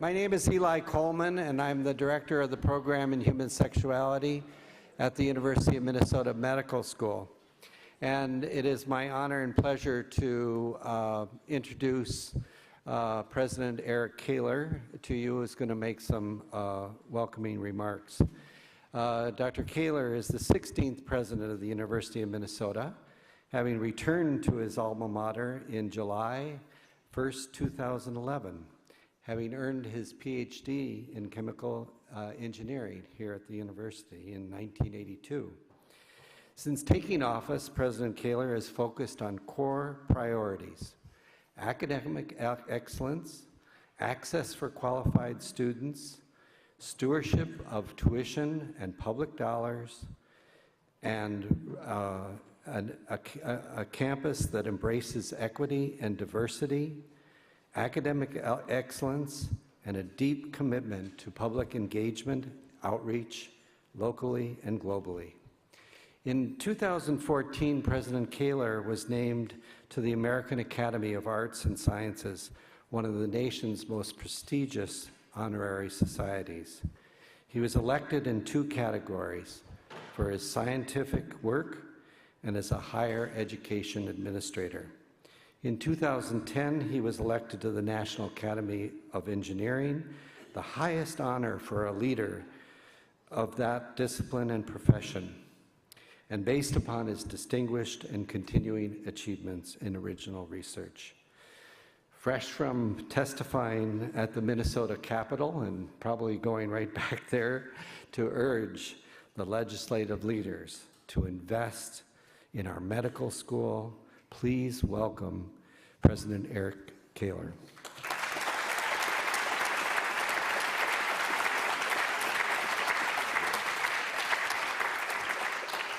My name is Eli Coleman, and I'm the director of the program in Human Sexuality at the University of Minnesota Medical School. And it is my honor and pleasure to introduce President Eric Kaler to you, who's going to make some welcoming remarks. Dr. Kaler is the 16th president of the University of Minnesota, having returned to his alma mater in July 1st, 2011. Having earned his PhD in chemical engineering here at the university in 1982. Since taking office, President Kaler has focused on core priorities: academic excellence, access for qualified students, stewardship of tuition and public dollars, and a campus that embraces equity and diversity, academic excellence, and a deep commitment to public engagement, outreach, locally and globally. In 2014, President Kaler was named to the American Academy of Arts and Sciences, one of the nation's most prestigious honorary societies. He was elected in 2 categories: for his scientific work and as a higher education administrator. In 2010, he was elected to the National Academy of Engineering, the highest honor for a leader of that discipline and profession, and based upon his distinguished and continuing achievements in original research. Fresh from testifying at the Minnesota Capitol and probably going right back there to urge the legislative leaders to invest in our medical school, please welcome President Eric Kaler.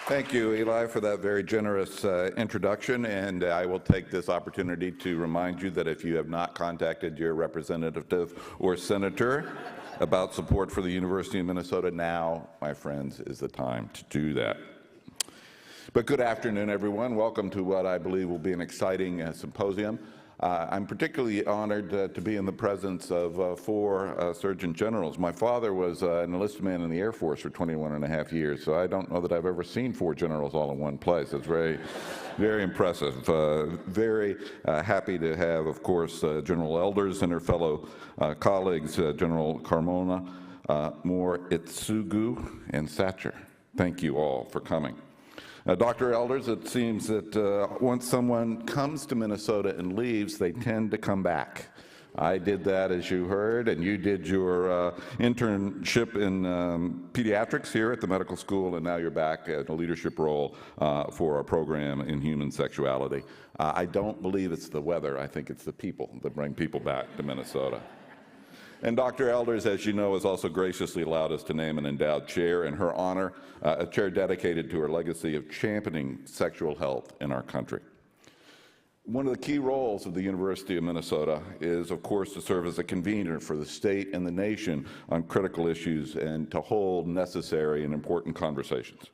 Thank you, Eli, for that very generous introduction, and I will take this opportunity to remind you that if you have not contacted your representative or senator about support for the University of Minnesota, now, my friends, is the time to do that. But good afternoon, everyone. Welcome to what I believe will be an exciting symposium. I'm particularly honored to be in the presence of 4 Surgeon Generals. My father was an enlisted man in the Air Force for 21 and a half years, so I don't know that I've ever seen 4 generals all in one place. It's very, very impressive. Very happy to have, of course, General Elders and her fellow colleagues, General Carmona, Moritsugu, and Satcher. Thank you all for coming. Dr. Elders, it seems that once someone comes to Minnesota and leaves, they tend to come back. I did that, as you heard, and you did your internship in pediatrics here at the medical school, and now you're back at a leadership role for our program in human sexuality. I don't believe it's the weather. I think it's the people that bring people back to Minnesota. And Dr. Elders, as you know, has also graciously allowed us to name an endowed chair in her honor, a chair dedicated to her legacy of championing sexual health in our country. One of the key roles of the University of Minnesota is, of course, to serve as a convener for the state and the nation on critical issues and to hold necessary and important conversations.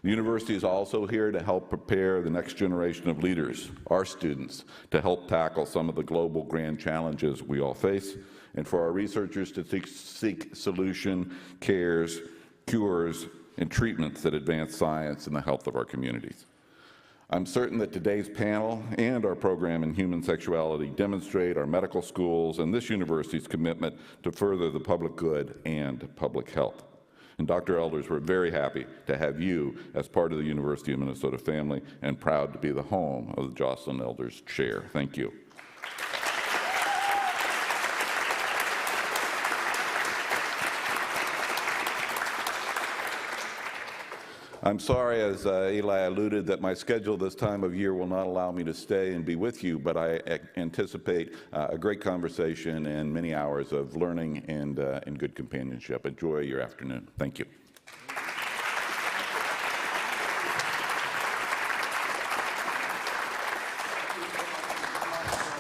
The university is also here to help prepare the next generation of leaders, our students, to help tackle some of the global grand challenges we all face, and for our researchers to seek solution, cures, and treatments that advance science and the health of our communities. I'm certain that today's panel and our program in human sexuality demonstrate our medical schools and this university's commitment to further the public good and public health. And Dr. Elders, we're very happy to have you as part of the University of Minnesota family and proud to be the home of the Joycelyn Elders Chair. Thank you. I'm sorry, as Eli alluded, that my schedule this time of year will not allow me to stay and be with you, but I anticipate a great conversation and many hours of learning and good companionship. Enjoy your afternoon. Thank you.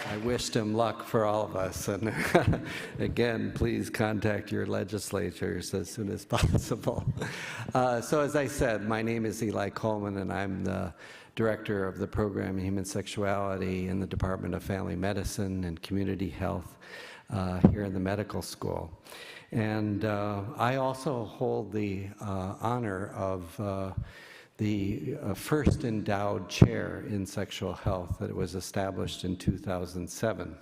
I wished him luck for all of us, and again, please contact your legislatures as soon as possible. So as I said, my name is Eli Coleman, and I'm the director of the program in Human Sexuality in the Department of Family Medicine and Community Health. here in the medical school. And I also hold the honor of the first endowed chair in sexual health that was established in 2007.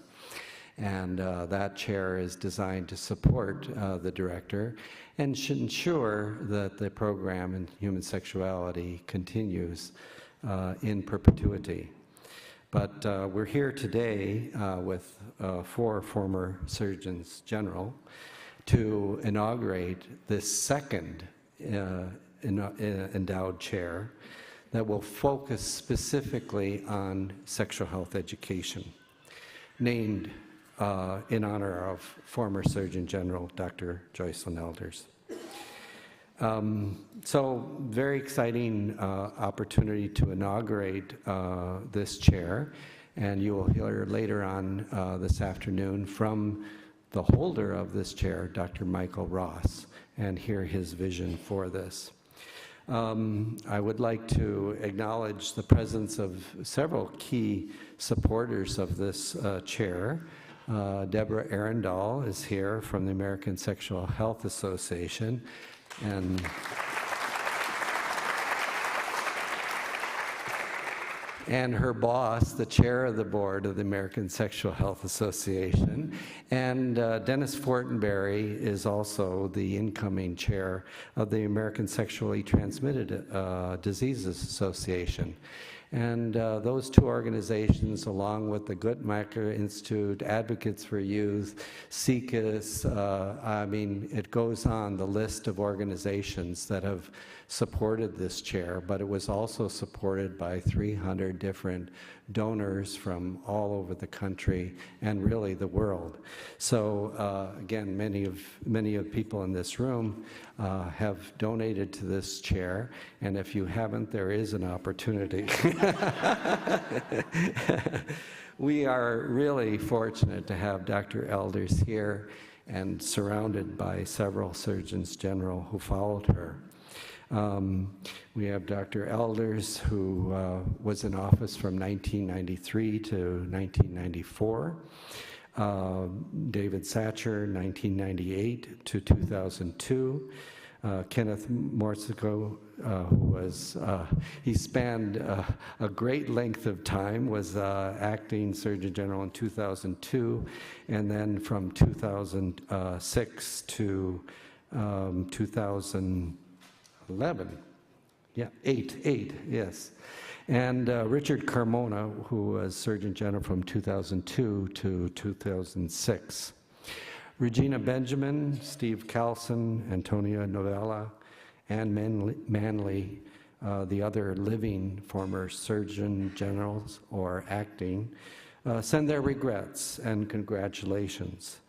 And that chair is designed to support the director and should ensure that the program in human sexuality continues in perpetuity. But we're here today with 4 former Surgeons General to inaugurate this second endowed chair that will focus specifically on sexual health education, named in honor of former Surgeon General Dr. Joycelyn Elders. So very exciting opportunity to inaugurate this chair, and you will hear later on this afternoon from the holder of this chair, Dr. Michael Ross, and hear his vision for this. I would like to acknowledge the presence of several key supporters of this chair. Deborah Arundel is here from the American Sexual Health Association, and her boss, the chair of the board of the American Sexual Health Association. And Dennis Fortenberry is also the incoming chair of the American Sexually Transmitted Diseases Association. And those 2 organizations, along with the Guttmacher Institute, Advocates for Youth, SICAS, I mean, it goes on the list of organizations that have supported this chair, but it was also supported by 300 different donors from all over the country and really the world. So again, many of people in this room have donated to this chair, and if you haven't, there is an opportunity. We are really fortunate to have Dr. Elders here and surrounded by several Surgeons General who followed her. We have Dr. Elders, who was in office from 1993 to 1994. David Satcher, 1998 to 2002. Kenneth Moritsugu, who was, he spanned a great length of time, was acting Surgeon General in 2002, and then from 2006 to 2011, eight, yes. And Richard Carmona, who was Surgeon General from 2002 to 2006. Regina Benjamin, Steve Carlson, Antonia Novella, Ann Manley, the other living former Surgeon Generals or acting, send their regrets and congratulations.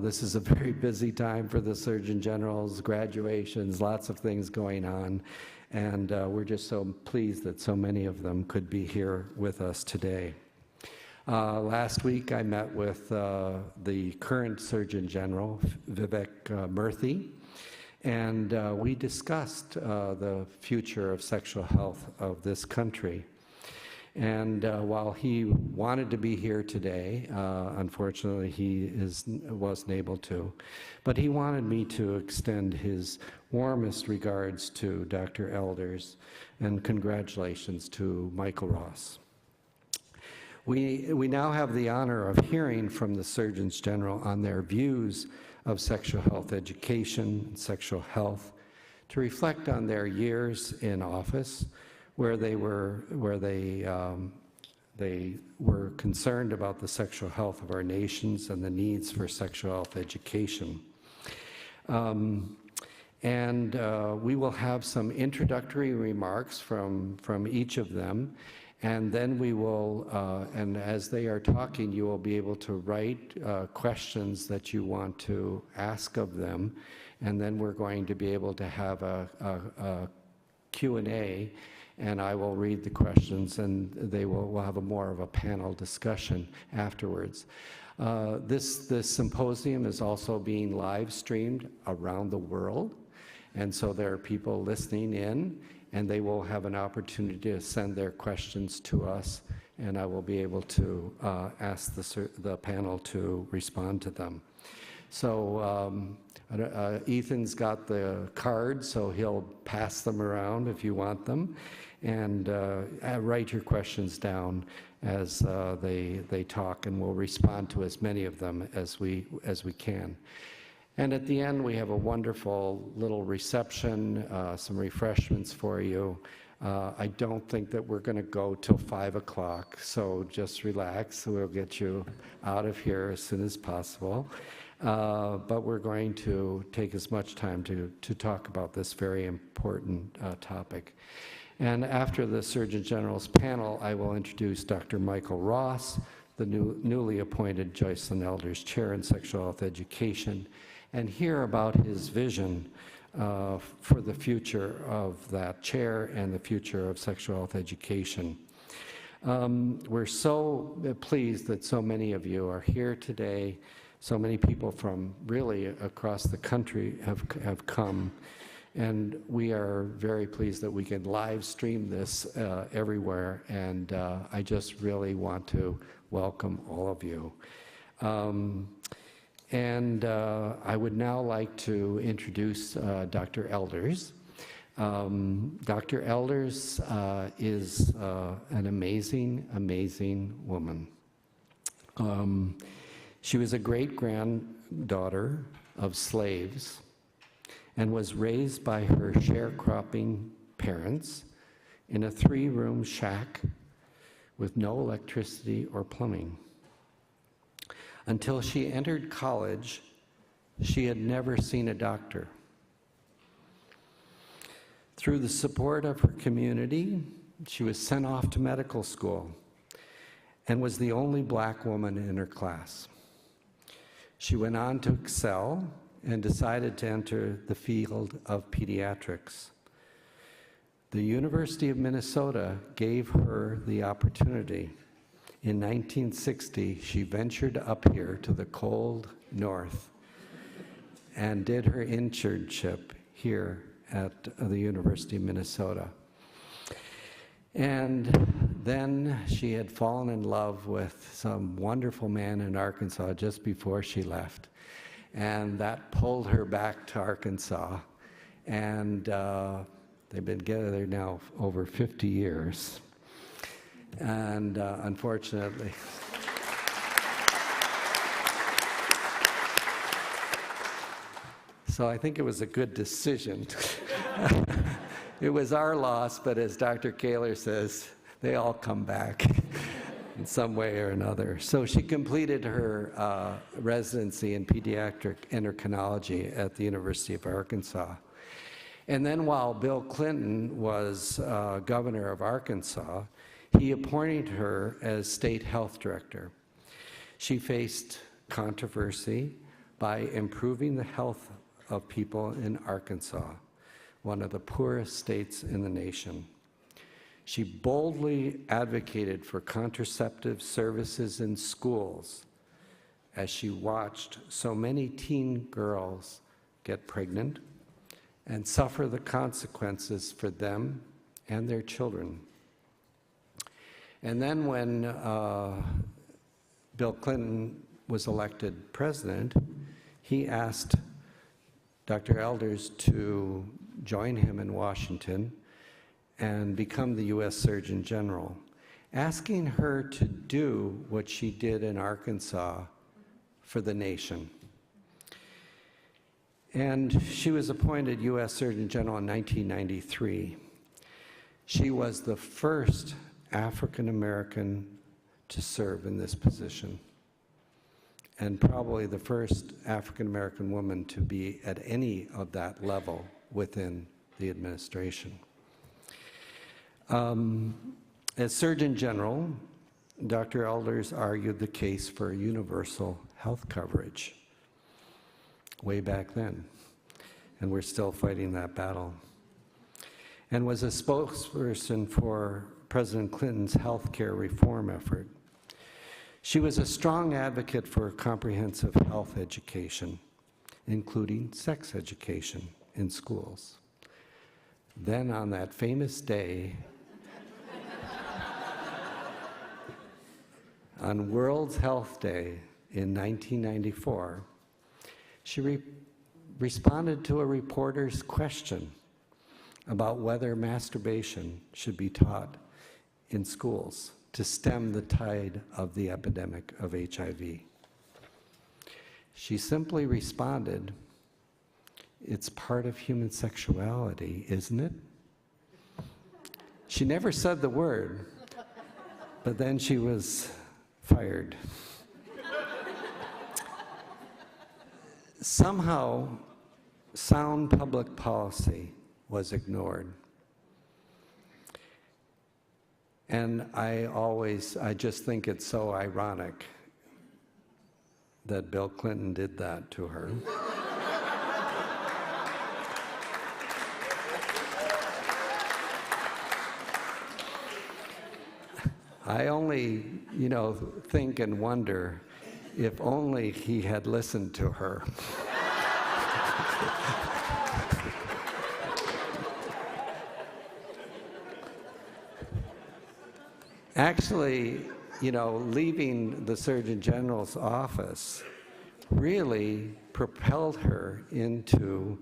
This is a very busy time for the Surgeon Generals, graduations, lots of things going on, and we're just so pleased that so many of them could be here with us today. Last week I met with the current Surgeon General, Vivek Murthy, and we discussed the future of sexual health of this country. And while he wanted to be here today, unfortunately he wasn't able to, but he wanted me to extend his warmest regards to Dr. Elders and congratulations to Michael Ross. We now have the honor of hearing from the Surgeons General on their views of sexual health education and sexual health, to reflect on their years in office, where they were concerned about the sexual health of our nations and the needs for sexual health education. We will have some introductory remarks from each of them, and then we will, and as they are talking, you will be able to write questions that you want to ask of them, and then we're going to be able to have a Q&A, and I will read the questions, and we'll have more of a panel discussion afterwards. This symposium is also being live streamed around the world, and so there are people listening in, and they will have an opportunity to send their questions to us and I will be able to ask the panel to respond to them. So Ethan's got the cards, so he'll pass them around if you want them, and write your questions down as they talk, and we'll respond to as many of them as we can. And at the end, we have a wonderful little reception, some refreshments for you. I don't think that we're going to go till 5 o'clock, so just relax. We'll get you out of here as soon as possible. But we're going to take as much time to talk about this very important topic. And after the Surgeon General's panel, I will introduce Dr. Michael Ross, the newly appointed Joycelyn Elders Chair in Sexual Health Education, and hear about his vision for the future of that chair and the future of sexual health education. We're so pleased that so many of you are here today. So many people from really across the country have come, and we are very pleased that we can live stream this everywhere, and I just really want to welcome all of you. I would now like to introduce Dr. Elders. Dr. Elders is an amazing, amazing woman. She was a great-granddaughter of slaves and was raised by her sharecropping parents in a 3-room shack with no electricity or plumbing. Until she entered college, she had never seen a doctor. Through the support of her community, she was sent off to medical school and was the only black woman in her class. She went on to excel and decided to enter the field of pediatrics. The University of Minnesota gave her the opportunity. In 1960, she ventured up here to the cold north and did her internship here at the University of Minnesota. And then she had fallen in love with some wonderful man in Arkansas just before she left. And that pulled her back to Arkansas. And they've been together now over 50 years. And unfortunately, so I think it was a good decision. It was our loss, but as Dr. Kaler says, they all come back in some way or another. So she completed her residency in pediatric endocrinology at the University of Arkansas. And then while Bill Clinton was governor of Arkansas, he appointed her as state health director. She faced controversy by improving the health of people in Arkansas, one of the poorest states in the nation. She boldly advocated for contraceptive services in schools as she watched so many teen girls get pregnant and suffer the consequences for them and their children. And then when Bill Clinton was elected president, he asked Dr. Elders to join him in Washington and become the U.S. Surgeon General, asking her to do what she did in Arkansas for the nation. And she was appointed U.S. Surgeon General in 1993. She was the first African American to serve in this position, and probably the first African American woman to be at any of that level within the administration. As Surgeon General, Dr. Elders argued the case for universal health coverage way back then, and we're still fighting that battle, and was a spokesperson for President Clinton's health care reform effort. She was a strong advocate for comprehensive health education, including sex education in schools. Then on that famous day, On World Health Day in 1994, she responded to a reporter's question about whether masturbation should be taught in schools to stem the tide of the epidemic of HIV. She simply responded, "It's part of human sexuality, isn't it?" She never said the word, but then she was fired. Somehow, sound public policy was ignored. And I just think it's so ironic that Bill Clinton did that to her. I only, think and wonder if only he had listened to her. Actually, leaving the Surgeon General's office really propelled her into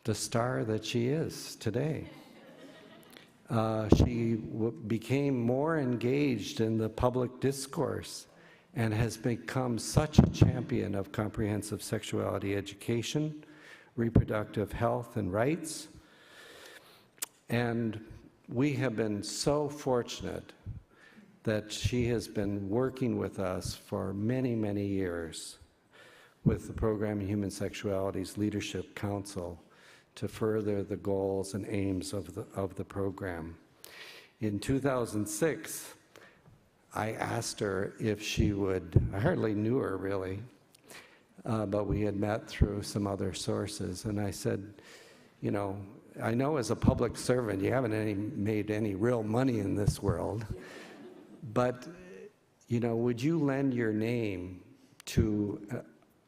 the star that she is today. She became more engaged in the public discourse and has become such a champion of comprehensive sexuality education, reproductive health and rights. And we have been so fortunate that she has been working with us for many, many years with the program Human Sexuality's Leadership Council to further the goals and aims of the program. In 2006, I asked her if she would, I hardly knew her really, but we had met through some other sources, and I said, I know as a public servant you haven't made any real money in this world, but would you lend your name to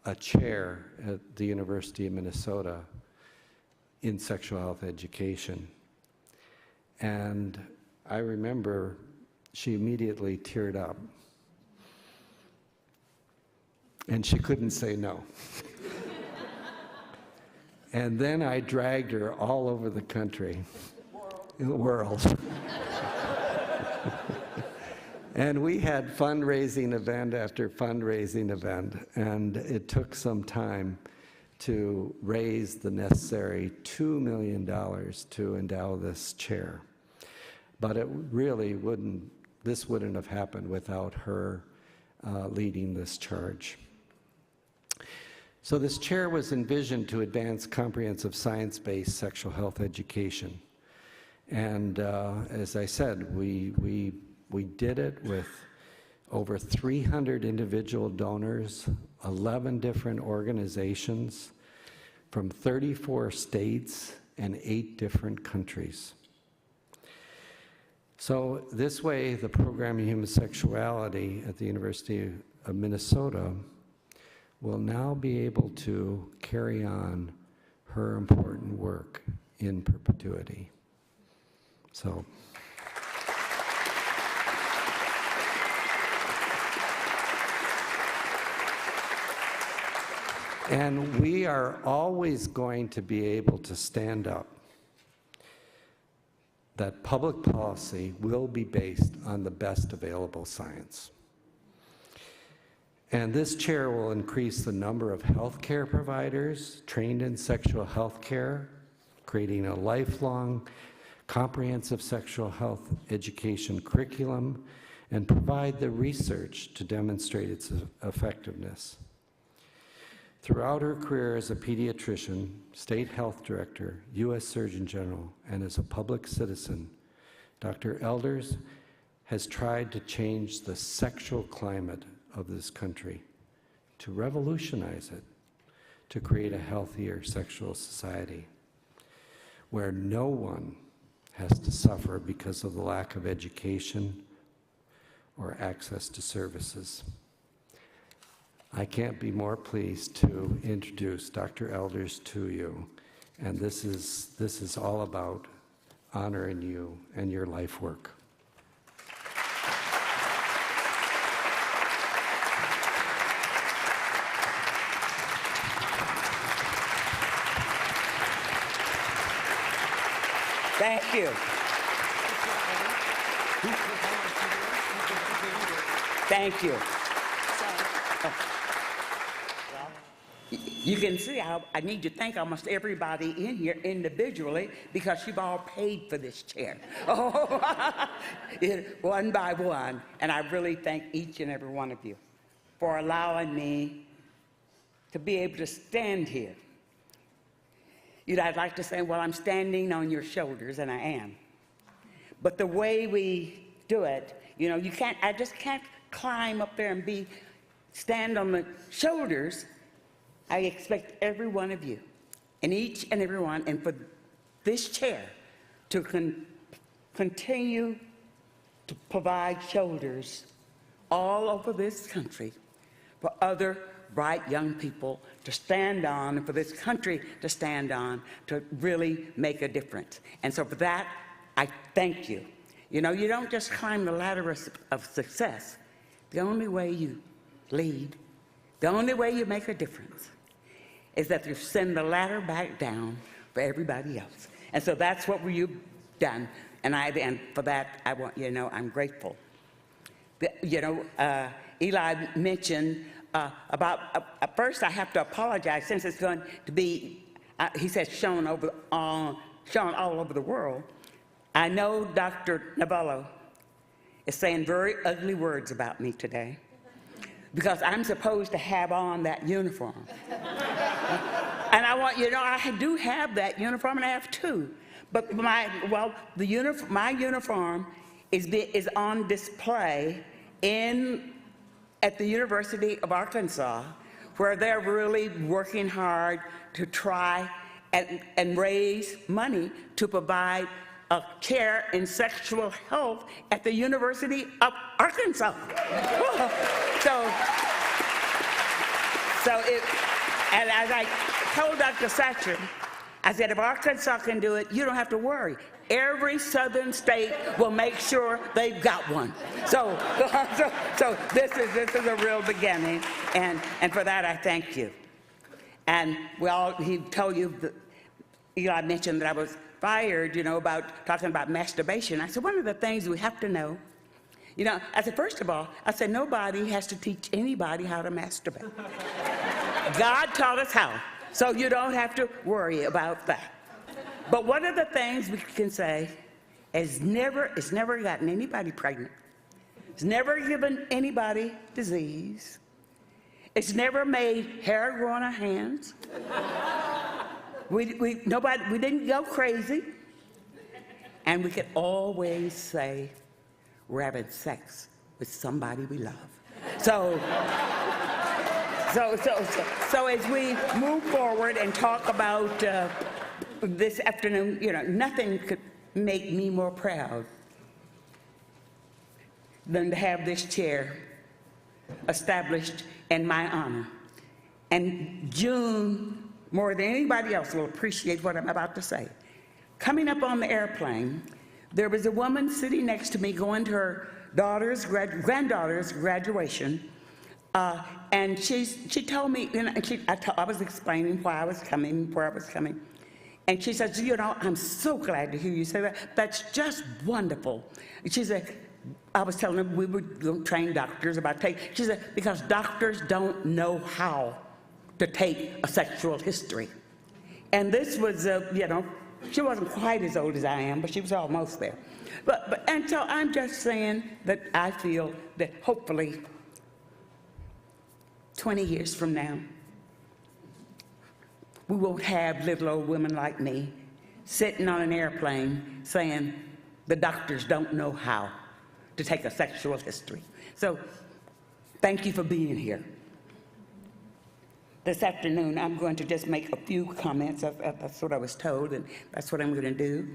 a chair at the University of Minnesota in sexual health education? And I remember she immediately teared up. And she couldn't say no. And then I dragged her all over the country, in the world. And we had fundraising event after fundraising event, and it took some time to raise the necessary $2 million to endow this chair. But it really this wouldn't have happened without her leading this charge. So this chair was envisioned to advance comprehensive science-based sexual health education. And as I said, we did it with over 300 individual donors, 11 different organizations from 34 states and 8 different countries. So this way, the program Human Sexuality at the University of Minnesota will now be able to carry on her important work in perpetuity. So. And we are always going to be able to stand up that public policy will be based on the best available science. And this chair will increase the number of healthcare providers trained in sexual health care, creating a lifelong, comprehensive sexual health education curriculum, and provide the research to demonstrate its effectiveness. Throughout her career as a pediatrician, state health director, U.S. Surgeon General, and as a public citizen, Dr. Elders has tried to change the sexual climate of this country, to revolutionize it, to create a healthier sexual society where no one has to suffer because of the lack of education or access to services. I can't be more pleased to introduce Dr. Elders to you, and this is all about honoring you and your life work. Thank you. Thank you. You can see how I need to thank almost everybody in here individually because you've all paid for this chair. Oh, one by one. And I really thank each and every one of you for allowing me to be able to stand here. You know, I'd like to say, well, I'm standing on your shoulders, and I am. But the way we do it, you know, I just can't climb up there and stand on the shoulders. I expect every one of you, and each and every one, and for this chair to continue to provide shoulders all over this country for other bright young people to stand on, and for this country to stand on, to really make a difference. And so for that, I thank you. You know, you don't just climb the ladder of success. The only way you lead, the only way you make a difference is that you send the ladder back down for everybody else. And so that's what you've done. And for that, I want you to know I'm grateful. You know, Eli mentioned about, first I have to apologize since it's going to be, he says, shown all over the world. I know Dr. Novello is saying very ugly words about me today because I'm supposed to have on that uniform. And I want you to know I do have that uniform, and I have two. But my uniform is on display at the University of Arkansas, where they're really working hard to try and raise money to provide a chair in sexual health at the University of Arkansas. And as I told Dr. Satcher, I said, if Arkansas can do it, you don't have to worry. Every southern state will make sure they've got one. So this is a real beginning, and for that I thank you. And he told you, Eli mentioned that I was fired, you know, about talking about masturbation. I said, one of the things we have to know, you know, I said, first of all, I said, nobody has to teach anybody how to masturbate. God taught us how, so you don't have to worry about that. But one of the things we can say is it's never gotten anybody pregnant. It's never given anybody disease. It's never made hair grow on our hands. We didn't go crazy. And we could always say we're having sex with somebody we love. So as we move forward and talk about this afternoon, you know, nothing could make me more proud than to have this chair established in my honor. And June, more than anybody else, will appreciate what I'm about to say. Coming up on the airplane, there was a woman sitting next to me going to her granddaughter's graduation, and she told me, you know, I was explaining why I was coming, where I was coming, and she said, you know, I'm so glad to hear you say that. That's just wonderful. She said, I was telling her we would train doctors about she said, because doctors don't know how to take a sexual history. And this was, you know, she wasn't quite as old as I am, but she was almost there. And so I'm just saying that I feel that hopefully 20 years from now, we won't have little old women like me sitting on an airplane saying the doctors don't know how to take a sexual history. So thank you for being here. This afternoon, I'm going to just make a few comments. That's what I was told, and that's what I'm going to do.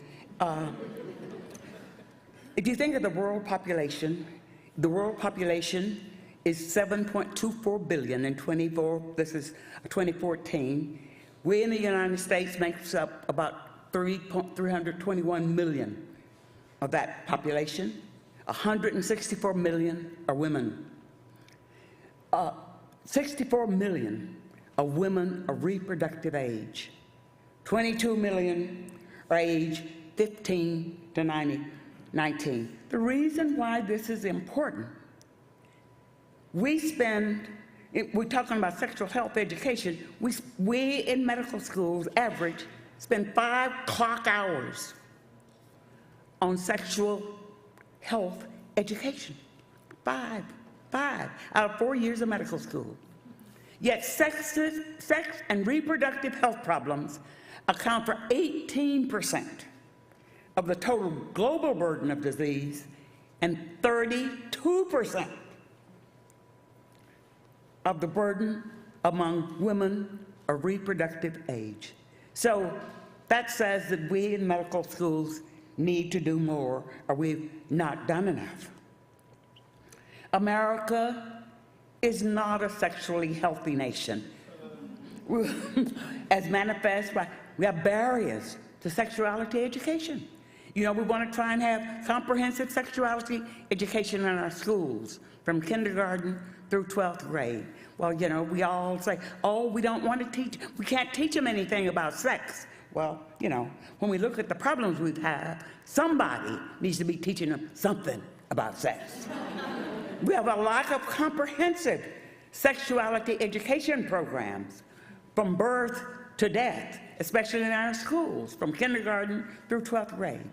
If you think of the world population is 7.24 billion in this is 2014. We in the United States makes up about 321 million of that population. 164 million are women. 64 million of women of reproductive age. 22 million are age 15 to 19. The reason why this is important, we're talking about sexual health education, we in medical schools average spend 5 clock hours on sexual health education. 5 out of 4 years of medical school. Yet sex and reproductive health problems account for 18% of the total global burden of disease and 32% of the burden among women of reproductive age. So that says that we in medical schools need to do more, or we've not done enough. America is not a sexually healthy nation. As manifest by, we have barriers to sexuality education. You know, we want to try and have comprehensive sexuality education in our schools, from kindergarten through 12th grade. Well, you know, we all say, oh, we don't want to teach, we can't teach them anything about sex. Well, you know, when we look at the problems we've had, somebody needs to be teaching them something about sex. We have a lack of comprehensive sexuality education programs from birth to death, especially in our schools, from kindergarten through 12th grade.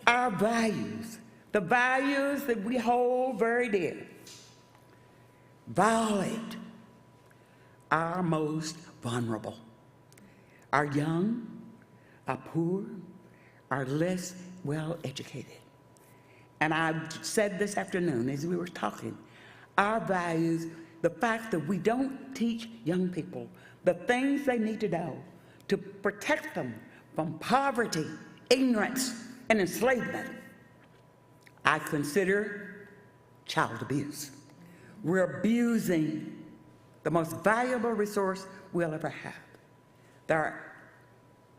Our values, the values that we hold very dear, violate our most vulnerable, our young, our poor, our less well-educated. And I said this afternoon as we were talking, our values, the fact that we don't teach young people the things they need to know to protect them from poverty, ignorance, and enslavement, I consider child abuse. We're abusing the most valuable resource we'll ever have. They're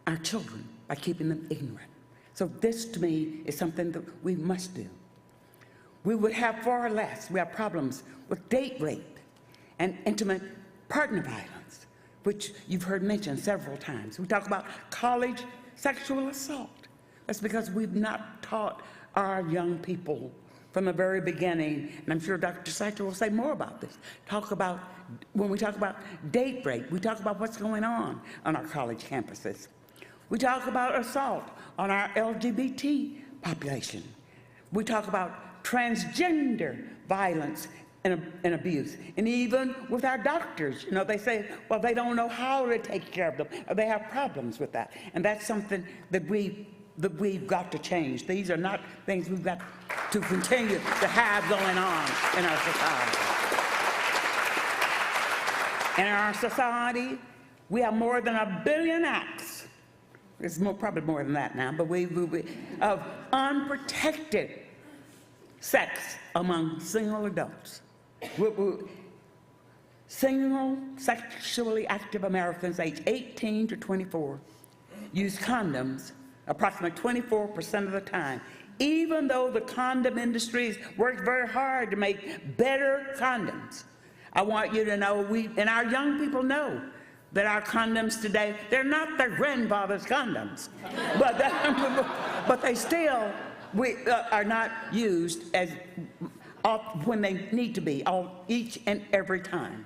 our children, by keeping them ignorant. So this, to me, is something that we must do. We would have far less. We have problems with date rape and intimate partner violence, which you've heard mentioned several times. We talk about college sexual assault. That's because we've not taught our young people from the very beginning, and I'm sure Dr. Satcher will say more about this. When we talk about date rape, we talk about what's going on our college campuses. We talk about assault on our LGBT population. We talk about transgender violence and abuse. And even with our doctors, you know, they say, well, they don't know how to take care of them, or they have problems with that. And that's something that we've got to change. These are not things we've got to continue to have going on in our society. In our society, we have more than 1 billion acts. It's probably more than that now, but of unprotected sex among single adults. Single sexually active Americans aged 18 to 24 use condoms approximately 24% of the time, even though the condom industries work very hard to make better condoms. I want you to know, and our young people know, that our condoms today, they're not their grandfather's condoms, but they still are not used as when they need to be, each and every time.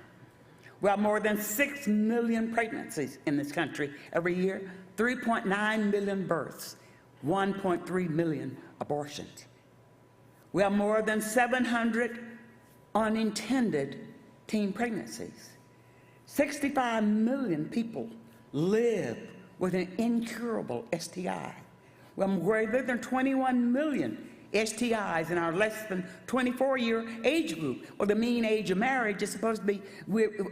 We have more than 6 million pregnancies in this country every year, 3.9 million births, 1.3 million abortions. We have more than 700 unintended teen pregnancies. 65 million people live with an incurable STI. We have greater than 21 million STIs in our less than 24-year age group. Well, the mean age of marriage is supposed to be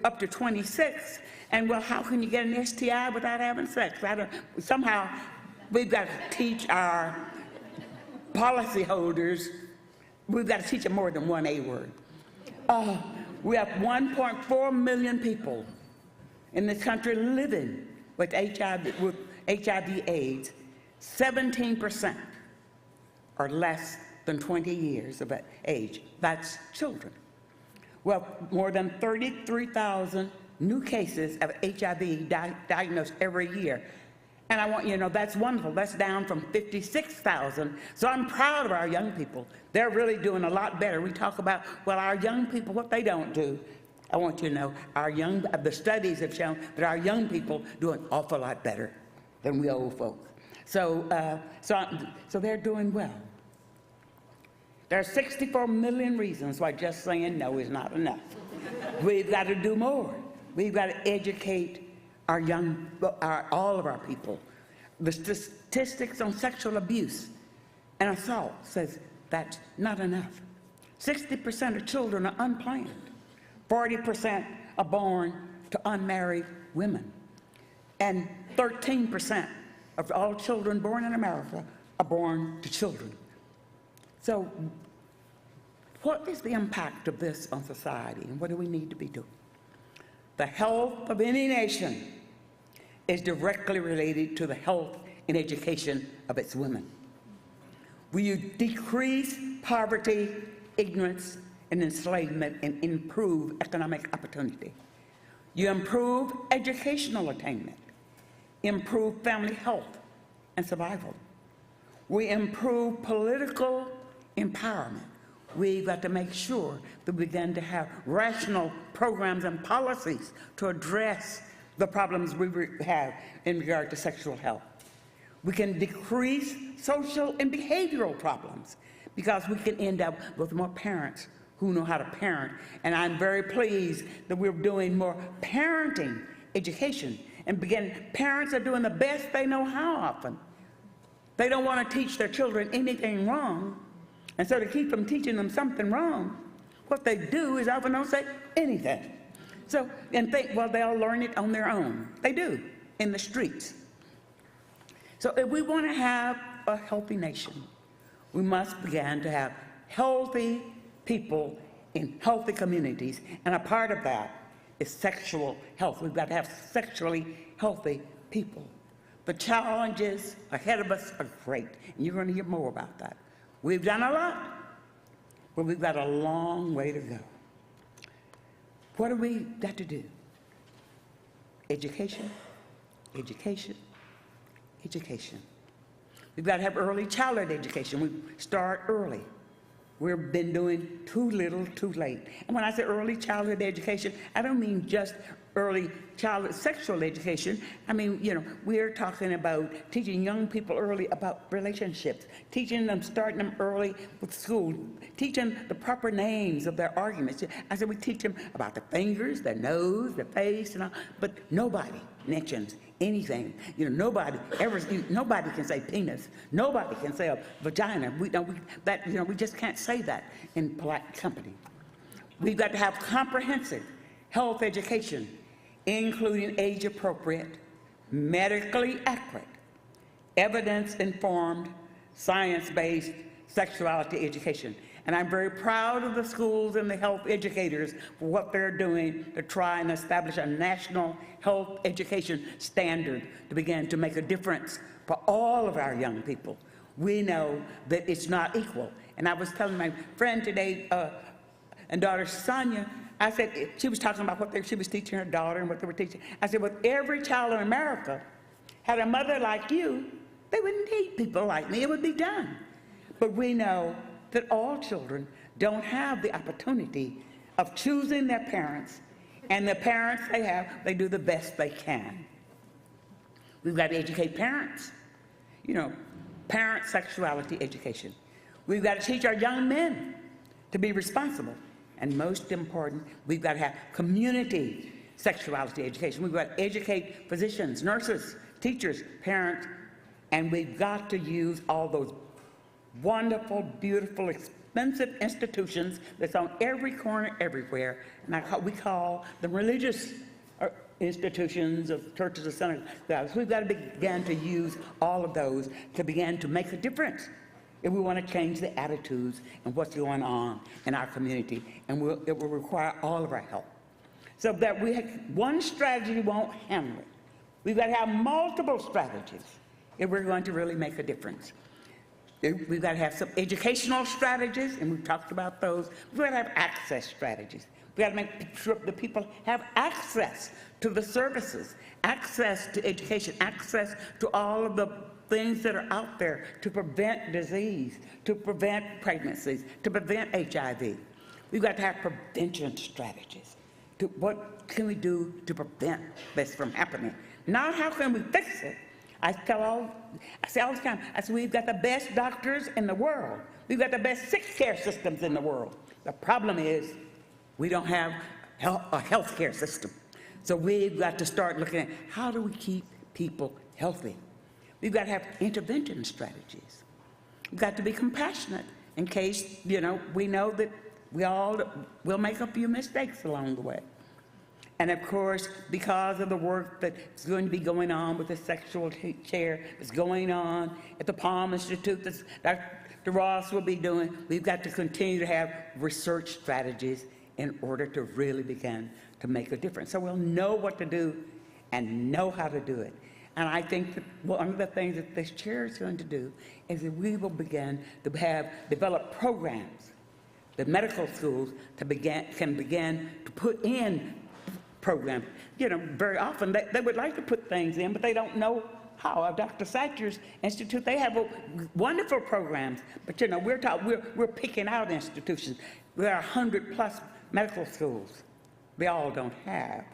up to 26. And well, how can you get an STI without having sex? Somehow, we've got to teach our policyholders, we've got to teach them more than one A word. We have 1.4 million people in this country living with HIV/AIDS. 17% are less than 20 years of age. That's children. Well, more than 33,000 new cases of HIV diagnosed every year. And I want you to know that's wonderful. That's down from 56,000. So I'm proud of our young people. They're really doing a lot better. We talk about, well, our young people, what they don't do. I want you to know the studies have shown that our young people do an awful lot better than we old folks. So they're doing well. There are 64 million reasons why just saying no is not enough. We've got to do more. We've got to educate all of our people. The statistics on sexual abuse and assault says that's not enough. 60% of children are unplanned. 40% are born to unmarried women. And 13% of all children born in America are born to children. So what is the impact of this on society, and what do we need to be doing? The health of any nation is directly related to the health and education of its women. Will you decrease poverty, ignorance, and enslavement and improve economic opportunity? You improve educational attainment, improve family health and survival. We improve political empowerment. We've got to make sure that we begin to have rational programs and policies to address the problems we have in regard to sexual health. We can decrease social and behavioral problems because we can end up with more parents who know how to parent. And I'm very pleased that we're doing more parenting education. And parents are doing the best they know how often. They don't want to teach their children anything wrong. And so to keep from teaching them something wrong, what they do is often don't say anything. So, and think, well, they'll learn it on their own. They do, in the streets. So if we want to have a healthy nation, we must begin to have healthy people in healthy communities. And a part of that is sexual health. We've got to have sexually healthy people. The challenges ahead of us are great, and you're going to hear more about that. We've done a lot, but we've got a long way to go. What do we got to do? Education, education, education. We've got to have early childhood education. We start early. We've been doing too little, too late. And when I say early childhood education, I don't mean just early childhood sexual education. I mean, we're talking about teaching young people early about relationships, teaching them, starting them early with school, teaching the proper names of their arguments. I said we teach them about the fingers, the nose, the face, and all, but nobody mentions anything. Nobody can say penis. Nobody can say a vagina. We just can't say that in polite company. We've got to have comprehensive health education, including age-appropriate, medically accurate, evidence-informed, science-based sexuality education. And I'm very proud of the schools and the health educators for what they're doing to try and establish a national health education standard to begin to make a difference for all of our young people. We know that it's not equal. And I was telling my friend today and daughter Sonia, I said, she was talking about what she was teaching her daughter and what they were teaching. I said, well, every child in America had a mother like you, they wouldn't need people like me. It would be done. But we know that all children don't have the opportunity of choosing their parents, and the parents they have, they do the best they can. We've got to educate parents, parent sexuality education. We've got to teach our young men to be responsible. And most important, we've got to have community sexuality education. We've got to educate physicians, nurses, teachers, parents, and we've got to use all those wonderful, beautiful, expensive institutions that's on every corner everywhere. And we call them religious institutions of churches or synagogues. So we've got to begin to use all of those to begin to make a difference if we want to change the attitudes and what's going on in our community. And it will require all of our help. So that one strategy won't handle it. We've got to have multiple strategies if we're going to really make a difference. We've got to have some educational strategies, and we've talked about those. We've got to have access strategies. We've got to make sure the people have access to the services, access to education, access to all of the things that are out there to prevent disease, to prevent pregnancies, to prevent HIV. We've got to have prevention strategies. What can we do to prevent this from happening? Not how can we fix it. I say all the time, I say we've got the best doctors in the world. We've got the best sick care systems in the world. The problem is we don't have a health care system. So we've got to start looking at how do we keep people healthy. We've got to have intervention strategies. We've got to be compassionate in case, we know that we'll make a few mistakes along the way. And of course, because of the work that's going to be going on with the sexual chair, that's going on at the Palm Institute, that Dr. Ross will be doing, we've got to continue to have research strategies in order to really begin to make a difference. So we'll know what to do and know how to do it. And I think that one of the things that this chair is going to do is that we will begin to develop programs, the medical schools can begin to put in programs. Very often they would like to put things in, but they don't know how. At Dr. Satcher's Institute, they have wonderful programs, but we're picking out institutions. There are 100+ medical schools. They all don't have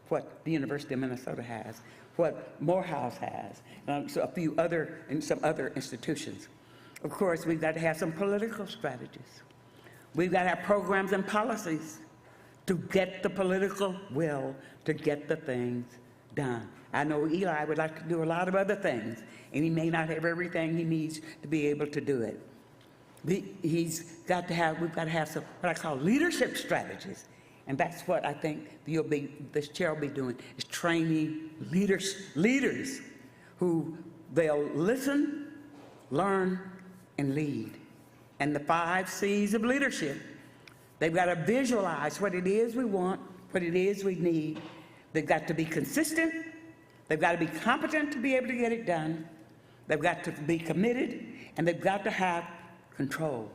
what the University of Minnesota has, what Morehouse has, so some other institutions. Of course, we've got to have some political strategies. We've got to have programs and policies to get the political will to get the things done. I know Eli would like to do a lot of other things, and he may not have everything he needs to be able to do it. We've got to have some, what I call leadership strategies. And that's what I think this chair will be doing, is training leaders who they'll listen, learn, and lead. And the 5 C's of leadership. They've got to visualize what it is we want, what it is we need. They've got to be consistent. They've got to be competent to be able to get it done. They've got to be committed, and they've got to have control.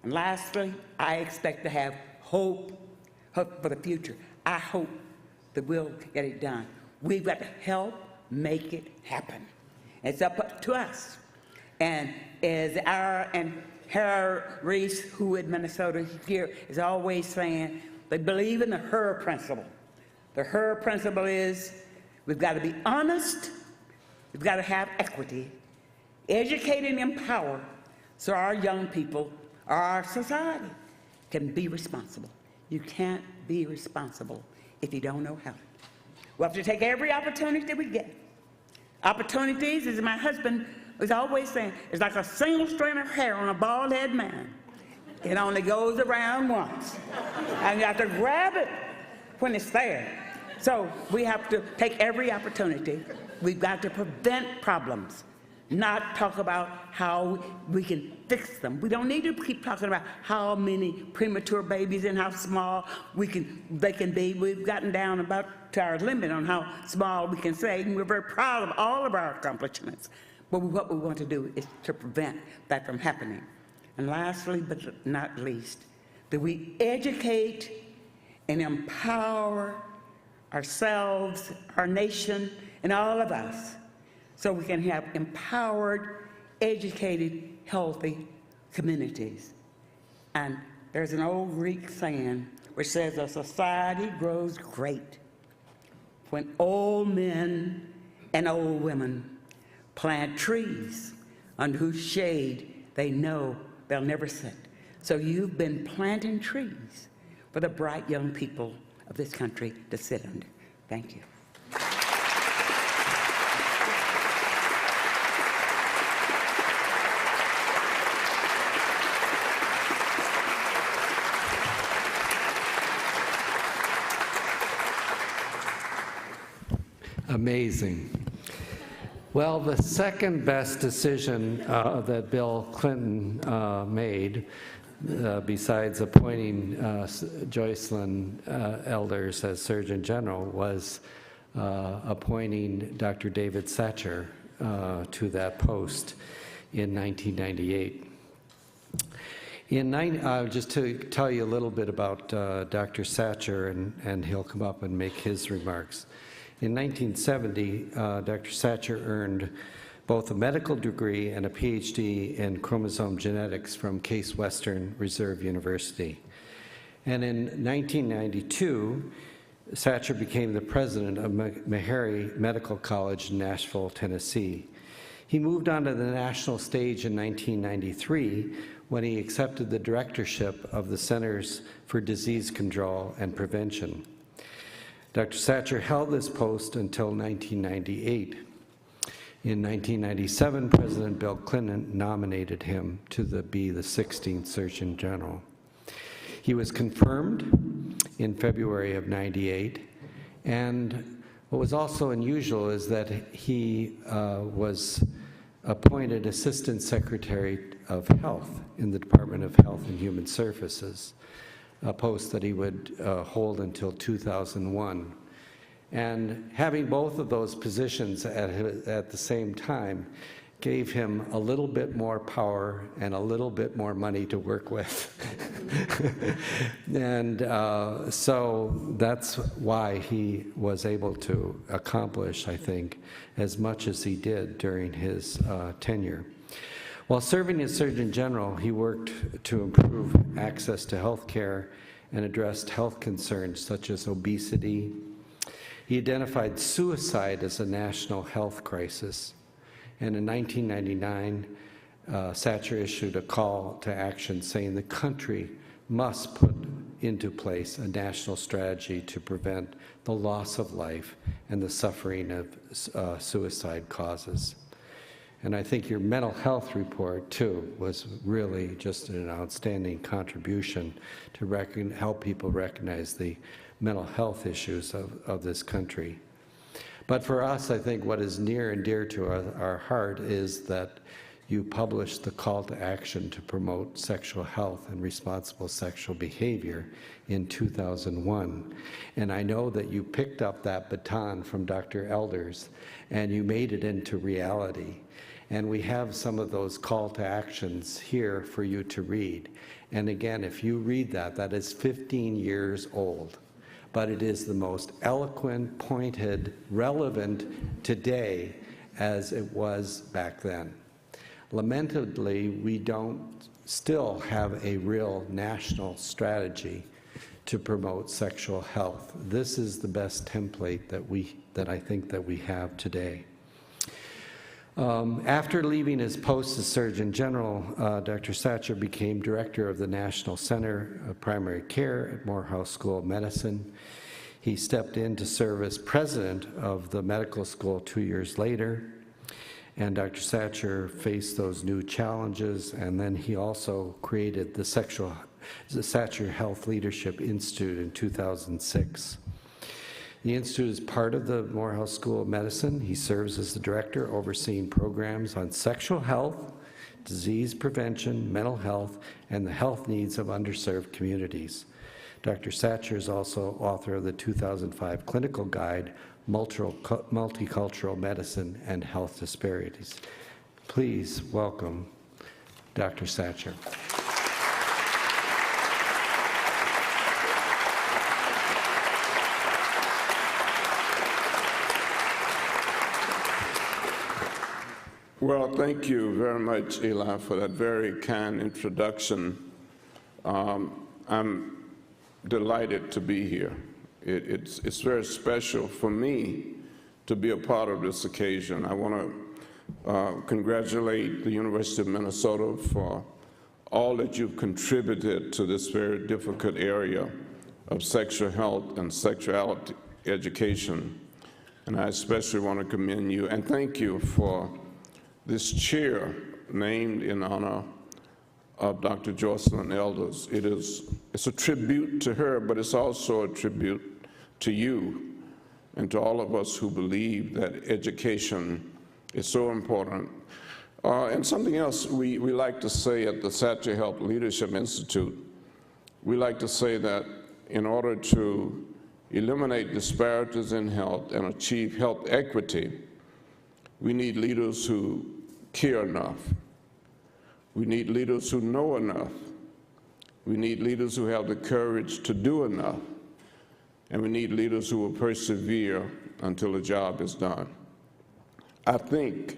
And lastly, I expect to have hope for the future. I hope that we'll get it done. We've got to help make it happen. It's up to us. And as Harry Reese, who in Minnesota here, is always saying, they believe in the HER principle. The HER principle is we've got to be honest, we've got to have equity, educate and empower so our young people, our society, can be responsible. You can't be responsible if you don't know how. We have to take every opportunity that we get. Opportunities, as my husband was always saying, it's like a single strand of hair on a bald-headed man. It only goes around once. And you have to grab it when it's there. So we have to take every opportunity. We've got to prevent problems, not talk about how we can fix them. We don't need to keep talking about how many premature babies and how small they can be. We've gotten down about to our limit on how small we can say, and we're very proud of all of our accomplishments. But what we want to do is to prevent that from happening. And lastly, but not least, that we educate and empower ourselves, our nation, and all of us, so we can have empowered, educated, healthy communities. And there's an old Greek saying which says a society grows great when old men and old women plant trees under whose shade they know they'll never sit. So you've been planting trees for the bright young people of this country to sit under. Thank you. Amazing. Well, the second best decision that Bill Clinton made, besides appointing Joycelyn Elders as Surgeon General, was appointing Dr. David Satcher to that post. in 1998. Just to tell you a little bit about Dr. Satcher, and he'll come up and make his remarks. In 1970, Dr. Satcher earned both a medical degree and a PhD in chromosome genetics from Case Western Reserve University. And in 1992, Satcher became the president of Meharry Medical College in Nashville, Tennessee. He moved onto the national stage in 1993 when he accepted the directorship of the Centers for Disease Control and Prevention. Dr. Satcher held this post until 1998. In 1997, President Bill Clinton nominated him to be the 16th Surgeon General. He was confirmed in February of '98, and what was also unusual is that he was appointed Assistant Secretary of Health in the Department of Health and Human Services, a post that he would hold until 2001. And having both of those positions at the same time gave him a little bit more power and a little bit more money to work with. And so that's why he was able to accomplish, I think, as much as he did during his tenure. While serving as Surgeon General, he worked to improve access to health care and addressed health concerns such as obesity. He identified suicide as a national health crisis. And in 1999, Satcher issued a call to action saying the country must put into place a national strategy to prevent the loss of life and the suffering of suicide causes. And I think your mental health report, too, was really just an outstanding contribution to help people recognize the mental health issues of this country. But for us, I think what is near and dear to our heart is that you published the call to action to promote sexual health and responsible sexual behavior in 2001. And I know that you picked up that baton from Dr. Elders and you made it into reality. And we have some of those call to actions here for you to read. And again, if you read that, that is 15 years old. But it is the most eloquent, pointed, relevant today as it was back then. Lamentably, we don't still have a real national strategy to promote sexual health. This is the best template that I think that we have today. After leaving his post as Surgeon General, Dr. Satcher became director of the National Center of Primary Care at Morehouse School of Medicine. He stepped in to serve as president of the medical school 2 years later, and Dr. Satcher faced those new challenges, and then he also created the Satcher Health Leadership Institute in 2006. The Institute is part of the Morehouse School of Medicine. He serves as the director overseeing programs on sexual health, disease prevention, mental health, and the health needs of underserved communities. Dr. Satcher is also author of the 2005 Clinical Guide, Multicultural Medicine and Health Disparities. Please welcome Dr. Satcher. Well, thank you very much, Eli, for that very kind introduction. I'm delighted to be here. It's very special for me to be a part of this occasion. I want to congratulate the University of Minnesota for all that you've contributed to this very difficult area of sexual health and sexuality education. And I especially want to commend you and thank you for this chair named in honor of Dr. Joycelyn Elders. It's a tribute to her, but it's also a tribute to you and to all of us who believe that education is so important. And something else we like to say at the Satcher Health Leadership Institute, we like to say that in order to eliminate disparities in health and achieve health equity, we need leaders who care enough We need leaders who know enough. We need leaders who have the courage to do enough. And we need leaders who will persevere until the job is done. I think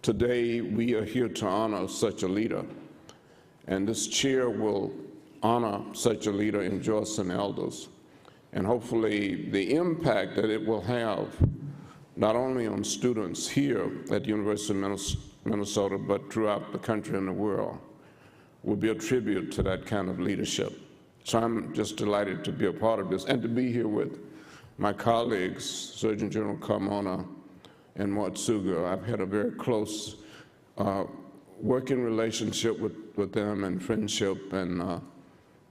today we are here to honor such a leader. And this chair will honor such a leader in Joycelyn Elders. And hopefully the impact that it will have, not only on students here at the University of Minnesota, but throughout the country and the world, will be a tribute to that kind of leadership. So I'm just delighted to be a part of this and to be here with my colleagues, Surgeon General Carmona and Moritsugu. I've had a very close working relationship with them and friendship, and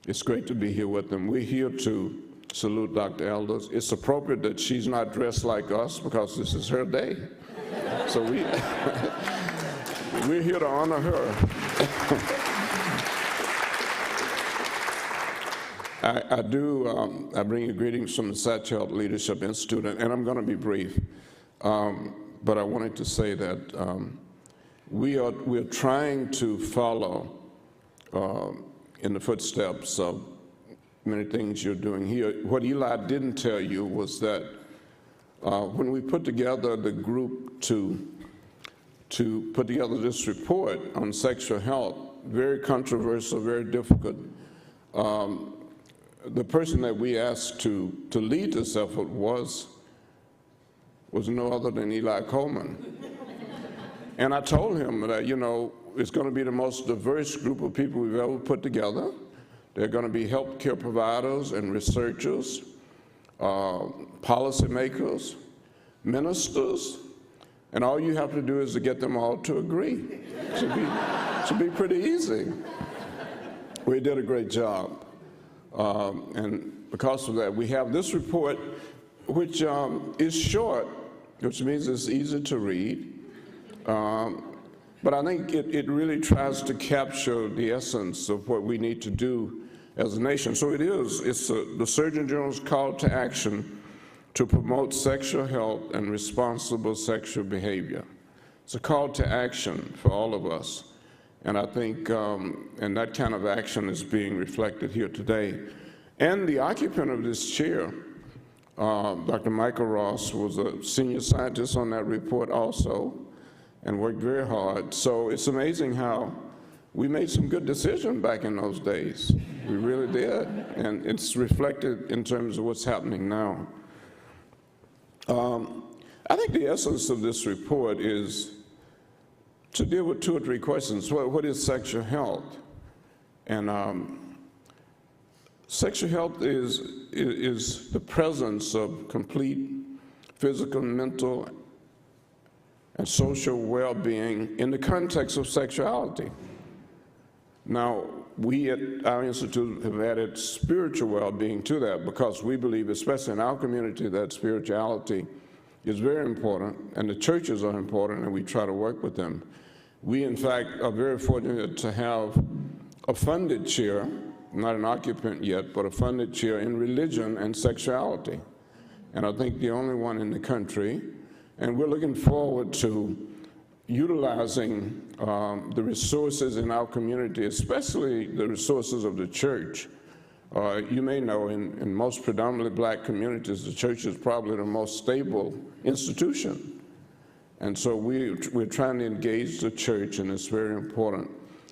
it's great to be here with them. We're here to salute Dr. Elders. It's appropriate that she's not dressed like us because this is her day. So we're here to honor her. I bring you greetings from the Satcher Leadership Institute, and I'm going to be brief, but I wanted to say that we're trying to follow in the footsteps of many things you're doing here. What Eli didn't tell you was that when we put together the group to put together this report on sexual health, very controversial, very difficult, the person that we asked to lead this effort was no other than Eli Coleman. And I told him that, you know, it's going to be the most diverse group of people we've ever put together. They're going to be healthcare providers and researchers, policymakers, ministers, and all you have to do is to get them all to agree. It should be pretty easy. We did a great job. And because of that, we have this report, which is short, which means it's easy to read. But I think it really tries to capture the essence of what we need to do as a nation. So it's the Surgeon General's call to action to promote sexual health and responsible sexual behavior. It's a call to action for all of us. And I think, and that kind of action is being reflected here today. And the occupant of this chair, Dr. Michael Ross, was a senior scientist on that report also, and worked very hard. So it's amazing how we made some good decisions back in those days. We really did. And it's reflected in terms of what's happening now. I think the essence of this report is to deal with 2 or 3 questions. What is sexual health? And sexual health is the presence of complete physical, mental, and social well-being in the context of sexuality. Now, we at our institute have added spiritual well-being to that because we believe, especially in our community, that spirituality is very important, and the churches are important, and we try to work with them. We, in fact, are very fortunate to have a funded chair, not an occupant yet, but a funded chair in religion and sexuality. And I think the only one in the country. And we're looking forward to utilizing the resources in our community, especially the resources of the church. You may know in most predominantly black communities, the church is probably the most stable institution. And so we're trying to engage the church in this very important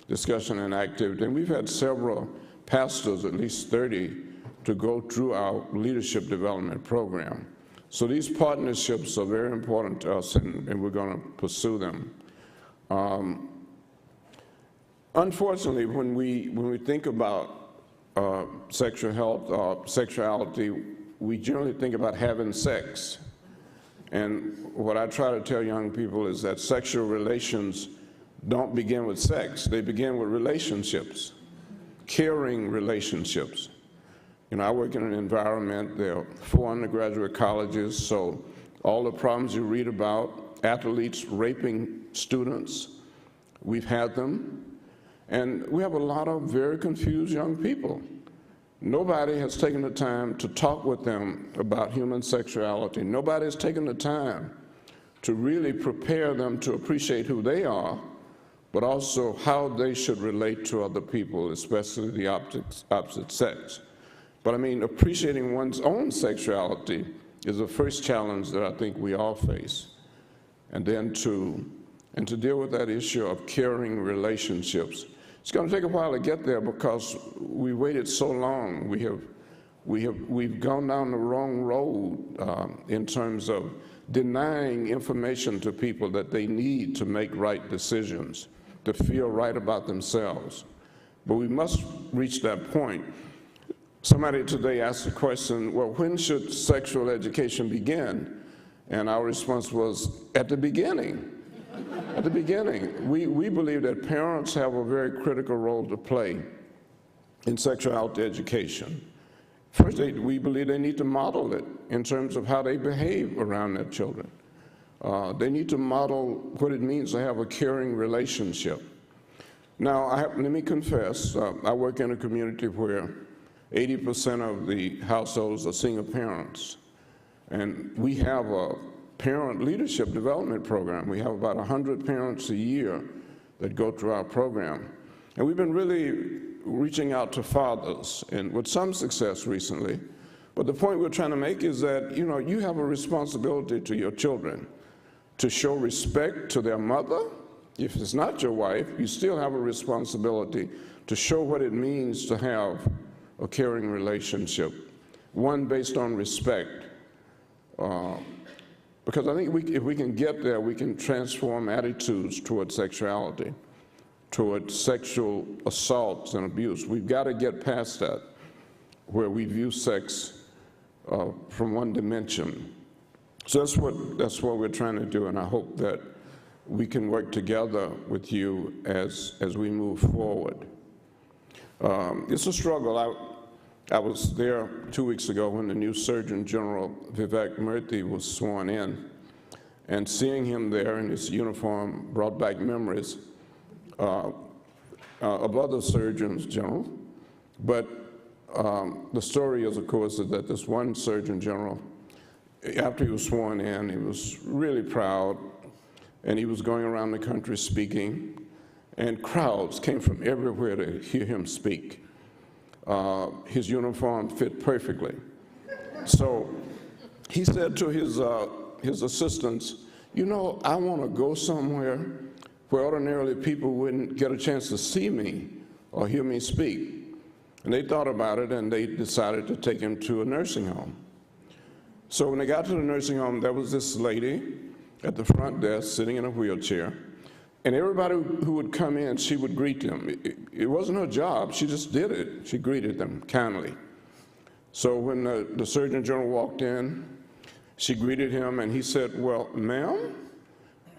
discussion and activity. And we've had several pastors, at least 30, to go through our leadership development program. So these partnerships are very important to us, and we're going to pursue them. Unfortunately, when we think about sexual health or sexuality, we generally think about having sex. And what I try to tell young people is that sexual relations don't begin with sex. They begin with relationships, caring relationships. You know, I work in an environment, there are 4 undergraduate colleges, so all the problems you read about, athletes raping students, we've had them. And we have a lot of very confused young people. Nobody has taken the time to talk with them about human sexuality. Nobody has taken the time to really prepare them to appreciate who they are but also how they should relate to other people, especially the opposite sex. But I mean, appreciating one's own sexuality is the first challenge that I think we all face. And then to deal with that issue of caring relationships. It's going to take a while to get there because we waited so long. We've gone down the wrong road in terms of denying information to people that they need to make right decisions, to feel right about themselves. But we must reach that point. Somebody today asked the question, well, when should sexual education begin? And our response was, at the beginning. At the beginning. We believe that parents have a very critical role to play in sexuality education. First, we believe they need to model it in terms of how they behave around their children. They need to model what it means to have a caring relationship. Now, let me confess, I work in a community where 80% of the households are single parents. And we have a parent leadership development program. We have about 100 parents a year that go through our program. And we've been really reaching out to fathers, and with some success recently. But the point we're trying to make is that, you have a responsibility to your children to show respect to their mother. If it's not your wife, you still have a responsibility to show what it means to have a caring relationship, one based on respect. Because I think if we can get there, we can transform attitudes towards sexuality, towards sexual assaults and abuse. We've got to get past that, where we view sex from one dimension. So that's what we're trying to do, and I hope that we can work together with you as we move forward. It's a struggle. I was there 2 weeks ago when the new Surgeon General Murthy was sworn in, and seeing him there in his uniform brought back memories of other Surgeons General. But the story is, of course, is that this one Surgeon General, after he was sworn in, he was really proud, and he was going around the country speaking, and crowds came from everywhere to hear him speak. His uniform fit perfectly. So he said to his assistants, I want to go somewhere where ordinarily people wouldn't get a chance to see me or hear me speak. And they thought about it, and they decided to take him to a nursing home. So when they got to the nursing home, there was this lady at the front desk sitting in a wheelchair. And everybody who would come in, she would greet them. It wasn't her job, she just did it. She greeted them kindly. So when the Surgeon General walked in, she greeted him, and he said, well, ma'am,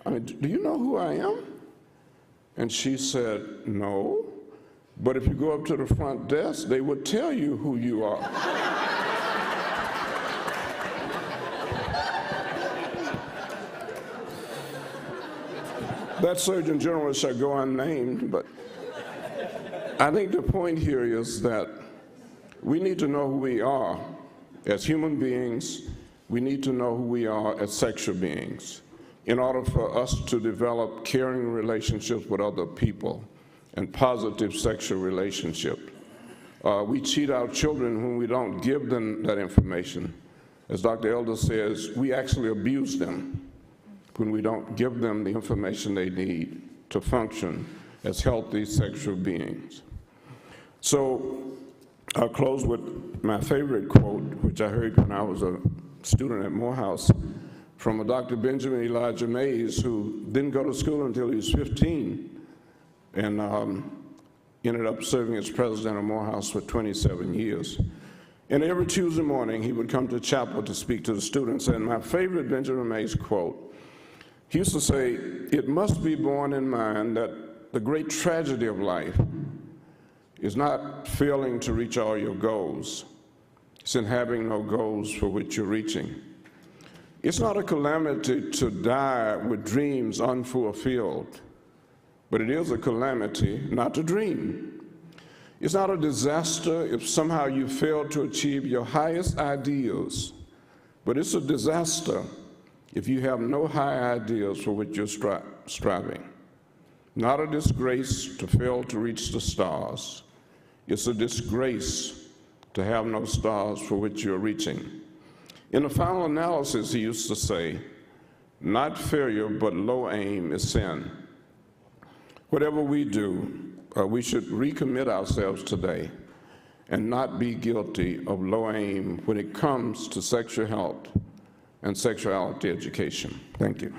do you know who I am? And she said, no, but if you go up to the front desk, they would tell you who you are. That Surgeon General shall go unnamed, but I think the point here is that we need to know who we are as human beings. We need to know who we are as sexual beings in order for us to develop caring relationships with other people and positive sexual relationships. We cheat our children when we don't give them that information. As Dr. Elders says, we actually abuse them when we don't give them the information they need to function as healthy sexual beings. So I'll close with my favorite quote, which I heard when I was a student at Morehouse, from a Dr. Benjamin Elijah Mays, who didn't go to school until he was 15, and ended up serving as president of Morehouse for 27 years. And every Tuesday morning, he would come to chapel to speak to the students. And my favorite Benjamin Mays quote, he used to say, it must be borne in mind that the great tragedy of life is not failing to reach all your goals. It's in having no goals for which you're reaching. It's not a calamity to die with dreams unfulfilled, but it is a calamity not to dream. It's not a disaster if somehow you fail to achieve your highest ideals, but it's a disaster if you have no high ideals for which you're striving. not a disgrace to fail to reach the stars. It's a disgrace to have no stars for which you're reaching. In the final analysis, he used to say, not failure, but low aim is sin. Whatever we do, we should recommit ourselves today and not be guilty of low aim when it comes to sexual health and sexuality education. Thank you.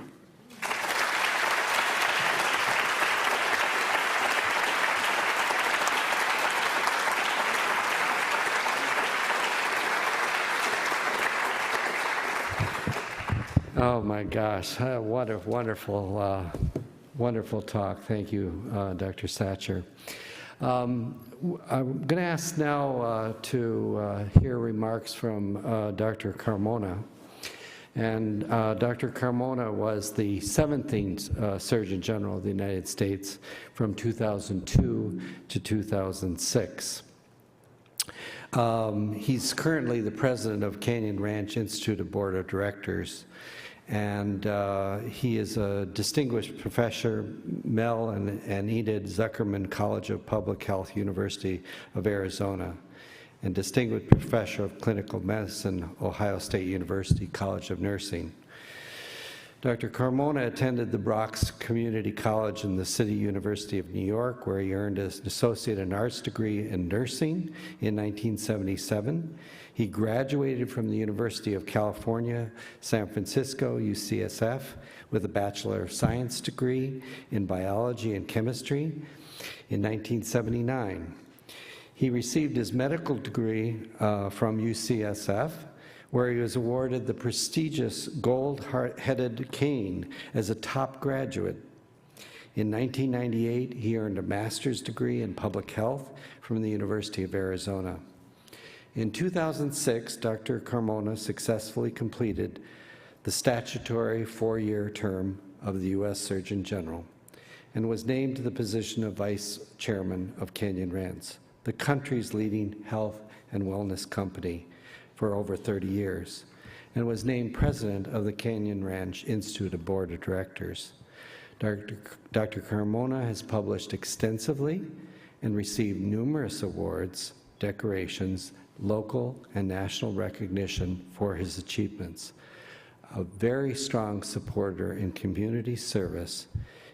Oh my gosh, what a wonderful, wonderful talk. Thank you, Dr. Satcher. I'm going to ask now to hear remarks from Dr. Carmona. And Dr. Carmona was the 17th Surgeon General of the United States from 2002 to 2006. He's currently the president of Canyon Ranch Institute Board of Directors, and he is a distinguished professor, Mel and Enid Zuckerman College of Public Health, University of Arizona, and distinguished professor of clinical medicine, Ohio State University College of Nursing. Dr. Carmona attended the Bronx Community College and the City University of New York, where he earned an associate in arts degree in nursing in 1977. He graduated from the University of California, San Francisco, UCSF, with a Bachelor of Science degree in biology and chemistry in 1979. He received his medical degree from UCSF, where he was awarded the prestigious gold-headed cane as a top graduate. In 1998, he earned a master's degree in public health from the University of Arizona. In 2006, Dr. Carmona successfully completed the statutory 4-year term of the U.S. Surgeon General and was named to the position of Vice Chairman of Canyon Ranch, the country's leading health and wellness company, for over 30 years, and was named president of the Canyon Ranch Institute Board of Directors. Dr. Carmona has published extensively and received numerous awards, decorations, local and national recognition for his achievements. A very strong supporter in community service,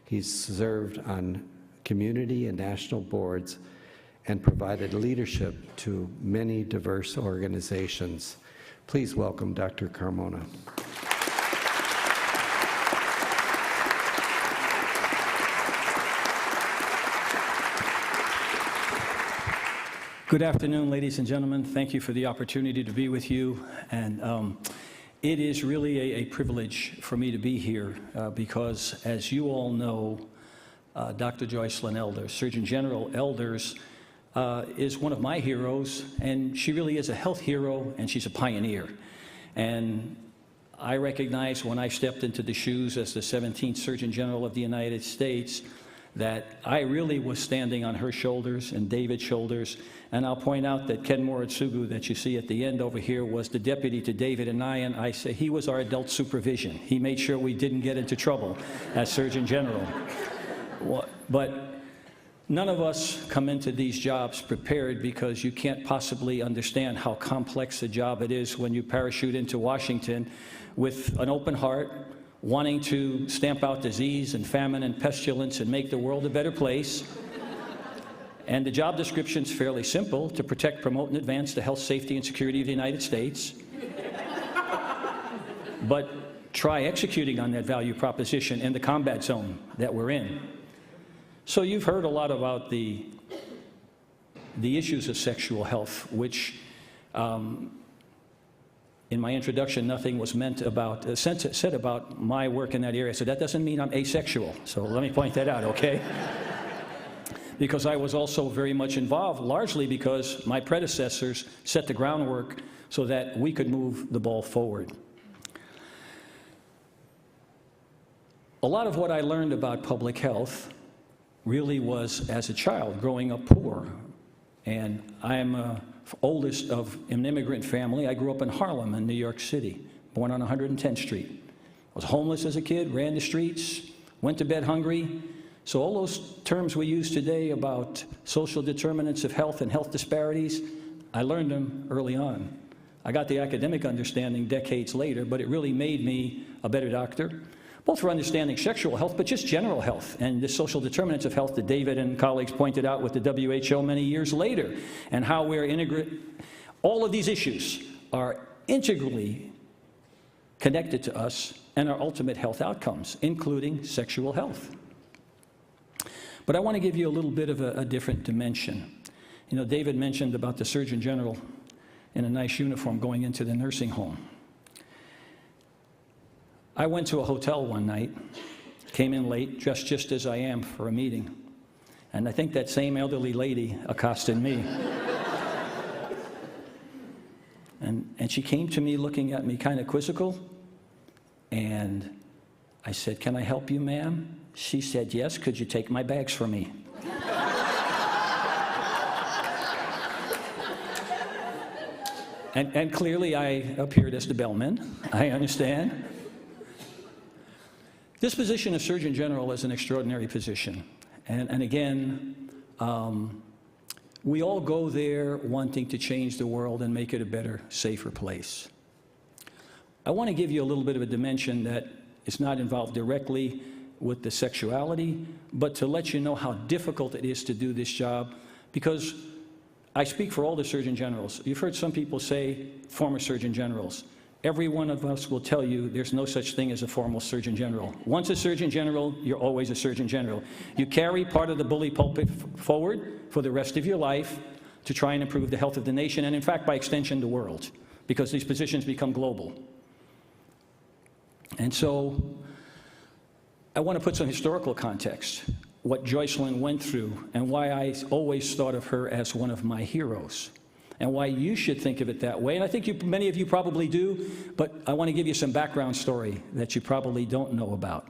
he's served on community and national boards and provided leadership to many diverse organizations. Please welcome Dr. Carmona. Good afternoon, ladies and gentlemen. Thank you for the opportunity to be with you. And it is really a privilege for me to be here because, as you all know, Dr. Joycelyn Elders, Surgeon General Elders, is one of my heroes, and she really is a health hero, and she's a pioneer. And I recognize when I stepped into the shoes as the 17th Surgeon General of the United States that I really was standing on her shoulders and David's shoulders. And I'll point out that Ken Moritsugu, that you see at the end over here, was the deputy to David and I say he was our adult supervision. He made sure we didn't get into trouble as Surgeon General. But none of us come into these jobs prepared, because you can't possibly understand how complex a job it is when you parachute into Washington with an open heart, wanting to stamp out disease and famine and pestilence and make the world a better place. And the job description's fairly simple: to protect, promote, and advance the health, safety, and security of the United States. But try executing on that value proposition in the combat zone that we're in. So you've heard a lot about the issues of sexual health, which in my introduction, nothing was said about my work in that area. So that doesn't mean I'm asexual. So let me point that out, okay? Because I was also very much involved, largely because my predecessors set the groundwork so that we could move the ball forward. A lot of what I learned about public health really was as a child, growing up poor. And I'm oldest of an immigrant family. I grew up in Harlem in New York City, born on 110th Street. I was homeless as a kid, ran the streets, went to bed hungry, So all those terms we use today about social determinants of health and health disparities, I learned them early on. I got the academic understanding decades later, but it really made me a better doctor, both for understanding sexual health, but just general health and the social determinants of health that David and colleagues pointed out with the WHO many years later, and how we're all of these issues are integrally connected to us and our ultimate health outcomes, including sexual health. But I want to give you a little bit of a different dimension. You know, David mentioned about the Surgeon General in a nice uniform going into the nursing home. I went to a hotel one night, came in late, dressed just as I am for a meeting, and I think that same elderly lady accosted me. And she came to me looking at me kind of quizzical, and I said, "Can I help you, ma'am?" She said, "Yes, could you take my bags for me?" And clearly I appeared as the bellman, I understand. This position of Surgeon General is an extraordinary position. And again, we all go there wanting to change the world and make it a better, safer place. I want to give you a little bit of a dimension that is not involved directly with the sexuality, but to let you know how difficult it is to do this job, because I speak for all the Surgeon Generals. You've heard some people say former Surgeon Generals. Every one of us will tell you there's no such thing as a formal Surgeon General. Once a Surgeon General, you're always a Surgeon General. You carry part of the bully pulpit forward for the rest of your life to try and improve the health of the nation, and in fact, by extension, the world, because these positions become global. And so I want to put some historical context, what Joycelyn went through, and why I always thought of her as one of my heroes, and why you should think of it that way. And I think many of you probably do, but I want to give you some background story that you probably don't know about.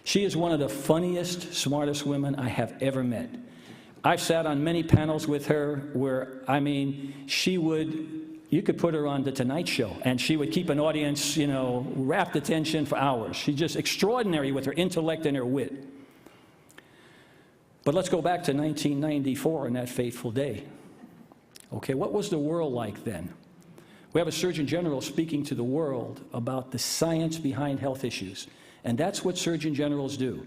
She is one of the funniest, smartest women I have ever met. I've sat on many panels with her where, I mean, you could put her on The Tonight Show, and she would keep an audience, you know, rapt attention for hours. She's just extraordinary with her intellect and her wit. But let's go back to 1994 and that fateful day. Okay, what was the world like then? We have a Surgeon General speaking to the world about the science behind health issues, and that's what Surgeon Generals do.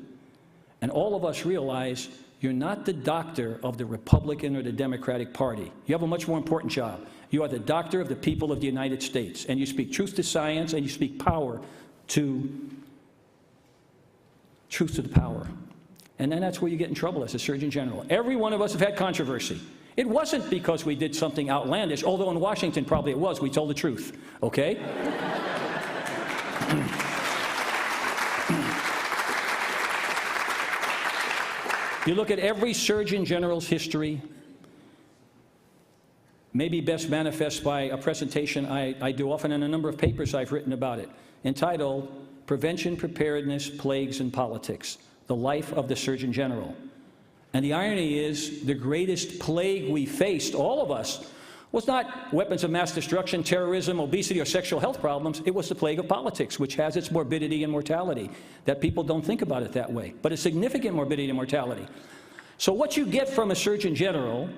And all of us realize you're not the doctor of the Republican or the Democratic Party. You have a much more important job. You are the doctor of the people of the United States, and you speak truth to science, and you speak power to truth to the power. And then that's where you get in trouble as a Surgeon General. Every one of us have had controversy. It wasn't because we did something outlandish, although in Washington probably it was. We told the truth, okay? You look at every Surgeon General's history, maybe best manifest by a presentation I do often and a number of papers I've written about it, entitled Prevention, Preparedness, Plagues, and Politics, the Life of the Surgeon General. And the irony is, the greatest plague we faced, all of us, was not weapons of mass destruction, terrorism, obesity, or sexual health problems. It was the plague of politics, which has its morbidity and mortality, that people don't think about it that way, but a significant morbidity and mortality. So what you get from a Surgeon General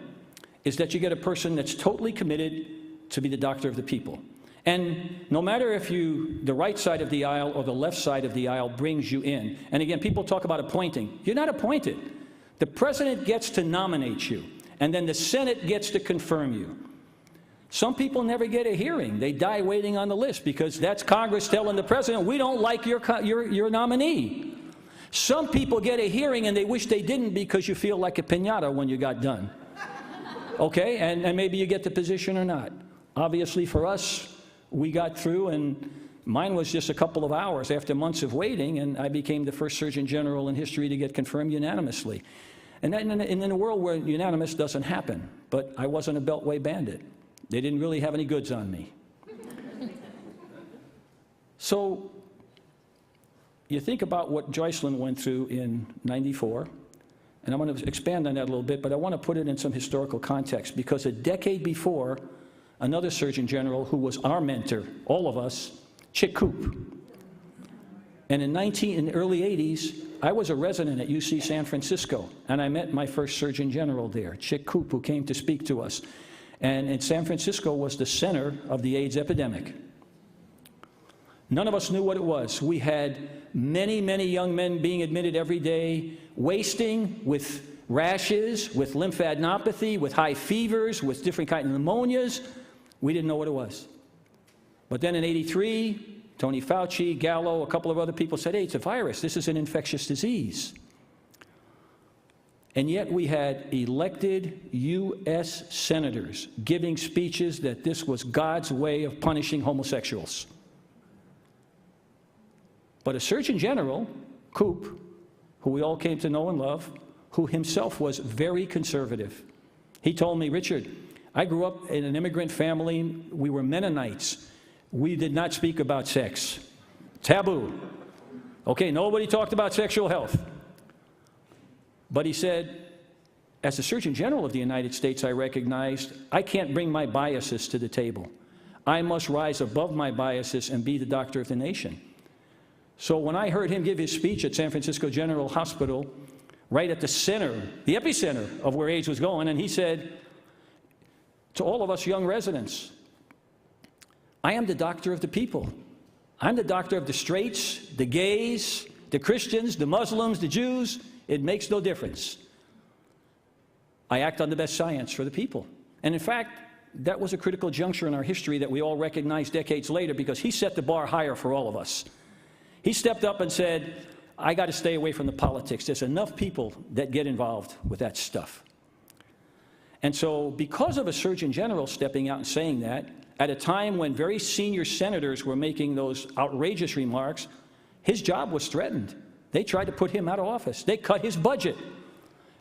is that you get a person that's totally committed to be the doctor of the people. And no matter if the right side of the aisle or the left side of the aisle brings you in, and again, people talk about appointing. You're not appointed. The president gets to nominate you, and then the Senate gets to confirm you. Some people never get a hearing. They die waiting on the list because that's Congress telling the president, we don't like your nominee. Some people get a hearing and they wish they didn't because you feel like a piñata when you got done. Okay, and maybe you get the position or not. Obviously for us, we got through, and mine was just a couple of hours after months of waiting, and I became the first Surgeon General in history to get confirmed unanimously. And in a world where unanimous doesn't happen, but I wasn't a Beltway bandit. They didn't really have any goods on me. So you think about what Joycelyn went through in '94, and I'm going to expand on that a little bit, but I want to put it in some historical context, because a decade before, another Surgeon General who was our mentor, all of us, Chick Coop. And in the early 80s, I was a resident at UC San Francisco, and I met my first Surgeon General there, Chick Coop, who came to speak to us. And San Francisco was the center of the AIDS epidemic. None of us knew what it was. We had many, many young men being admitted every day, wasting with rashes, with lymphadenopathy, with high fevers, with different kinds of pneumonias. We didn't know what it was. But then in '83, Tony Fauci, Gallo, a couple of other people said, hey, it's a virus. This is an infectious disease. And yet we had elected U.S. senators giving speeches that this was God's way of punishing homosexuals. But a Surgeon General, Coop, who we all came to know and love, who himself was very conservative. He told me, Richard, I grew up in an immigrant family. We were Mennonites. We did not speak about sex. Taboo. Okay, nobody talked about sexual health. But he said, as the Surgeon General of the United States, I recognized I can't bring my biases to the table. I must rise above my biases and be the doctor of the nation. So when I heard him give his speech at San Francisco General Hospital, right at the center, the epicenter of where AIDS was going, and he said to all of us young residents, I am the doctor of the people. I'm the doctor of the straights, the gays, the Christians, the Muslims, the Jews. It makes no difference. I act on the best science for the people. And in fact, that was a critical juncture in our history that we all recognize decades later, because he set the bar higher for all of us. He stepped up and said, I got to stay away from the politics. There's enough people that get involved with that stuff. And so because of a Surgeon General stepping out and saying that, at a time when very senior senators were making those outrageous remarks, his job was threatened. They tried to put him out of office. They cut his budget.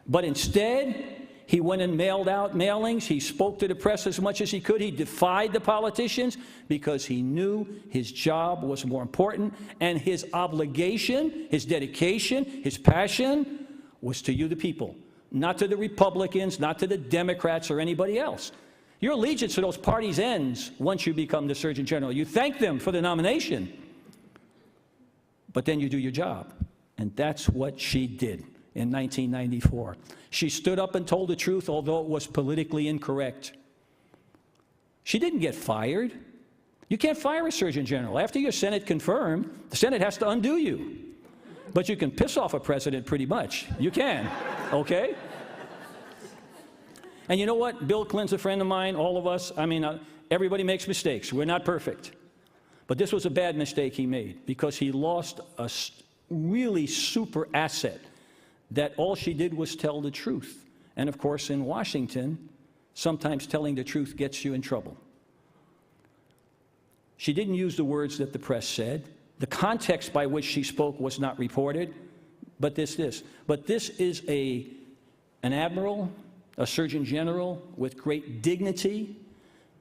But instead, he went and mailed out mailings. He spoke to the press as much as he could. He defied the politicians because he knew his job was more important, and his obligation, his dedication, his passion was to you, the people, not to the Republicans, not to the Democrats or anybody else. Your allegiance to those parties ends once you become the Surgeon General. You thank them for the nomination, but then you do your job. And that's what she did in 1994. She stood up and told the truth, although it was politically incorrect. She didn't get fired. You can't fire a Surgeon General. After your Senate confirmed, the Senate has to undo you. But you can piss off a president pretty much. You can, okay? And you know what? Bill Clinton's a friend of mine, all of us. I mean, everybody makes mistakes. We're not perfect. But this was a bad mistake he made, because he lost a really super asset that all she did was tell the truth. And of course, in Washington, sometimes telling the truth gets you in trouble. She didn't use the words that the press said. The context by which she spoke was not reported, but this. But this is an admiral, a Surgeon General with great dignity,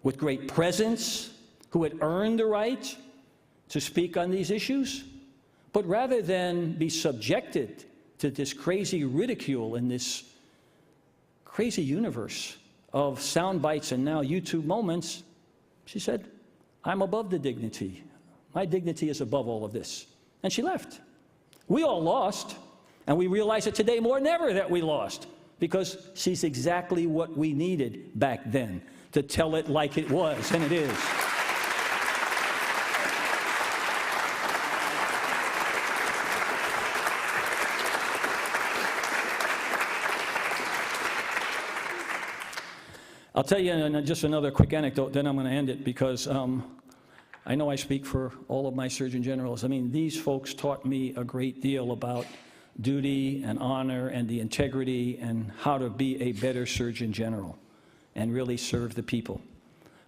with great presence, who had earned the right to speak on these issues. But rather than be subjected to this crazy ridicule in this crazy universe of sound bites and now YouTube moments, she said, I'm above the dignity. My dignity is above all of this. And she left. We all lost, and we realize it today more than ever that we lost, because she's exactly what we needed back then, to tell it like it was, and it is. I'll tell you just another quick anecdote, then I'm going to end it, because I know I speak for all of my Surgeon Generals. I mean, these folks taught me a great deal about duty and honor and the integrity and how to be a better Surgeon General and really serve the people.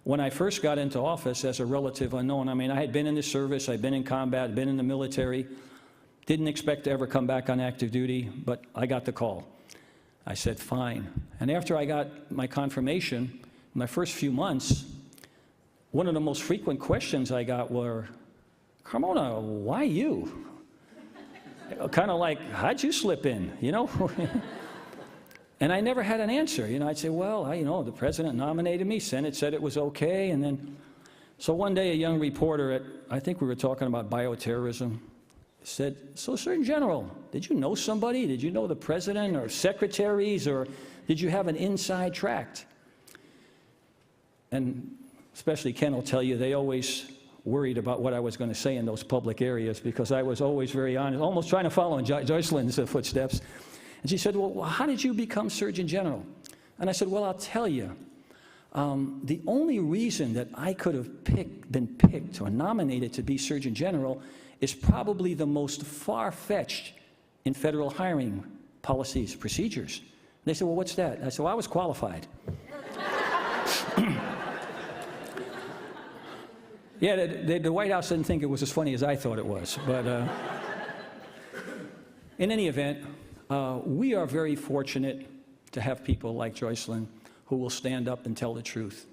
When I first got into office as a relative unknown, I mean, I had been in the service, I'd been in combat, been in the military, didn't expect to ever come back on active duty, but I got the call. I said, fine. And after I got my confirmation, my first few months, one of the most frequent questions I got were, Carmona, why you? Kind of like, how'd you slip in, you know? And I never had an answer. You know, I'd say, well, the president nominated me, Senate said it was okay, and then, so one day a young reporter I think we were talking about bioterrorism. said, "So, Surgeon General, did you know somebody? Did you know the president or secretaries, or did you have an inside tract?" And especially Ken will tell you, they always worried about what I was going to say in those public areas, because I was always very honest, almost trying to follow in Joycelyn's footsteps. And she said, "Well, how did you become Surgeon General?" And I said, "Well, I'll tell you. The only reason that I could have been picked or nominated to be Surgeon General is probably the most far-fetched in federal hiring policies, procedures." And they said, "Well, what's that?" I said, "Well, I was qualified." Yeah, the White House didn't think it was as funny as I thought it was. But in any event, we are very fortunate to have people like Joycelyn who will stand up and tell the truth.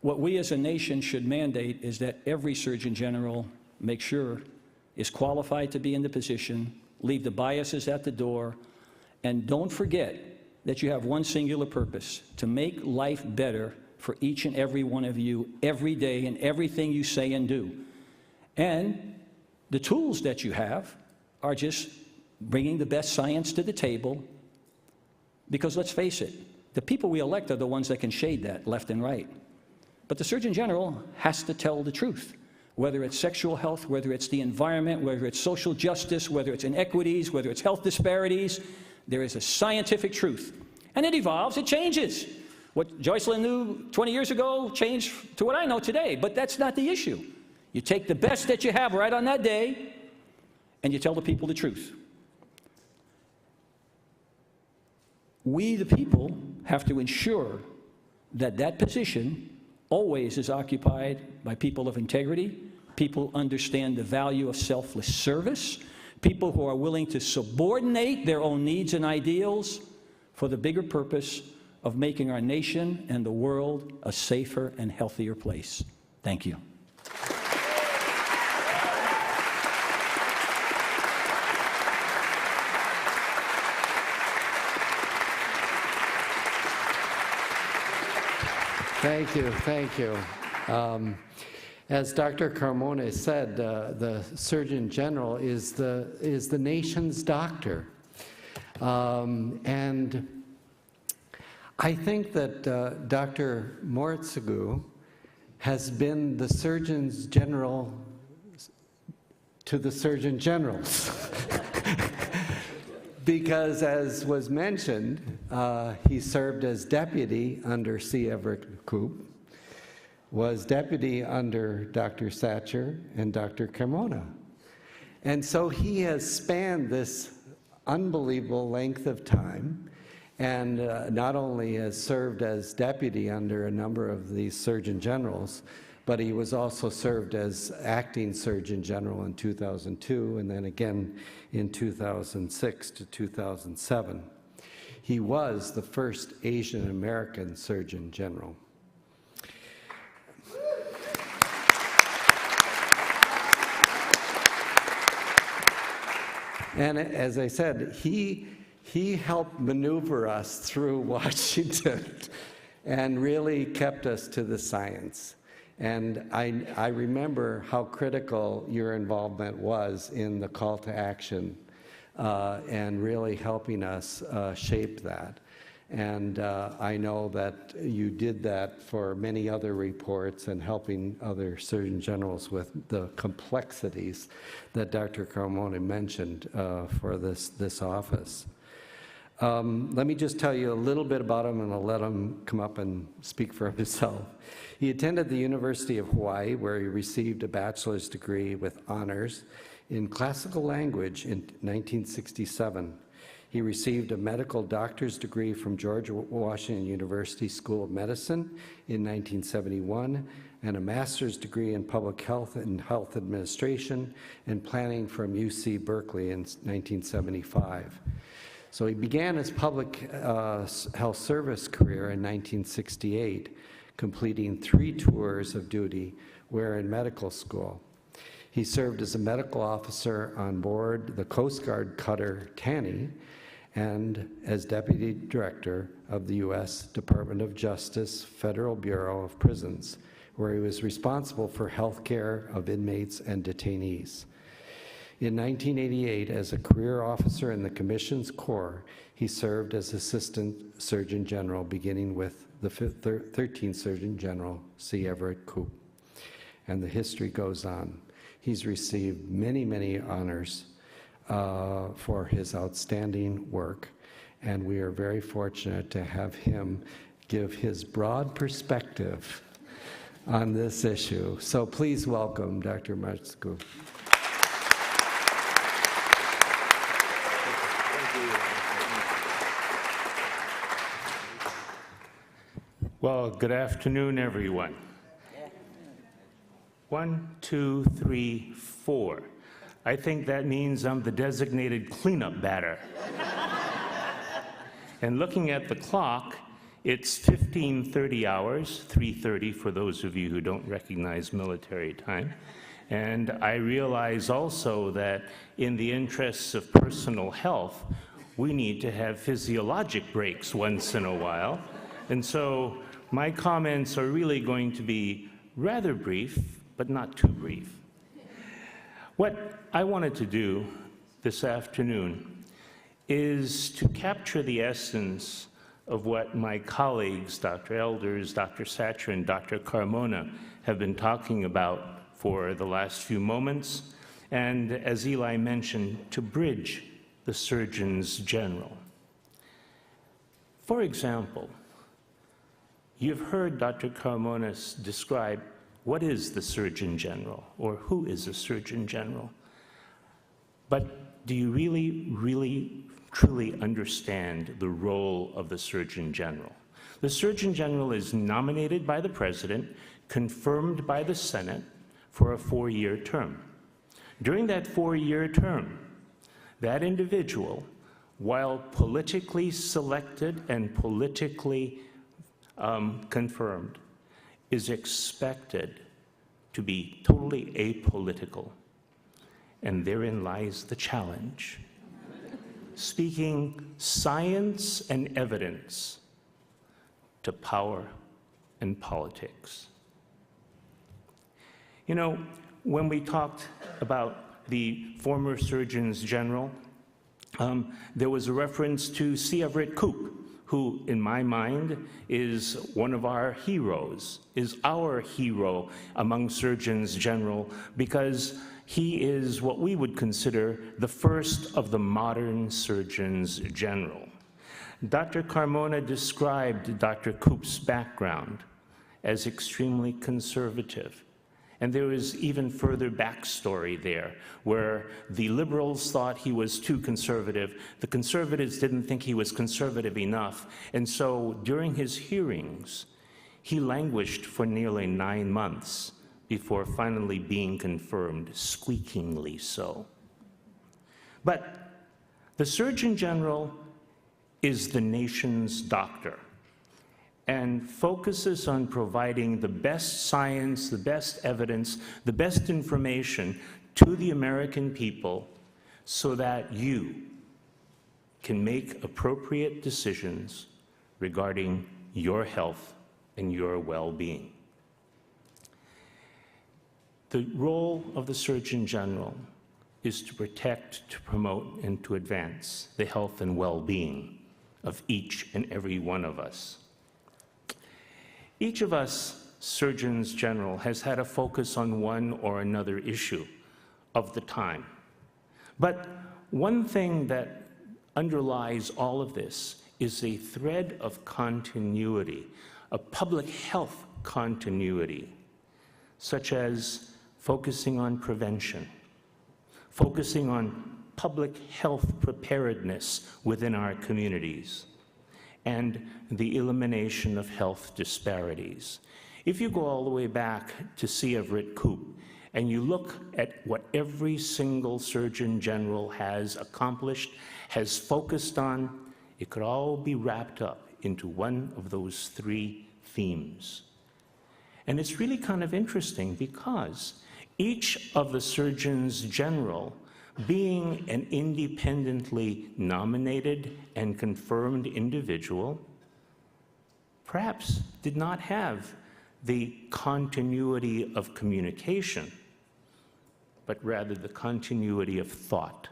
What we as a nation should mandate is that every Surgeon General make sure is qualified to be in the position, leave the biases at the door, and don't forget that you have one singular purpose: to make life better for each and every one of you every day in everything you say and do. And the tools that you have are just bringing the best science to the table, because let's face it, the people we elect are the ones that can shade that left and right. But the Surgeon General has to tell the truth, whether it's sexual health, whether it's the environment, whether it's social justice, whether it's inequities, whether it's health disparities. There is a scientific truth. And it evolves, it changes. What Joycelyn knew 20 years ago changed to what I know today, but that's not the issue. You take the best that you have right on that day, and you tell the people the truth. We, the people, have to ensure that that position always is occupied by people of integrity, people who understand the value of selfless service, people who are willing to subordinate their own needs and ideals for the bigger purpose of making our nation and the world a safer and healthier place. Thank you. Thank you, thank you. As Dr. Carmona said, the Surgeon General is the nation's doctor. And I think that Dr. Moritsugu has been the Surgeon General to the Surgeon Generals. Because, as was mentioned, he served as deputy under C. Everett Koop, was deputy under Dr. Satcher and Dr. Carmona. And so he has spanned this unbelievable length of time, and not only has served as deputy under a number of these Surgeon Generals, but he was also served as acting Surgeon General in 2002, and then again in 2006 to 2007. He was the first Asian American Surgeon General. And as I said, he helped maneuver us through Washington and really kept us to the science. And I remember how critical your involvement was in the call to action and really helping us shape that. And I know that you did that for many other reports and helping other Surgeon Generals with the complexities that Dr. Carmona mentioned for this office. Let me just tell you a little bit about him, and I'll let him come up and speak for himself. He attended the University of Hawaii, where he received a bachelor's degree with honors in classical language in 1967. He received a medical doctor's degree from George Washington University School of Medicine in 1971, and a master's degree in public health and health administration and planning from UC Berkeley in 1975. So he began his public health service career in 1968, completing 3 tours of duty while in medical school. He served as a medical officer on board the Coast Guard cutter Taney and as Deputy Director of the U.S. Department of Justice Federal Bureau of Prisons, where he was responsible for health care of inmates and detainees. In 1988, as a career officer in the Commission's Corps, he served as Assistant Surgeon General, beginning with the 13th Surgeon General, C. Everett Koop. And the history goes on. He's received many, many honors for his outstanding work, and we are very fortunate to have him give his broad perspective on this issue. So please welcome Dr. Moritsugu. Well, good afternoon, everyone. 1, 2, 3, 4. I think that means I'm the designated cleanup batter. And looking at the clock, it's 15:30 hours, 3:30 for those of you who don't recognize military time. And I realize also that in the interests of personal health, we need to have physiologic breaks once in a while. And so my comments are really going to be rather brief, but not too brief. What I wanted to do this afternoon is to capture the essence of what my colleagues, Dr. Elders, Dr. Satcher, and Dr. Carmona, have been talking about for the last few moments, and as Eli mentioned, to bridge the Surgeons General. For example, you've heard Dr. Carmona describe what is the Surgeon General, or who is a Surgeon General. But do you really, truly understand the role of the Surgeon General? The Surgeon General is nominated by the President, confirmed by the Senate for a 4-year term. During that 4-year term, that individual, while politically selected and politically confirmed, is expected to be totally apolitical. And therein lies the challenge. Speaking science and evidence to power and politics. You know, when we talked about the former Surgeons General, there was a reference to C. Everett Koop, who, in my mind, is one of our heroes, is our hero among Surgeons General, because he is what we would consider the first of the modern Surgeons General. Dr. Carmona described Dr. Koop's background as extremely conservative. And there is even further backstory there, where the liberals thought he was too conservative. The conservatives didn't think he was conservative enough. And so during his hearings, he languished for nearly 9 months before finally being confirmed, squeakingly so. But the Surgeon General is the nation's doctor, and focuses on providing the best science, the best evidence, the best information to the American people so that you can make appropriate decisions regarding your health and your well-being. The role of the Surgeon General is to protect, to promote, and to advance the health and well-being of each and every one of us. Each of us, Surgeons General, has had a focus on one or another issue of the time. But one thing that underlies all of this is a thread of continuity, a public health continuity, such as focusing on prevention, focusing on public health preparedness within our communities, and the elimination of health disparities. If you go all the way back to C. Everett Koop, and you look at what every single Surgeon General has accomplished, has focused on, it could all be wrapped up into one of those 3 themes. And it's really kind of interesting because each of the Surgeons General, being an independently nominated and confirmed individual, perhaps did not have the continuity of communication, but rather the continuity of thought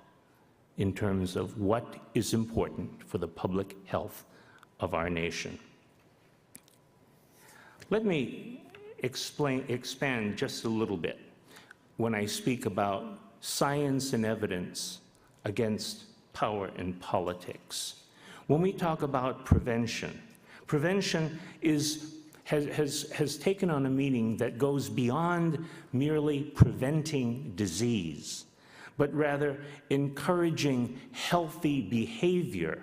in terms of what is important for the public health of our nation. Let me expand just a little bit when I speak about science and evidence against power and politics. When we talk about prevention, prevention has taken on a meaning that goes beyond merely preventing disease, but rather encouraging healthy behavior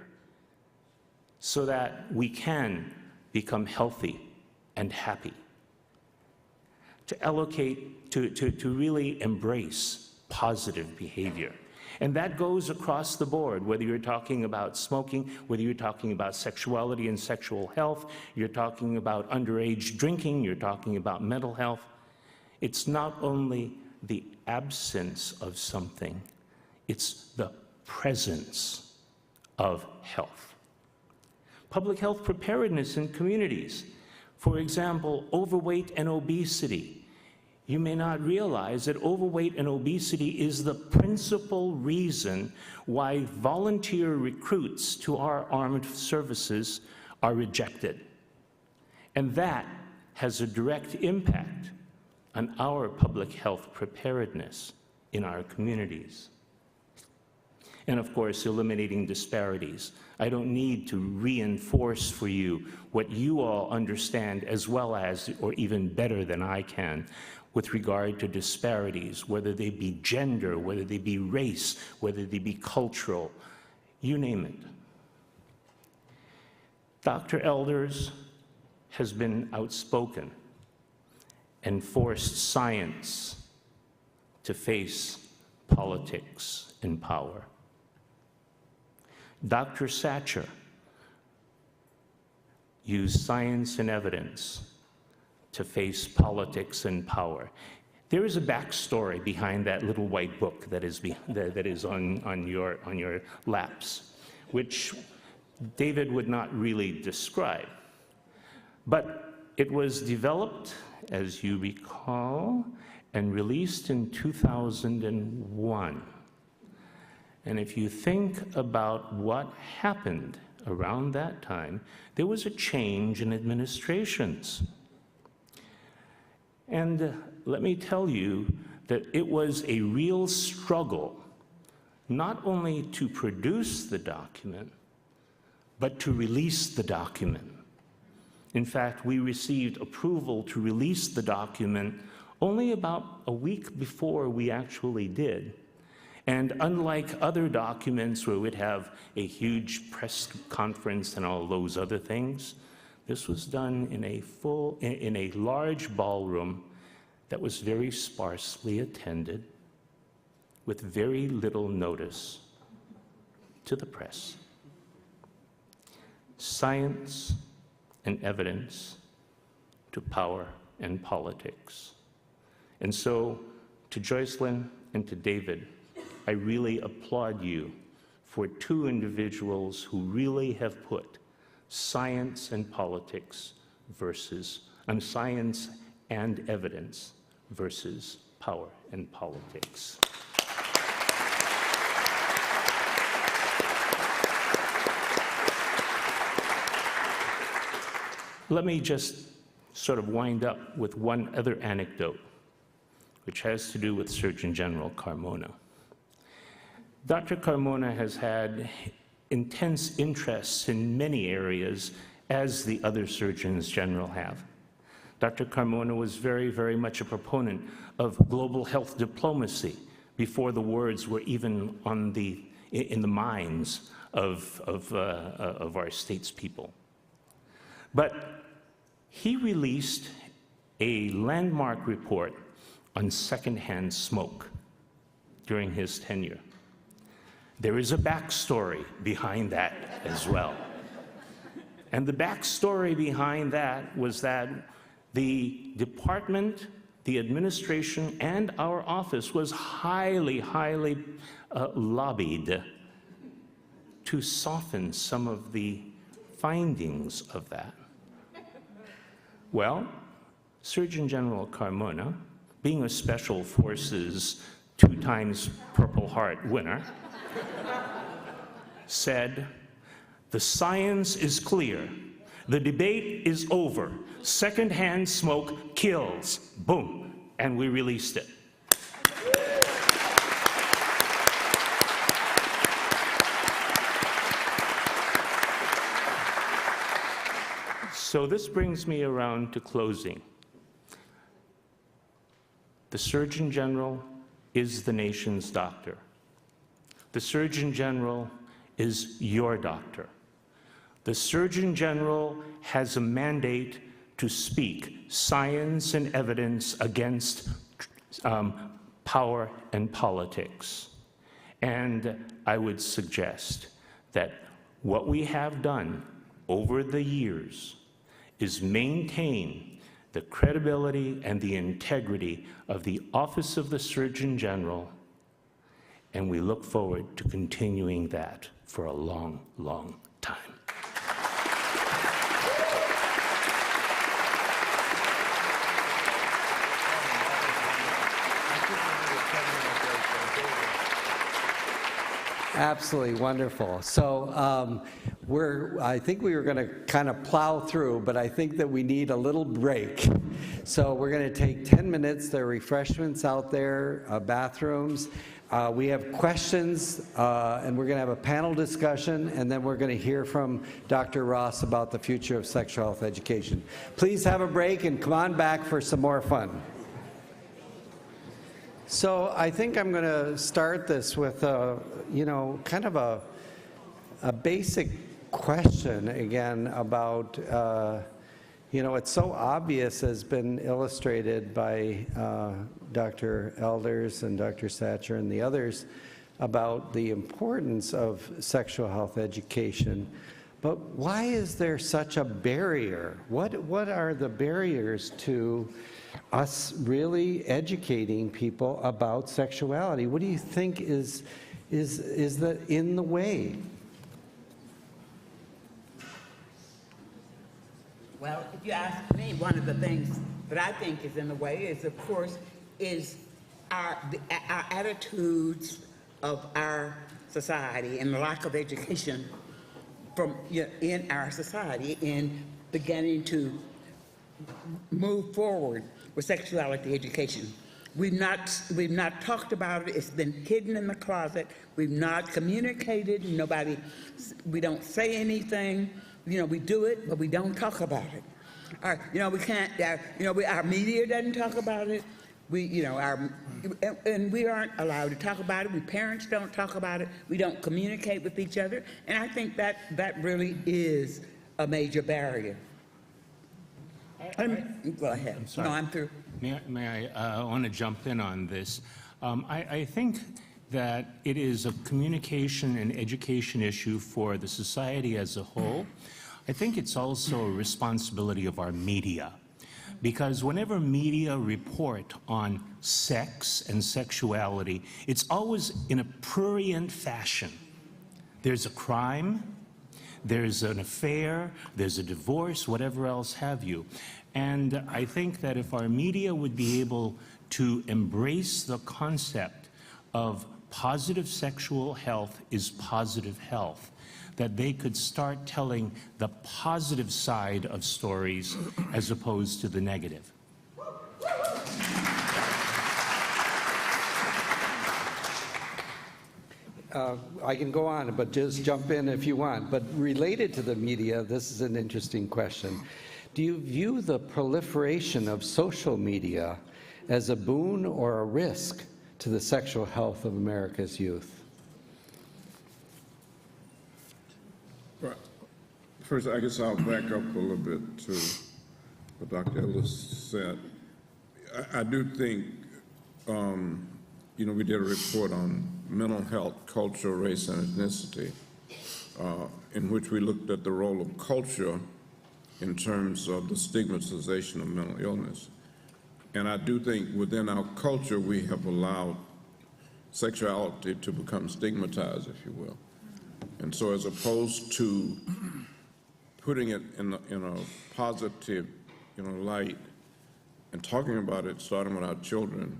so that we can become healthy and happy. To allocate, to really embrace positive behavior. And that goes across the board, whether you're talking about smoking, whether you're talking about sexuality and sexual health, you're talking about underage drinking, you're talking about mental health. It's not only the absence of something, it's the presence of health. Public health preparedness in communities. For example, overweight and obesity. You may not realize that overweight and obesity is the principal reason why volunteer recruits to our armed services are rejected. And that has a direct impact on our public health preparedness in our communities. And of course, eliminating disparities. I don't need to reinforce for you what you all understand as well as, or even better than I can, with regard to disparities, whether they be gender, whether they be race, whether they be cultural, you name it. Dr. Elders has been outspoken and forced science to face politics and power. Dr. Satcher used science and evidence to face politics and power. There is a backstory behind that little white book that is on your laps, which David would not really describe. But it was developed, as you recall, and released in 2001. And if you think about what happened around that time, there was a change in administrations. And let me tell you that it was a real struggle, not only to produce the document, but to release the document. In fact, we received approval to release the document only about a week before we actually did. And unlike other documents where we'd have a huge press conference and all those other things, this was done in a large ballroom that was very sparsely attended, with very little notice to the press. Science and evidence to power and politics. And so, to Joycelyn and to David, I really applaud you for two individuals who really have put science and politics versus, science and evidence versus power and politics. Let me just sort of wind up with one other anecdote, which has to do with Surgeon General Carmona. Dr. Carmona has had intense interests in many areas, as the other Surgeons General have. Dr. Carmona was very, very much a proponent of global health diplomacy before the words were even in the minds of our statespeople. But he released a landmark report on secondhand smoke during his tenure. There is a backstory behind that as well. And the backstory behind that was that the department, the administration, and our office was highly lobbied to soften some of the findings of that. Well, Surgeon General Carmona, being a Special Forces 2 Purple Heart winner, said, "The science is clear. The debate is over. Secondhand smoke kills." Boom. And we released it. So this brings me around to closing. The Surgeon General is the nation's doctor. The Surgeon General is your doctor. The Surgeon General has a mandate to speak science and evidence against power and politics. And I would suggest that what we have done over the years is maintain the credibility and the integrity of the Office of the Surgeon General, and we look forward to continuing that for a long, long time. Absolutely wonderful. So I think we were going to kind of plow through, but I think that we need a little break. So we're going to take 10 minutes. There are refreshments out there, bathrooms. We have questions, and we're going to have a panel discussion, and then we're going to hear from Dr. Ross about the future of sexual health education. Please have a break and come on back for some more fun. So I think I'm going to start this with kind of a basic question again about, it's so obvious, has been illustrated by Dr. Elders and Dr. Satcher and the others about the importance of sexual health education. But why is there such a barrier? What are the barriers to us really educating people about sexuality? What do you think is in the way? Well, if you ask me, one of the things that I think is in the way is, of course, is our attitudes of our society and the lack of education in our society in beginning to move forward with sexuality education. We've not talked about it. It's been hidden in the closet. We've not communicated. We don't say anything. We do it, but we don't talk about it. We can't. Our media doesn't talk about it. And we aren't allowed to talk about it. We parents don't talk about it. We don't communicate with each other. And I think that really is a major barrier. Go ahead. I'm sorry. No, I'm through. May I want to jump in on this. I think that it is a communication and education issue for the society as a whole. I think it's also a responsibility of our media, because whenever media report on sex and sexuality, it's always in a prurient fashion. There's a crime, there's an affair, there's a divorce, whatever else have you. And I think that if our media would be able to embrace the concept of positive sexual health is positive health, that they could start telling the positive side of stories as opposed to the negative. I can go on, but just jump in if you want. But related to the media, this is an interesting question. Do you view the proliferation of social media as a boon or a risk to the sexual health of America's youth? Well, first, I guess I'll back up a little bit to what Dr. Elders said. I do think, we did a report on mental health, culture, race, and ethnicity, in which we looked at the role of culture in terms of the stigmatization of mental illness. And I do think within our culture, we have allowed sexuality to become stigmatized, if you will. And so as opposed to putting it in a positive light and talking about it, starting with our children,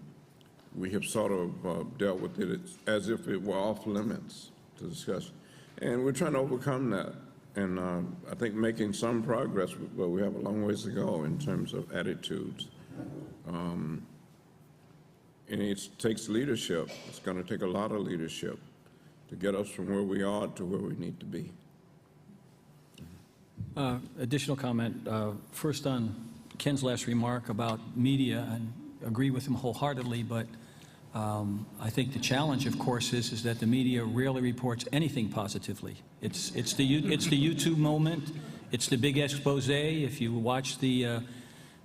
we have sort of dealt with it as if it were off limits to discuss. And we're trying to overcome that. And I think making some progress, but we have a long ways to go in terms of attitudes. And it takes leadership. It's going to take a lot of leadership to get us from where we are to where we need to be. Additional comment. First on Ken's last remark about media, and agree with him wholeheartedly, but I think the challenge, of course, is that the media rarely reports anything positively. It's the YouTube moment. It's the big expose. If you watch the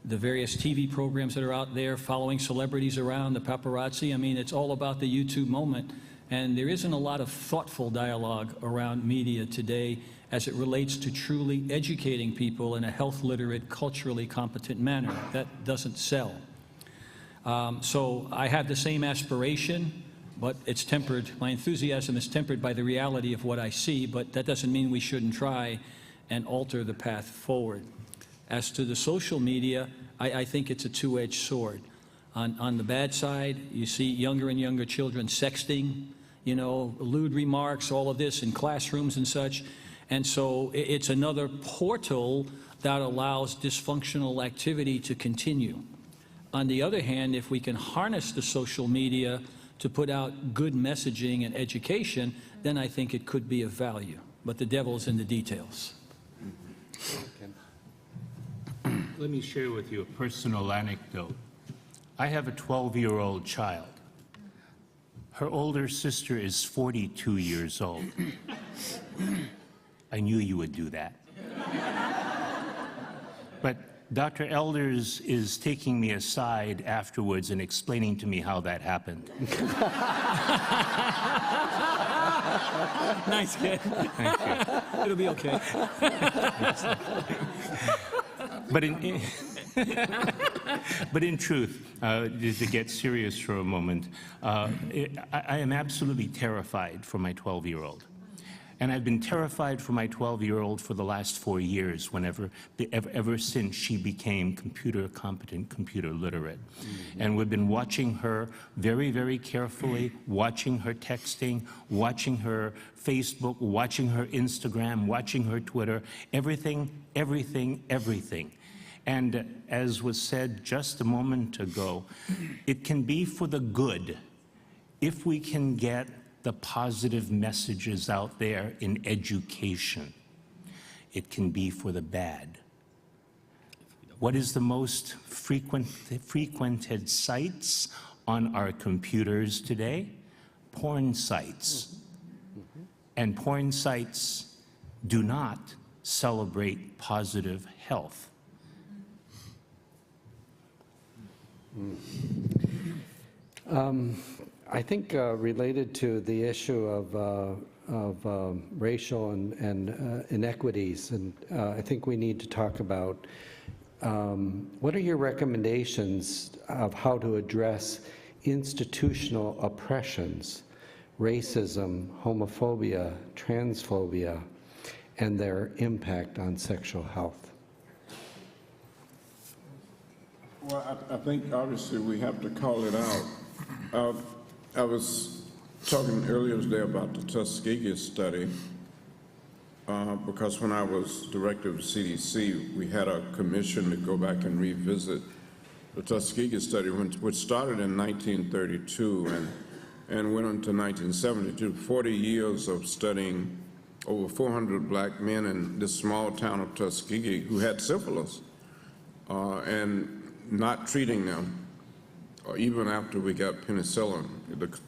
various TV programs that are out there following celebrities around, the paparazzi, I mean, it's all about the YouTube moment. And there isn't a lot of thoughtful dialogue around media today as it relates to truly educating people in a health-literate, culturally competent manner. That doesn't sell. So I have the same aspiration, but it's tempered. My enthusiasm is tempered by the reality of what I see, but that doesn't mean we shouldn't try and alter the path forward. As to the social media, I think it's a two-edged sword. On the bad side, you see younger and younger children sexting, you know, lewd remarks, all of this in classrooms and such. And so it's another portal that allows dysfunctional activity to continue. On the other hand, if we can harness the social media to put out good messaging and education, then I think it could be of value. But the devil's in the details. Let me share with you a personal anecdote. I have a 12-year-old child. Her older sister is 42 years old. I knew you would do that. But Dr. Elders is taking me aside afterwards and explaining to me how that happened. Nice, kid. Thank you. It'll be okay. But in truth, to get serious for a moment, I am absolutely terrified for my 12-year-old. And I've been terrified for my 12-year-old for the last 4 years, ever since she became computer competent, computer literate. Mm-hmm. And we've been watching her very, very carefully, watching her texting, watching her Facebook, watching her Instagram, watching her Twitter, everything, everything, everything. And as was said just a moment ago, it can be for the good if we can get the positive messages out there in education. It can be for the bad. What is the most frequented sites on our computers today? Porn sites. And porn sites do not celebrate positive health. I think related to the issue of racial and inequities, and I think we need to talk about what are your recommendations of how to address institutional oppressions, racism, homophobia, transphobia, and their impact on sexual health? Well, I think obviously we have to call it out. I was talking earlier today about the Tuskegee study because when I was director of the CDC, we had a commission to go back and revisit the Tuskegee study, which started in 1932 and went into 1972, 40 years of studying over 400 black men in this small town of Tuskegee who had syphilis and not treating them. Even after we got penicillin,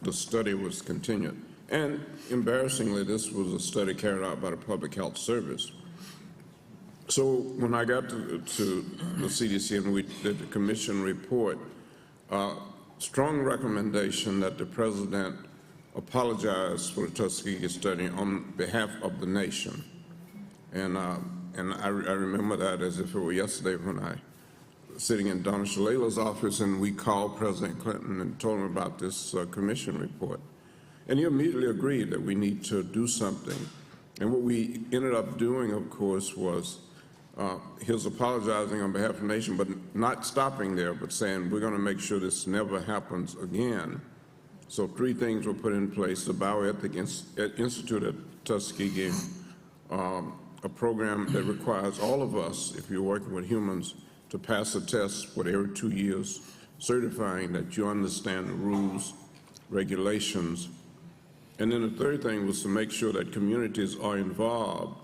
the study was continued. And embarrassingly, this was a study carried out by the Public Health Service. So when I got to the CDC and we did the commission report, strong recommendation that the president apologize for the Tuskegee study on behalf of the nation. And I remember that as if it were yesterday when I sitting in Donna Shalala's office, and we called President Clinton and told him about this commission report. And he immediately agreed that we need to do something. And what we ended up doing, of course, was his apologizing on behalf of the nation, but not stopping there, but saying, we're going to make sure this never happens again. So 3 things were put in place: the Bioethic Institute at Tuskegee, a program that requires all of us, if you're working with humans, to pass a test every 2 years, certifying that you understand the rules, regulations. And then the third thing was to make sure that communities are involved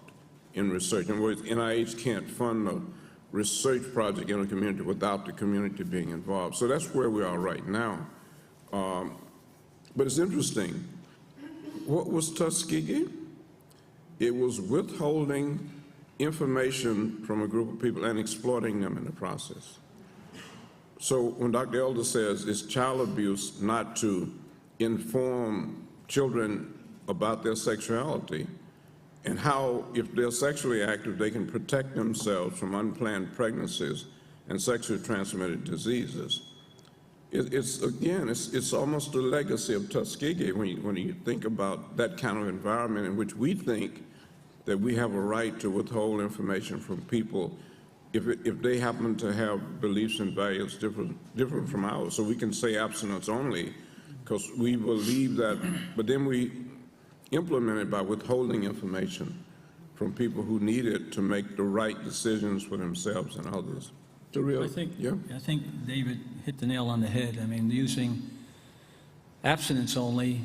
in research. In other words, NIH can't fund a research project in a community without the community being involved. So that's where we are right now. But it's interesting. What was Tuskegee? It was withholding information from a group of people and exploiting them in the process. So when Dr. Elders says it's child abuse not to inform children about their sexuality and how, if they're sexually active, they can protect themselves from unplanned pregnancies and sexually transmitted diseases, it's almost the legacy of Tuskegee when you think about that kind of environment in which we think that we have a right to withhold information from people if they happen to have beliefs and values different from ours. So we can say abstinence only because we believe that, but then we implement it by withholding information from people who need it to make the right decisions for themselves and others. I think David hit the nail on the head. I mean, using abstinence only,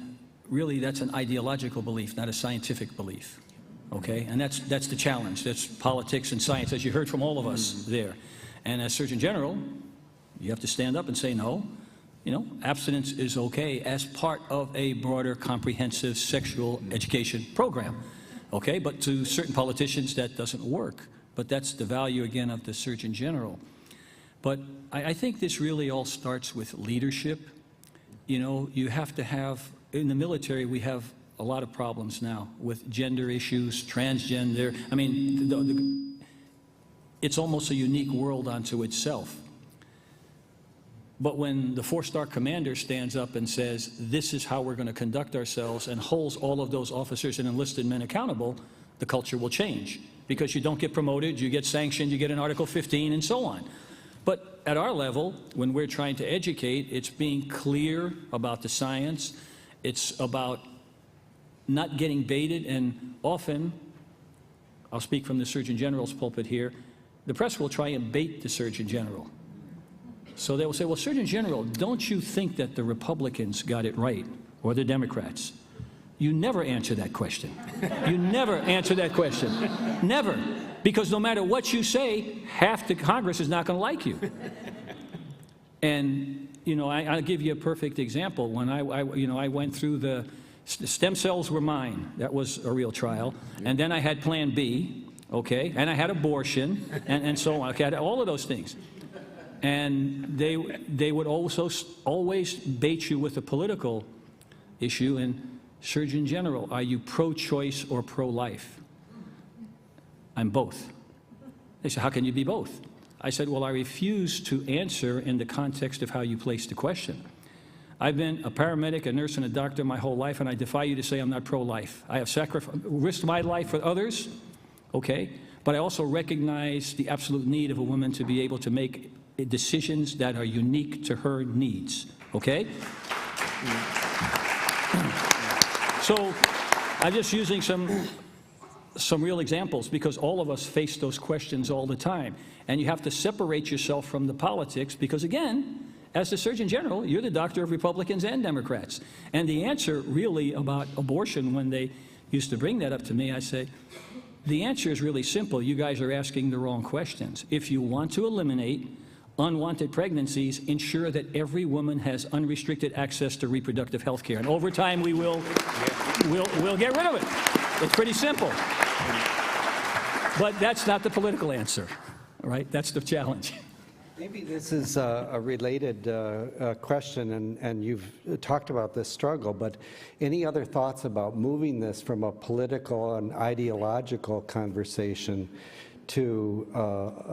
really that's an ideological belief, not a scientific belief, okay? And that's the challenge. That's politics and science, as you heard from all of us there. And as Surgeon General, you have to stand up and say, no, abstinence is okay as part of a broader comprehensive sexual education program, okay? But to certain politicians, that doesn't work. But that's the value, again, of the Surgeon General. But I think this really all starts with leadership. You have to have, in the military, we have a lot of problems now with gender issues, transgender. I mean, it's almost a unique world unto itself. But when the 4-star commander stands up and says, this is how we're going to conduct ourselves, and holds all of those officers and enlisted men accountable, the culture will change. Because you don't get promoted, you get sanctioned, you get an Article 15, and so on. But at our level, when we're trying to educate, it's being clear about the science. It's about not getting baited, and often, I'll speak from the Surgeon General's pulpit here, the press will try and bait the Surgeon General. So they will say, well, Surgeon General, don't you think that the Republicans got it right, or the Democrats? You never answer that question. You never answer that question. Never. Because no matter what you say, half the Congress is not going to like you. And, I'll give you a perfect example. When I went through the stem cells were mine. That was a real trial. And then I had Plan B, okay? And I had abortion, and so on. Okay, I had all of those things. And they would also always bait you with a political issue. And Surgeon General, are you pro-choice or pro-life? I'm both. They said, how can you be both? I said, well, I refuse to answer in the context of how you placed the question. I've been a paramedic, a nurse, and a doctor my whole life, and I defy you to say I'm not pro-life. I have risked my life for others, okay? But I also recognize the absolute need of a woman to be able to make decisions that are unique to her needs, okay? So I'm just using some real examples because all of us face those questions all the time. And you have to separate yourself from the politics because, again, as the Surgeon General, you're the doctor of Republicans and Democrats. And the answer really about abortion, when they used to bring that up to me, I say, the answer is really simple. You guys are asking the wrong questions. If you want to eliminate unwanted pregnancies, ensure that every woman has unrestricted access to reproductive health care. And over time, we'll get rid of it. It's pretty simple. But that's not the political answer, right? That's the challenge. Maybe this is a related question, and you've talked about this struggle, but any other thoughts about moving this from a political and ideological conversation to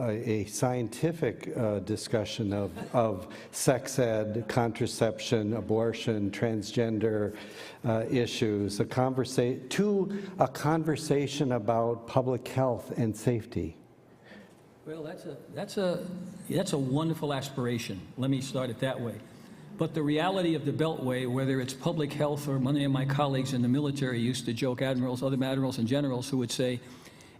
a scientific discussion of sex ed, contraception, abortion, transgender issues, to a conversation about public health and safety? Well, that's a wonderful aspiration. Let me start it that way. But the reality of the Beltway, whether it's public health or many of my colleagues in the military used to joke, admirals, other admirals and generals who would say,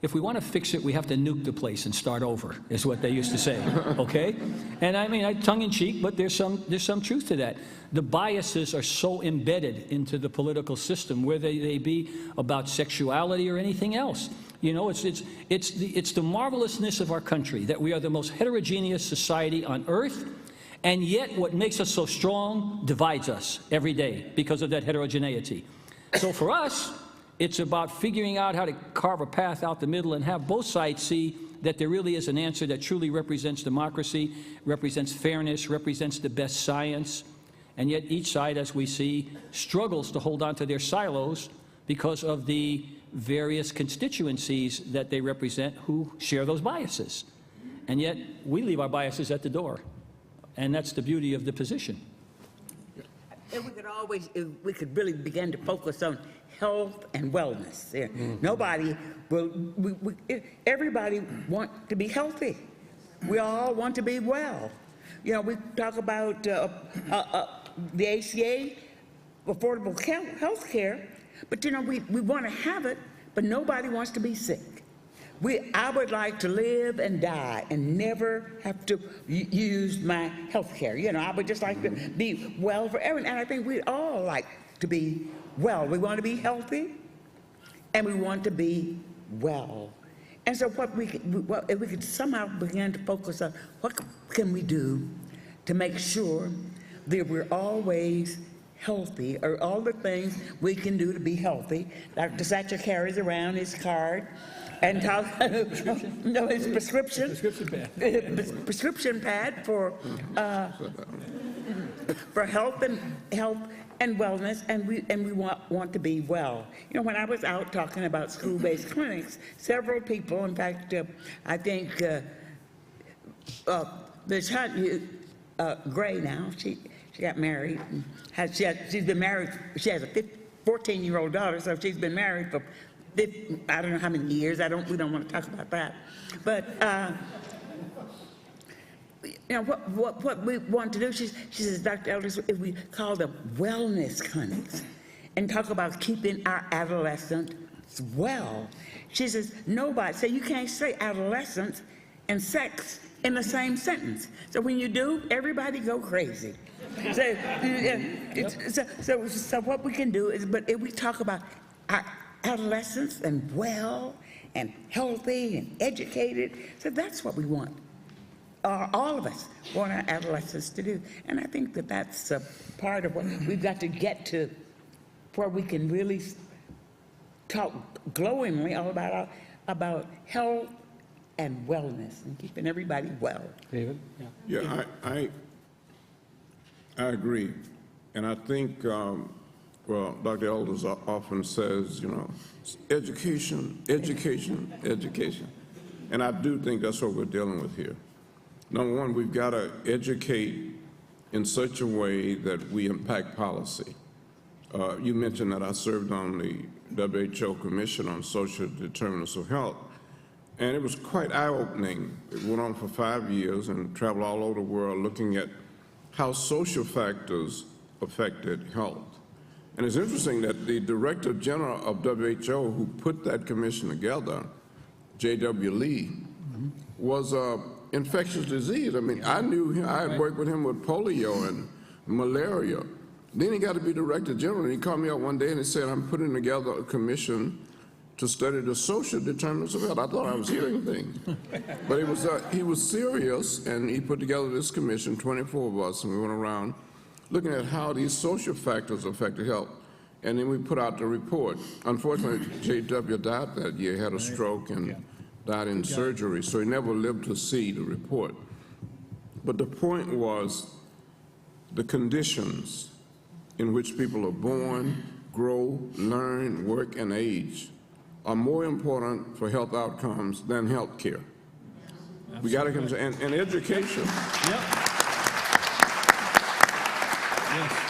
if we want to fix it, we have to nuke the place and start over, is what they used to say, okay? And I mean, tongue-in-cheek, but there's some truth to that. The biases are so embedded into the political system, whether they be about sexuality or anything else. You know, it's the marvelousness of our country that we are the most heterogeneous society on earth, and yet what makes us so strong divides us every day because of that heterogeneity. So for us, it's about figuring out how to carve a path out the middle and have both sides see that there really is an answer that truly represents democracy, represents fairness, represents the best science, and yet each side, as we see, struggles to hold on to their silos because of the various constituencies that they represent who share those biases. And yet we leave our biases at the door, and that's the beauty of the position. And we could really begin to focus on health and wellness. Yeah. Nobody will, everybody want to be healthy. We all want to be well. You know, we talk about the ACA, affordable health care, but you know, we want to have it, but nobody wants to be sick. I would like to live and die and never have to use my health care. You know, I would just like to be well forever. And I think we all like to be well. We want to be healthy and we want to be well. And so if we could somehow begin to focus on what can we do to make sure that we're always healthy, or all the things we can do to be healthy. Dr. Satcher carries around his card and talks, no, his prescription pad. Prescription pad for health and wellness, and we want to be well. You know, when I was out talking about school-based clinics, several people, in fact, I think there's Gray now. She got married. And she's been married. She has a 14-year-old daughter, so she's been married for I don't know how many years. We don't want to talk about that. But you know what we want to do. She says, Dr. Elders, if we call them wellness clinics and talk about keeping our adolescents well. She says nobody. So you can't say adolescence and sex in the same sentence. So when you do, everybody go crazy. So what we can do is, but if we talk about our adolescents and well and healthy and educated, so that's what we want. All of us want our adolescents to do. And I think that that's a part of what we've got to get to, where we can really talk glowingly all about health and wellness and keeping everybody well. David? Yeah, I agree. And I think, well, Dr. Elders often says, you know, education, education, education. And I do think that's what we're dealing with here. Number one, we've got to educate in such a way that we impact policy. You mentioned that I served on the WHO Commission on Social Determinants of Health, and it was quite eye-opening. It went on for 5 years and traveled all over the world looking at how social factors affected health. And it's interesting that the Director General of WHO, who put that commission together, J.W. Lee, was infectious disease. I mean, I knew him, I had worked with him with polio and malaria. Then he got to be Director General, and he called me up one day and he said, I'm putting together a commission to study the social determinants of health. I thought I was hearing things. But he was serious, and he put together this commission, 24 of us, and we went around looking at how these social factors affected health. And then we put out the report. Unfortunately, J.W. died that year, had a stroke and died in surgery, so he never lived to see the report. But the point was the conditions in which people are born, grow, learn, work, and age are more important for health outcomes than health care. We got to come to, and education. Yep. Yes.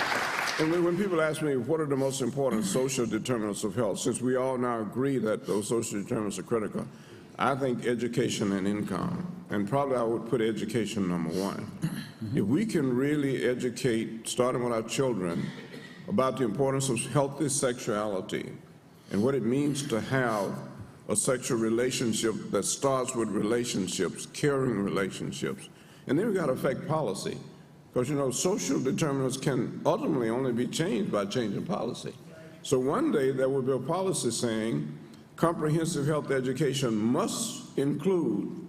And when people ask me what are the most important social determinants of health, since we all now agree that those social determinants are critical, I think education and income, and probably I would put education number one. If we can really educate, starting with our children, about the importance of healthy sexuality and what it means to have a sexual relationship that starts with relationships, caring relationships, and then we've got to affect policy. Because, you know, social determinants can ultimately only be changed by changing policy. So one day there will be a policy saying comprehensive health education must include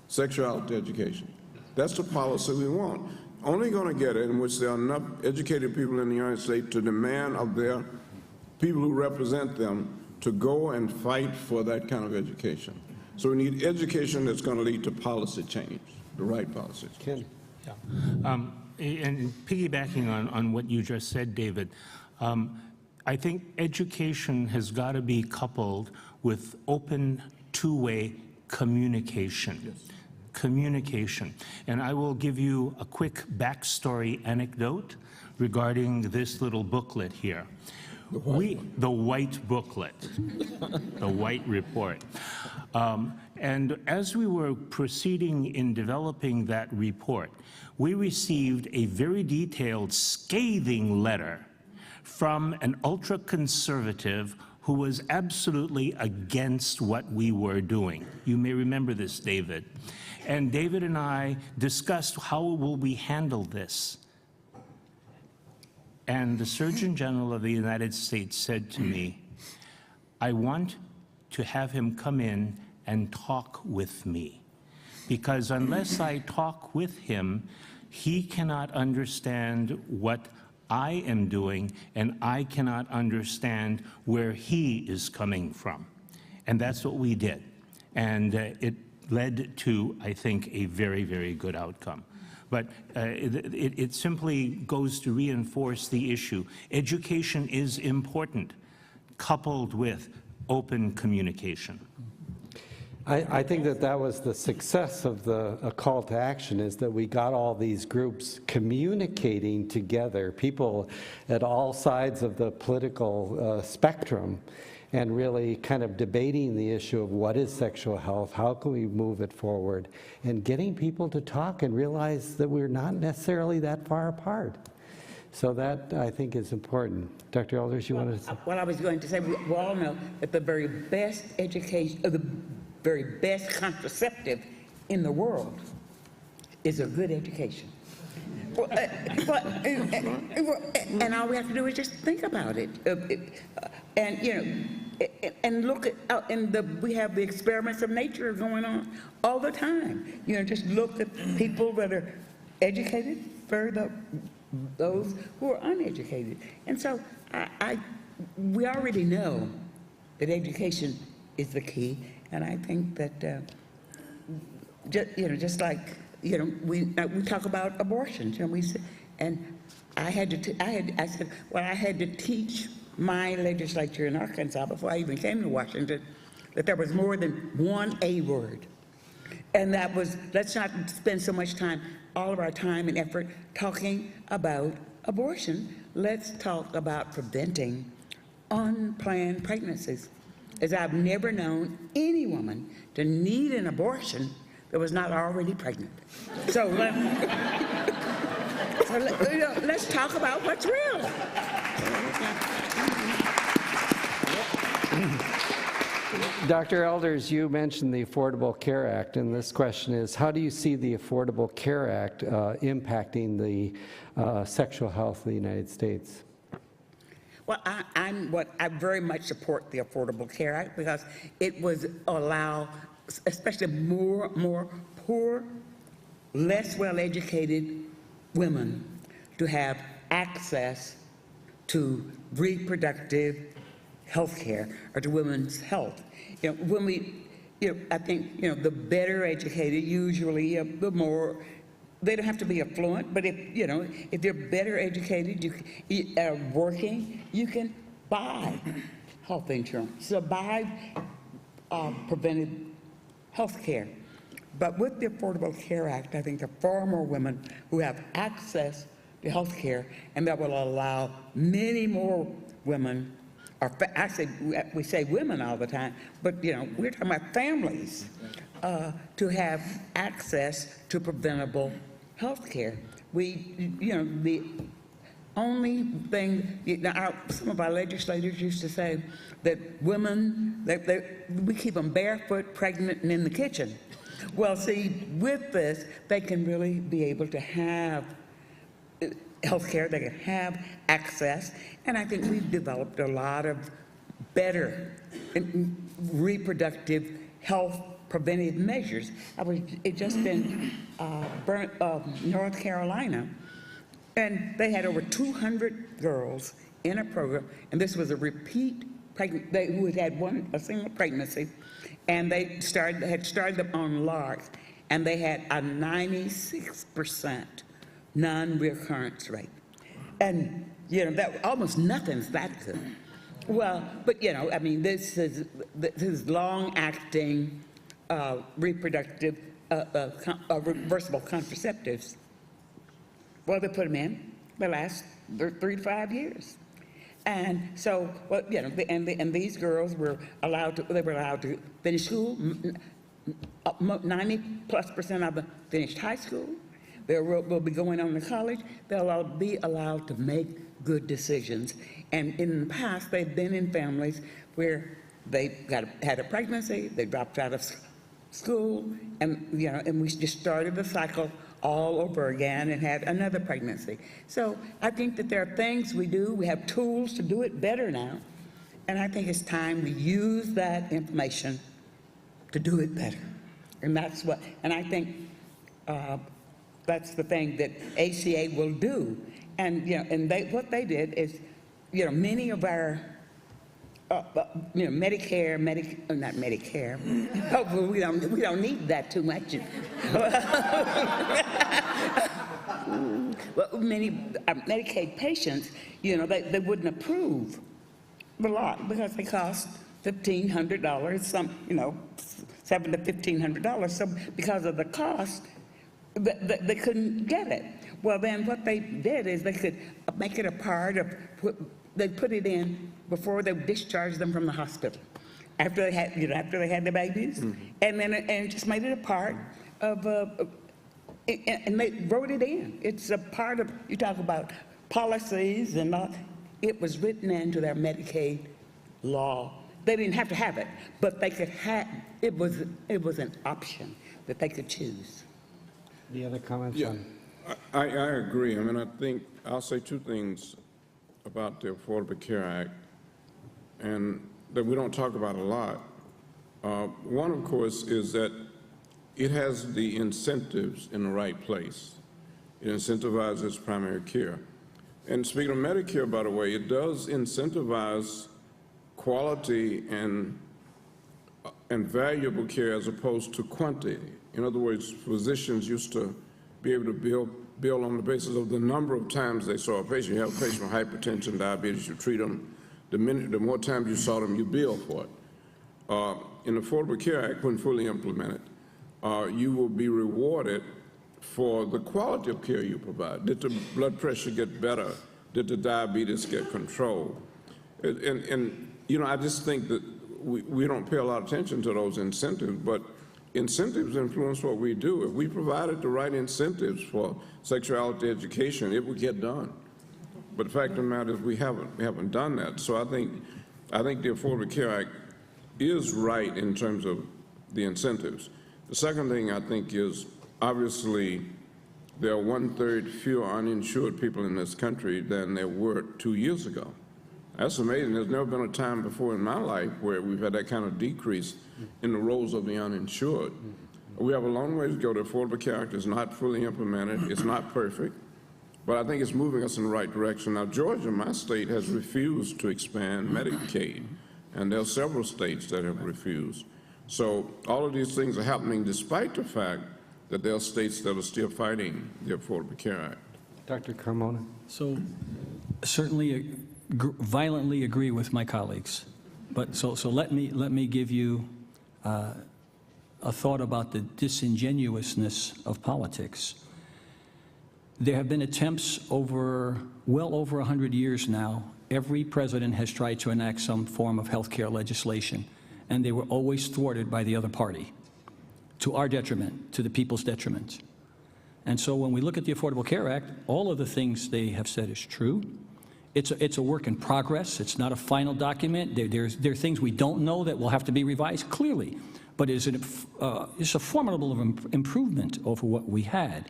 sexuality education. That's the policy we want. Only going to get it in which there are enough educated people in the United States to demand of their people who represent them to go and fight for that kind of education. So we need education that's going to lead to policy change, the right policy change. Ken? Yeah. And piggybacking on what you just said, David, I think education has got to be coupled with open two-way communication. Yes. Communication. And I will give you a quick backstory anecdote regarding this little booklet here. The white booklet, the white report. And as we were proceeding in developing that report, we received a very detailed, scathing letter from an ultra-conservative who was absolutely against what we were doing. You may remember this, David. And David and I discussed how will we handle this. And the Surgeon General of the United States said to me, I want to have him come in and talk with me, because unless I talk with him, he cannot understand what I am doing, and I cannot understand where he is coming from. And that's what we did. And it led to, I think, a very, very good outcome. But it simply goes to reinforce the issue. Education is important, coupled with open communication. I think that was the success of a call to action, is that we got all these groups communicating together, people at all sides of the political spectrum, and really kind of debating the issue of what is sexual health, how can we move it forward, and getting people to talk and realize that we're not necessarily that far apart. So that, I think, is important. Dr. Elders, you wanted to say? What I was going to say, we all know that the very best education, the very best contraceptive in the world is a good education. And all we have to do is just think about it. And, you know, and look at, we have the experiments of nature going on all the time. You know, just look at people that are educated for those who are uneducated. And so we already know that education is the key. And I think that, just like, you know, we talk about abortions, and I said, well, I had to teach my legislature in Arkansas before I even came to Washington that there was more than one A word. And that was, let's not spend so much time, all of our time and effort talking about abortion. Let's talk about preventing unplanned pregnancies. As I've never known any woman to need an abortion that was not already pregnant. So, let's talk about what's real. Dr. Elders, you mentioned the Affordable Care Act, and this question is, how do you see the Affordable Care Act impacting the sexual health of the United States? Well, I very much support the Affordable Care Act because it would allow, especially more poor, less well-educated women to have access to reproductive health care or to women's health. You know, when I think, you know, the better educated, usually the more. They don't have to be affluent, but if they're better educated, you are working, you can buy health insurance, so buy preventive health care. But with the Affordable Care Act, I think there are far more women who have access to health care, and that will allow many more women we say women all the time, but you know, we're talking about families to have access to preventable health care. We, you know, the only thing, some of our legislators used to say that women, we keep them barefoot, pregnant, and in the kitchen. Well, see, with this, they can really be able to have health care, they can have access, and I think we've developed a lot of better reproductive health preventive measures. I was just in North Carolina, and they had over 200 girls in a program, and this was a repeat pregnancy, who had had a single pregnancy, and they had started them on LARC, and they had a 96% non-recurrence rate. And, you know, that almost nothing's that good. Well, but, you know, I mean, this is long-acting reproductive, reversible contraceptives. Well, they put them in. They last 3 to 5 years. And so, well, you know, and these girls were allowed to finish school. 90+% of them finished high school. They will be going on to college. They'll be allowed to make good decisions. And in the past, they've been in families where they had a pregnancy, they dropped out of school, and you know, and we just started the cycle all over again and had another pregnancy. So I think that there are things we do. We have tools to do it better now, and I think it's time we use that information to do it better. And that's what. And I think. That's the thing that ACA will do, and you know, and what they did is, you know, many of our, you know, not Medicare. Hopefully, we don't need that too much. Well, many Medicaid patients, you know, they wouldn't approve a lot because they cost $1,500, some, you know, $700 to $1,500. So because of the cost, they couldn't get it. Well, then what they did is they could make it a part of, they put it in before they discharged them from the hospital, after they had, you know, after they had the babies, and then and just made it a part of, and they wrote it in. It's a part of, you talk about policies and all, it was written into their Medicaid law. They didn't have to have it, but they could have, it was an option that they could choose. Any other comments? Yeah, I agree. I mean, I think I'll say two things about the Affordable Care Act, and that we don't talk about a lot. One, of course, is that it has the incentives in the right place. It incentivizes primary care. And speaking of Medicare, by the way, it does incentivize quality and valuable care as opposed to quantity. In other words, physicians used to be able to bill on the basis of the number of times they saw a patient. You have a patient with hypertension, diabetes, you treat them. The more times you saw them, you bill for it. In the Affordable Care Act, when fully implemented, you will be rewarded for the quality of care you provide. Did the blood pressure get better? Did the diabetes get controlled? And you know, I just think that we don't pay a lot of attention to those incentives, but incentives influence what we do. If we provided the right incentives for sexuality education, it would get done. But the fact of the matter is we haven't done that. So I think the Affordable Care Act is right in terms of the incentives. The second thing I think is, obviously, there are 1/3 fewer uninsured people in this country than there were 2 years ago. That's amazing. There's never been a time before in my life where we've had that kind of decrease in the roles of the uninsured. We have a long way to go. The Affordable Care Act is not fully implemented. It's not perfect, but I think it's moving us in the right direction. Now, Georgia, my state, has refused to expand Medicaid, and there are several states that have refused. So all of these things are happening despite the fact that there are states that are still fighting the Affordable Care Act. Dr. Carmona? So certainly violently agree with my colleagues, but so let me give you a thought about the disingenuousness of politics. There have been attempts over well over 100 years now every president has tried to enact some form of health care legislation, and they were always thwarted by the other party, to our detriment, to the people's detriment. And so when we look at the Affordable Care Act, all of the things they have said is true. It's a work in progress. It's not a final document. There are things we don't know that will have to be revised, clearly. But it's a formidable improvement over what we had.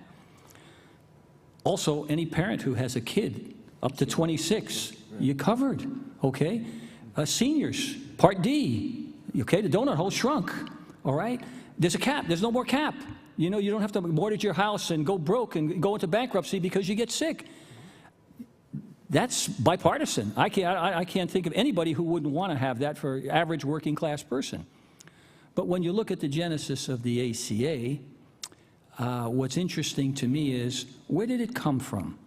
Also, any parent who has a kid up to 26, you're covered, okay? Seniors, Part D, okay? The donut hole shrunk, all right? There's a cap. There's no more cap. You know, you don't have to mortgage your house and go broke and go into bankruptcy because you get sick. That's bipartisan. I can't think of anybody who wouldn't want to have that for an average working class person. But when you look at the genesis of the ACA, what's interesting to me is, where did it come from?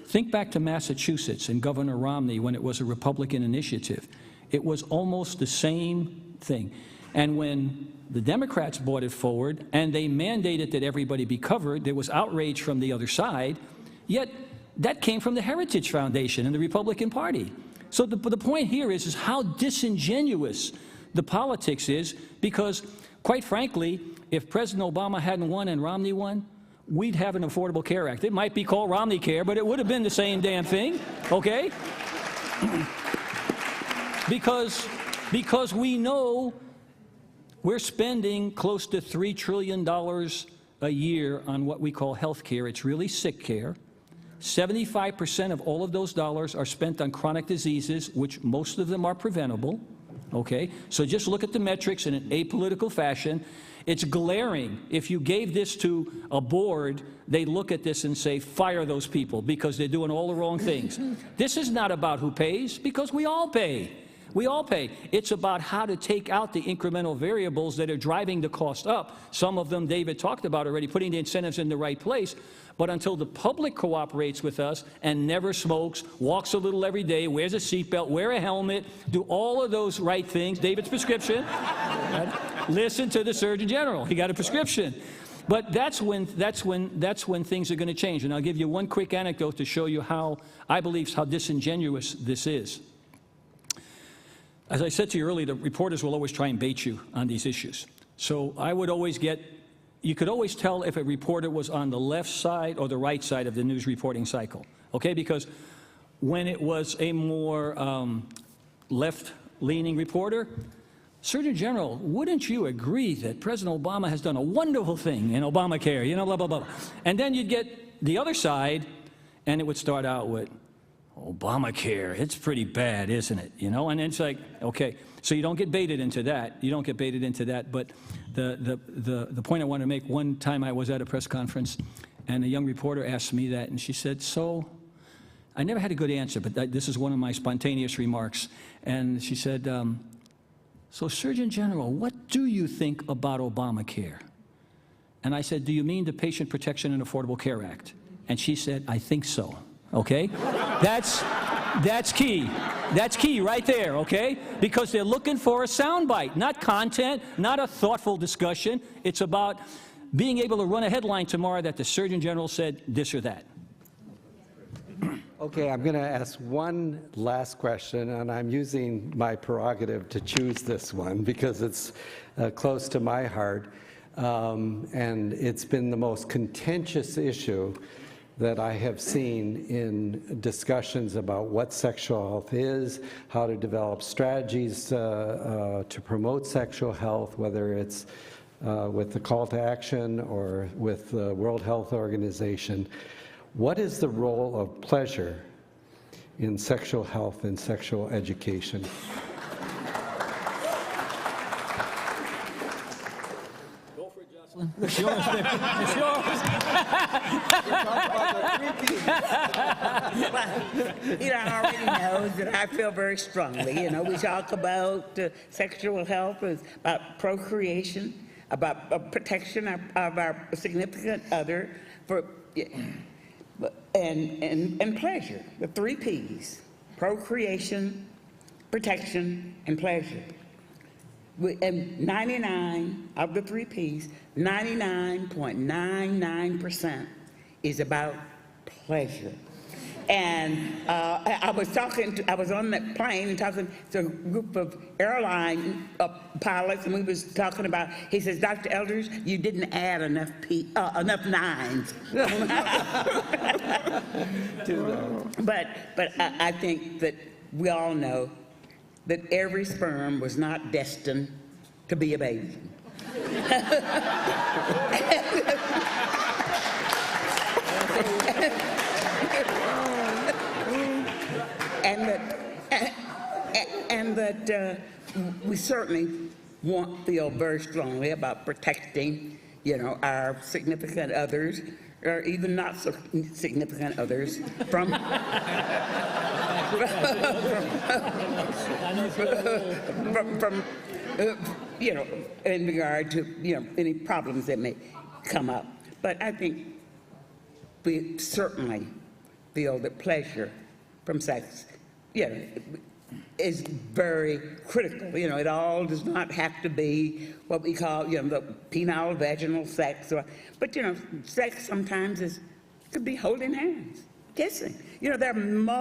Think back to Massachusetts and Governor Romney when it was a Republican initiative. It was almost the same thing. And when the Democrats brought it forward and they mandated that everybody be covered, there was outrage from the other side, yet that came from the Heritage Foundation and the Republican Party. So the point here is how disingenuous the politics is, because, quite frankly, if President Obama hadn't won and Romney won, we'd have an Affordable Care Act. It might be called Romney Care, but it would have been the same damn thing, okay? Because we know we're spending close to $3 trillion a year on what we call health care. It's really sick care. 75% of all of those dollars are spent on chronic diseases, which most of them are preventable, okay? So just look at the metrics in an apolitical fashion. It's glaring. If you gave this to a board, they'd look at this and say, fire those people because they're doing all the wrong things. This is not about who pays, because we all pay. We all pay. It's about how to take out the incremental variables that are driving the cost up. Some of them David talked about already, putting the incentives in the right place. But until the public cooperates with us and never smokes, walks a little every day, wears a seatbelt, wear a helmet, do all of those right things, David's prescription, listen to the Surgeon General. He got a prescription. But that's when things are going to change. And I'll give you one quick anecdote to show you how I believe how disingenuous this is. As I said to you earlier, the reporters will always try and bait you on these issues. So I would always you could always tell if a reporter was on the left side or the right side of the news reporting cycle, okay? Because when it was a more left-leaning reporter, Surgeon General, wouldn't you agree that President Obama has done a wonderful thing in Obamacare, you know, blah, blah, blah. And then you'd get the other side, and it would start out with, Obamacare, it's pretty bad, isn't it? You know, and it's like, okay, so you don't get baited into that. You don't get baited into that. But the point I want to make, one time I was at a press conference, and a young reporter asked me that, and she said, so, I never had a good answer, but this is one of my spontaneous remarks. And she said, so Surgeon General, what do you think about Obamacare? And I said, do you mean the Patient Protection and Affordable Care Act? And she said, I think so. Okay? That's key. That's key right there, okay? Because they're looking for a soundbite, not content, not a thoughtful discussion. It's about being able to run a headline tomorrow that the Surgeon General said this or that. Okay, I'm going to ask one last question, and I'm using my prerogative to choose this one because it's close to my heart, and it's been the most contentious issue that I have seen in discussions about what sexual health is, how to develop strategies to promote sexual health, whether it's with the call to action or with the World Health Organization. What is the role of pleasure in sexual health and sexual education? Go for it, Joycelyn. It's yours. It's yours. I already know that I feel very strongly. We talk about sexual health, is about procreation, about protection of our significant other, and pleasure, the 3 P's: procreation, protection, and pleasure. And 99 of the 3 P's, 99.99% is about pleasure. And I was on that plane and talking to a group of airline pilots, and we was talking about, he says, Dr. Elders, you didn't add enough nines. But I think that we all know that every sperm was not destined to be a baby. And that we certainly feel very strongly about protecting, our significant others, or even not so significant others, from in regard to any problems that may come up. But I think we certainly feel that pleasure from sex, is very critical. It all does not have to be what we call, the penile vaginal sex, but sex sometimes could be holding hands, kissing. There are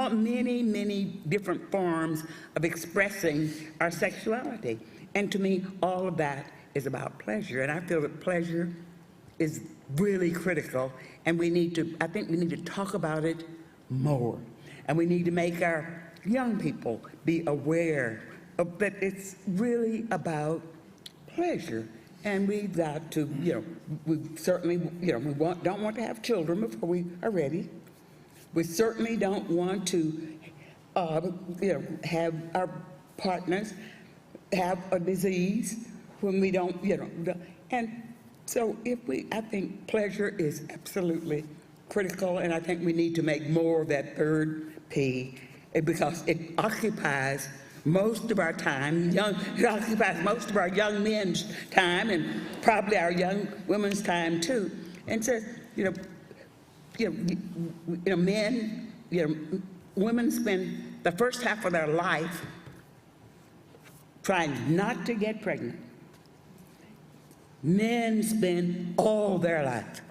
many, many different forms of expressing our sexuality, and to me, all of that is about pleasure. And I feel that pleasure is really critical, and I think we need to talk about it more. And we need to make our young people be aware of that it's really about pleasure. And we've got to, we certainly, we don't want to have children before we are ready. We certainly don't want to, have our partners have a disease when we don't, and so I think pleasure is absolutely critical, and I think we need to make more of that third P, because it occupies most of our time. It occupies most of our young men's time, and probably our young women's time too. And so, women spend the first half of their life trying not to get pregnant. Men spend all their life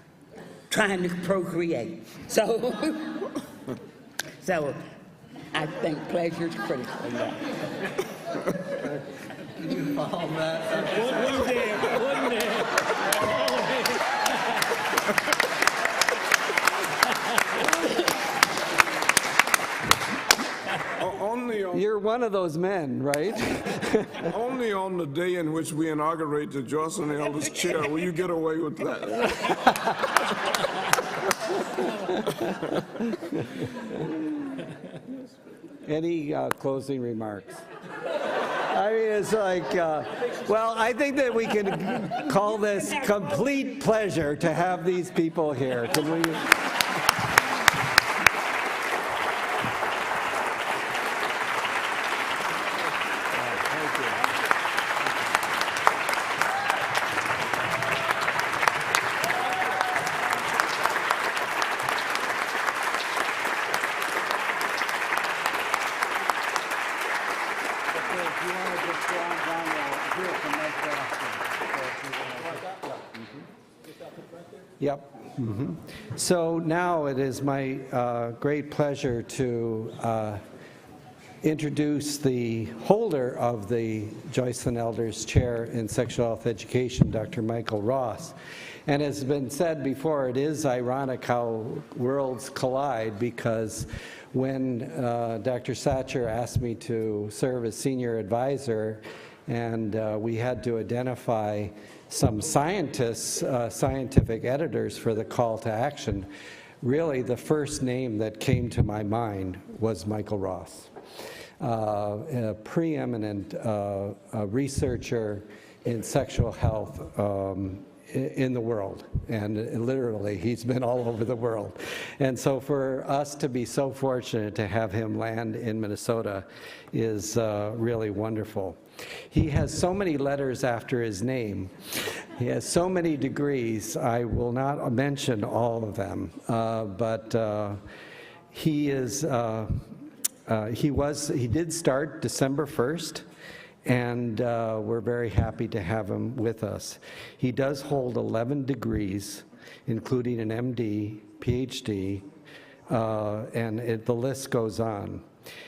trying to procreate. So I think pleasure is critical. Yeah. Can you follow that? Wouldn't it? You're one of those men, right? Only on the day in which we inaugurate the Joycelyn Elders Chair will you get away with that. Any closing remarks? I mean, it's like, well, I think that we can call this complete pleasure to have these people here. Can we? Yep. Mm-hmm. So now it is my great pleasure to introduce the holder of the Joycelyn Elders Chair in Sexual Health Education, Dr. Michael Ross. And as has been said before, it is ironic how worlds collide, because when Dr. Satcher asked me to serve as senior advisor, and we had to identify some scientists, scientific editors for the call to action, really the first name that came to my mind was Michael Ross, a preeminent researcher in sexual health in the world, and literally he's been all over the world. And so for us to be so fortunate to have him land in Minnesota is really wonderful. He has so many letters after his name. He has so many degrees. I will not mention all of them, but he did start December 1st, and we're very happy to have him with us. He does hold 11 degrees, including an MD, PhD, the list goes on.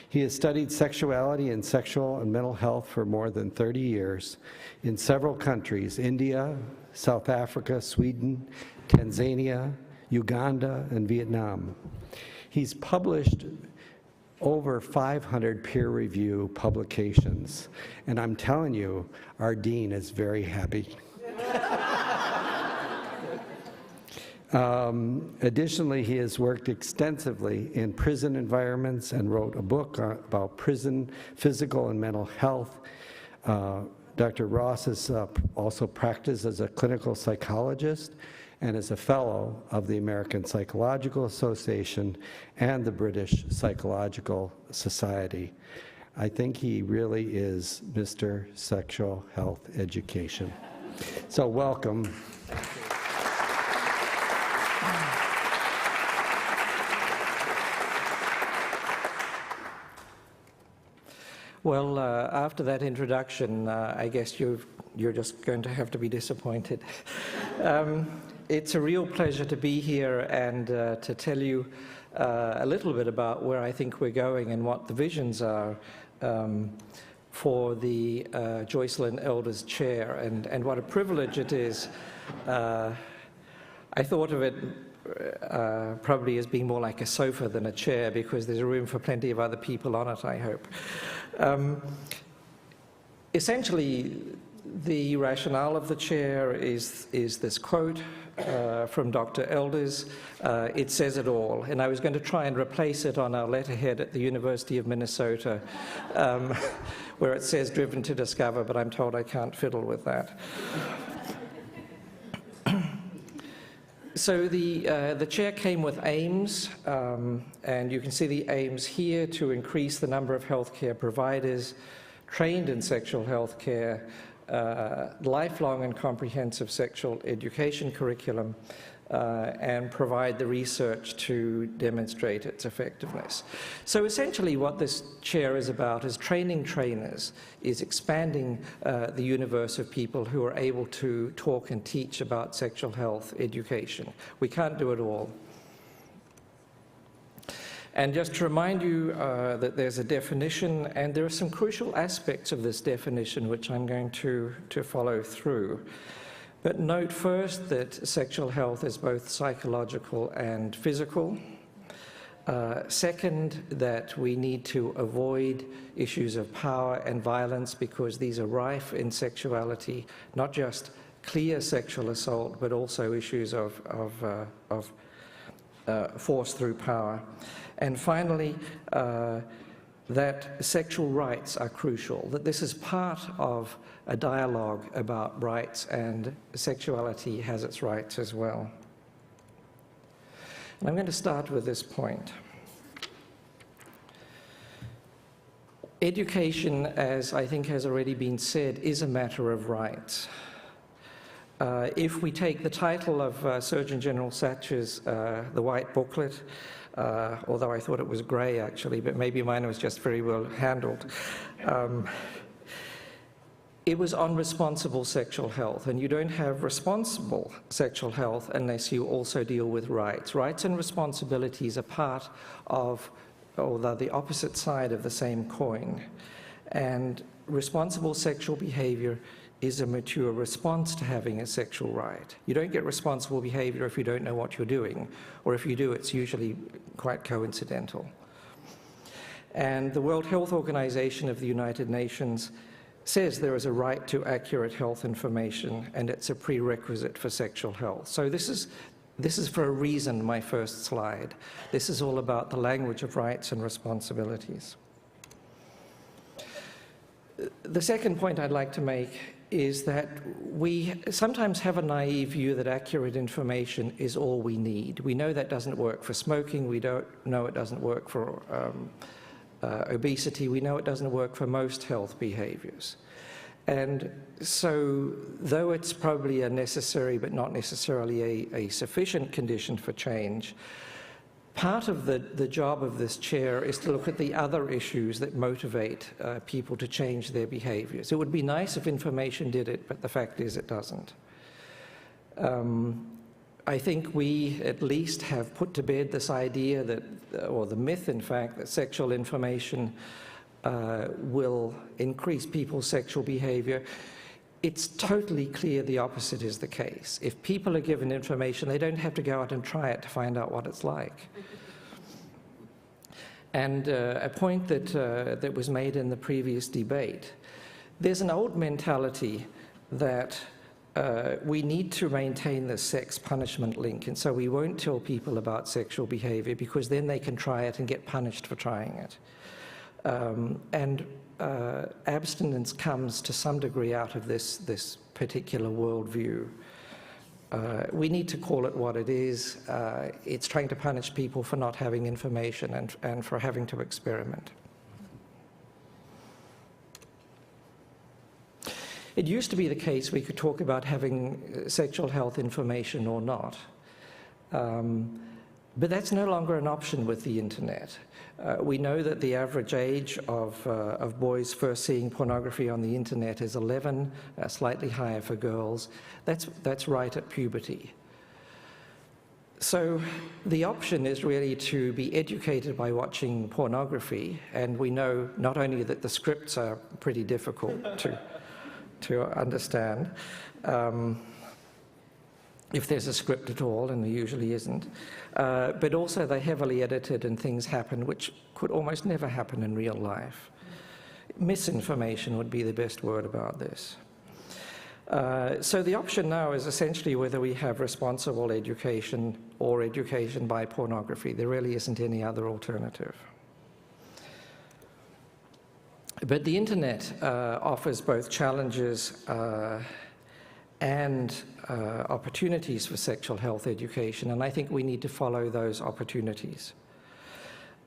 He has studied sexuality and sexual and mental health for more than 30 years in several countries: India, South Africa, Sweden, Tanzania, Uganda, and Vietnam. He's published over 500 peer-review publications, and I'm telling you, our dean is very happy. Additionally, he has worked extensively in prison environments and wrote a book about prison physical and mental health. Dr. Ross has also practiced as a clinical psychologist and is a fellow of the American Psychological Association and the British Psychological Society. I think he really is Mr. Sexual Health Education. So welcome. Well, after that introduction, I guess you're just going to have to be disappointed. It's a real pleasure to be here and to tell you a little bit about where I think we're going and what the visions are for the Joycelyn Elders Chair, and what a privilege it is. I thought of it probably as being more like a sofa than a chair, because there's room for plenty of other people on it, I hope. Essentially, the rationale of the chair is this quote from Dr. Elders. It says it all, and I was going to try and replace it on our letterhead at the University of Minnesota, where it says "Driven to Discover," but I'm told I can't fiddle with that. So the chair came with aims, and you can see the aims here: to increase the number of healthcare providers trained in sexual health care, lifelong and comprehensive sexual education curriculum, and provide the research to demonstrate its effectiveness. So essentially what this chair is about is training trainers, is expanding the universe of people who are able to talk and teach about sexual health education. We can't do it all. And just to remind you that there's a definition, and there are some crucial aspects of this definition which I'm going to follow through. But note first that sexual health is both psychological and physical. Second, that we need to avoid issues of power and violence, because these are rife in sexuality, not just clear sexual assault, but also issues of force through power. And finally, that sexual rights are crucial, that this is part of a dialogue about rights, and sexuality has its rights as well. And I'm going to start with this point. Education, as I think has already been said, is a matter of rights. If we take the title of Surgeon General Satcher's The White Booklet, although I thought it was grey actually, but maybe mine was just very well handled. It was on responsible sexual health, and you don't have responsible sexual health unless you also deal with rights. Rights and responsibilities are part of, or the opposite side of the same coin. And responsible sexual behavior is a mature response to having a sexual right. You don't get responsible behavior if you don't know what you're doing, or if you do, it's usually quite coincidental. And the World Health Organization of the United Nations says there is a right to accurate health information, and it's a prerequisite for sexual health. So this is for a reason my first slide. This is all about the language of rights and responsibilities. The second point I'd like to make is that we sometimes have a naive view that accurate information is all we need. We know that doesn't work for smoking. We don't know it doesn't work for obesity. We know it doesn't work for most health behaviors. And so, though it's probably a necessary but not necessarily a sufficient condition for change, part of the job of this chair is to look at the other issues that motivate people to change their behaviors. It would be nice if information did it, but the fact is it doesn't. I think we at least have put to bed this idea that, or the myth in fact, that sexual information will increase people's sexual behavior. It's totally clear the opposite is the case. If people are given information, they don't have to go out and try it to find out what it's like. And a point that was made in the previous debate, there's an old mentality that we need to maintain the sex punishment link, and so we won't tell people about sexual behavior because then they can try it and get punished for trying it. Abstinence comes to some degree out of this particular worldview. We need to call it what it is. It's trying to punish people for not having information and for having to experiment. It used to be the case we could talk about having sexual health information or not. But that's no longer an option with the internet. We know that the average age of boys first seeing pornography on the internet is 11, slightly higher for girls. That's right at puberty. So the option is really to be educated by watching pornography, and we know not only that the scripts are pretty difficult to understand, if there's a script at all, and there usually isn't, but also they're heavily edited and things happen which could almost never happen in real life. Misinformation would be the best word about this. So the option now is essentially whether we have responsible education or education by pornography. There really isn't any other alternative. But the internet offers both challenges and opportunities for sexual health education, and I think we need to follow those opportunities.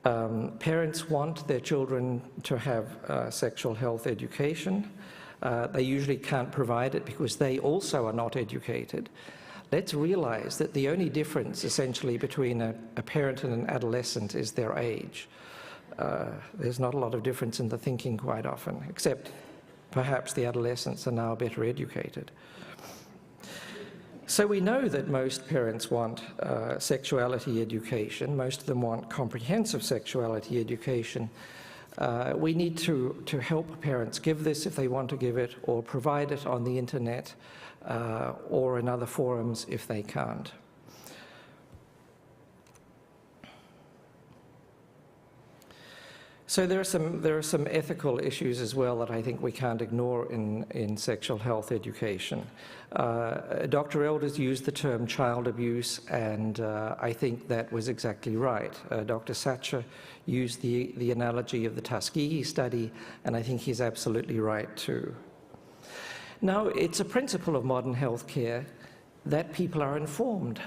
Parents want their children to have sexual health education. They usually can't provide it because they also are not educated. Let's realize that the only difference essentially between a parent and an adolescent is their age. There's not a lot of difference in the thinking quite often, except perhaps the adolescents are now better educated. So we know that most parents want sexuality education. Most of them want comprehensive sexuality education. We need to help parents give this if they want to give it, or provide it on the internet or in other forums if they can't. So there are some ethical issues as well that I think we can't ignore in sexual health education. Dr. Elders used the term child abuse, and I think that was exactly right. Dr. Satcher used the analogy of the Tuskegee study, and I think he's absolutely right too. Now, it's a principle of modern healthcare that people are informed.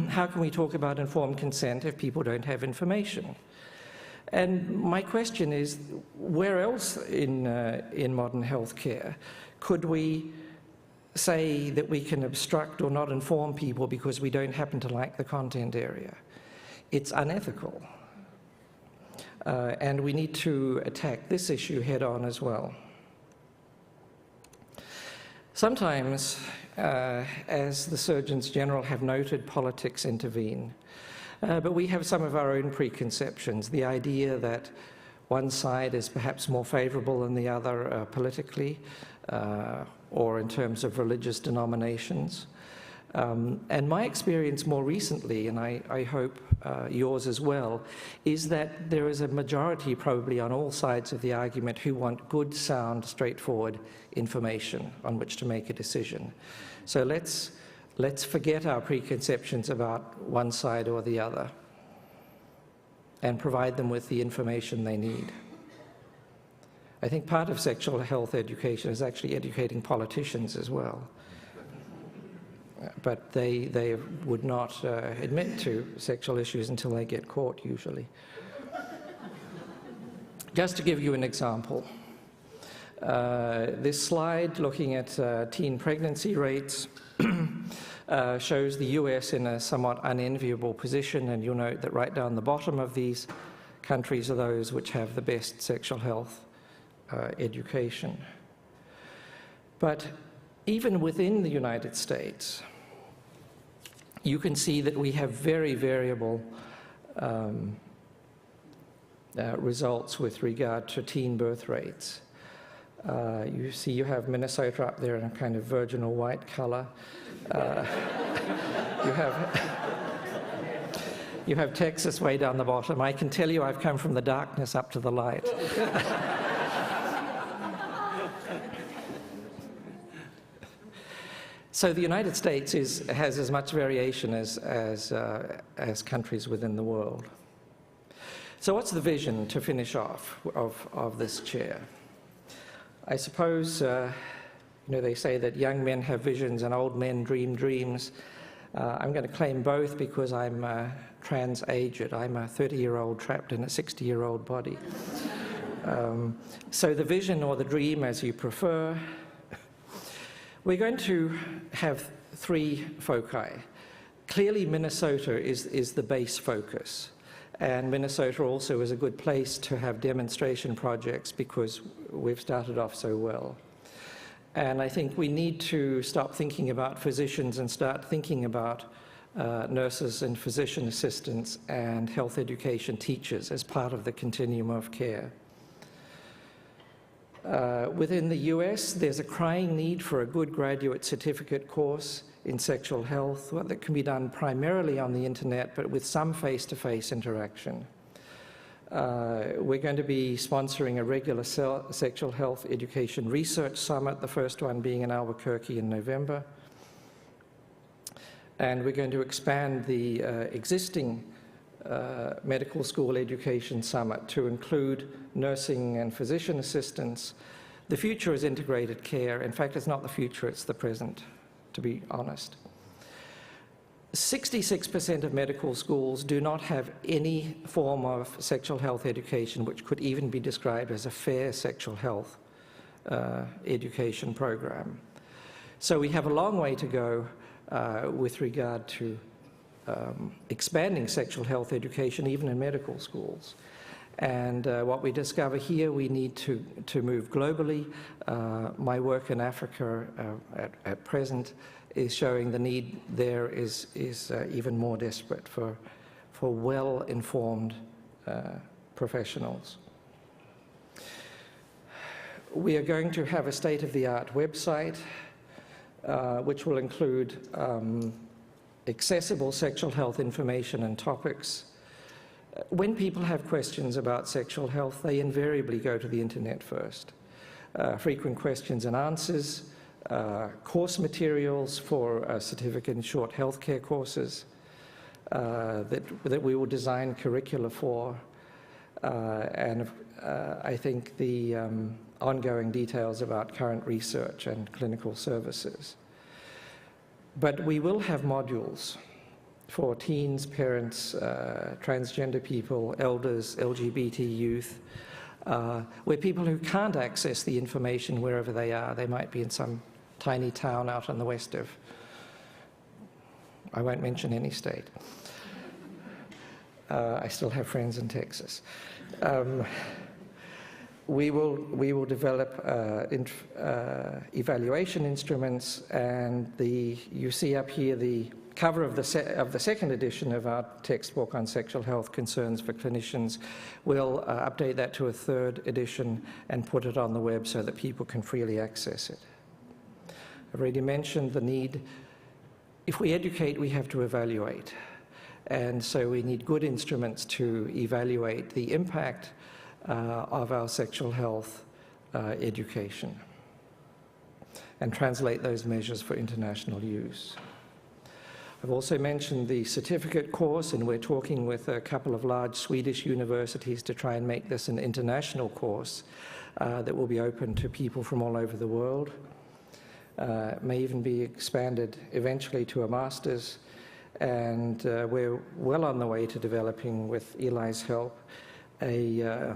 How can we talk about informed consent if people don't have information? And my question is, where else in modern healthcare could we say that we can obstruct or not inform people because we don't happen to like the content area? It's unethical. And we need to attack this issue head on as well. Sometimes, as the Surgeons General have noted, politics intervene. But we have some of our own preconceptions, the idea that one side is perhaps more favorable than the other politically, or in terms of religious denominations. And my experience more recently, and I hope yours as well, is that there is a majority probably on all sides of the argument who want good, sound, straightforward information on which to make a decision. So let's forget our preconceptions about one side or the other and provide them with the information they need. I think part of sexual health education is actually educating politicians as well. But they would not admit to sexual issues until they get caught, usually. Just to give you an example, this slide looking at teen pregnancy rates shows the US in a somewhat unenviable position, and you'll note that right down the bottom of these countries are those which have the best sexual health education. But even within the United States, you can see that we have very variable results with regard to teen birth rates. You see you have Minnesota up there in a kind of virginal white color. You have Texas way down the bottom. I can tell you I've come from the darkness up to the light. So the United States has as much variation as countries within the world. So what's the vision, to finish off, of this chair? I suppose, they say that young men have visions and old men dream dreams. I'm going to claim both because I'm trans-aged. I'm a 30-year-old trapped in a 60-year-old body. So the vision, or the dream as you prefer, we're going to have three foci. Clearly, Minnesota is the base focus. And Minnesota also is a good place to have demonstration projects because we've started off so well. And I think we need to stop thinking about physicians and start thinking about nurses and physician assistants and health education teachers as part of the continuum of care. Within the US, there's a crying need for a good graduate certificate course in sexual health that can be done primarily on the internet, but with some face-to-face interaction. We're going to be sponsoring a regular sexual health education research summit, the first one being in Albuquerque in November. And we're going to expand the existing medical school education summit to include nursing and physician assistants. The future is integrated care. In fact, it's not the future, it's the present, to be honest. 66% of medical schools do not have any form of sexual health education which could even be described as a fair sexual health education program. So we have a long way to go with regard to expanding sexual health education even in medical schools. And what we discover here, we need to move globally. My work in Africa at present is showing the need there is even more desperate for well-informed professionals. We are going to have a state-of-the-art website which will include accessible sexual health information and topics. When people have questions about sexual health, they invariably go to the internet first. Frequent questions and answers, course materials for certificate in short healthcare courses that we will design curricula for, and I think the ongoing details about current research and clinical services. But we will have modules for teens, parents, transgender people, elders, LGBT youth, where people who can't access the information wherever they are, they might be in some tiny town out in the west of, I won't mention any state. I still have friends in Texas. We will develop evaluation instruments, and you see up here the cover of the second edition of our textbook on sexual health concerns for clinicians. We'll update that to a third edition and put it on the web so that people can freely access it. I've already mentioned the need. If we educate, we have to evaluate. And so we need good instruments to evaluate the impact of our sexual health education and translate those measures for international use. I've also mentioned the certificate course, and we're talking with a couple of large Swedish universities to try and make this an international course that will be open to people from all over the world. May even be expanded eventually to a master's, and we're well on the way to developing, with Eli's help, a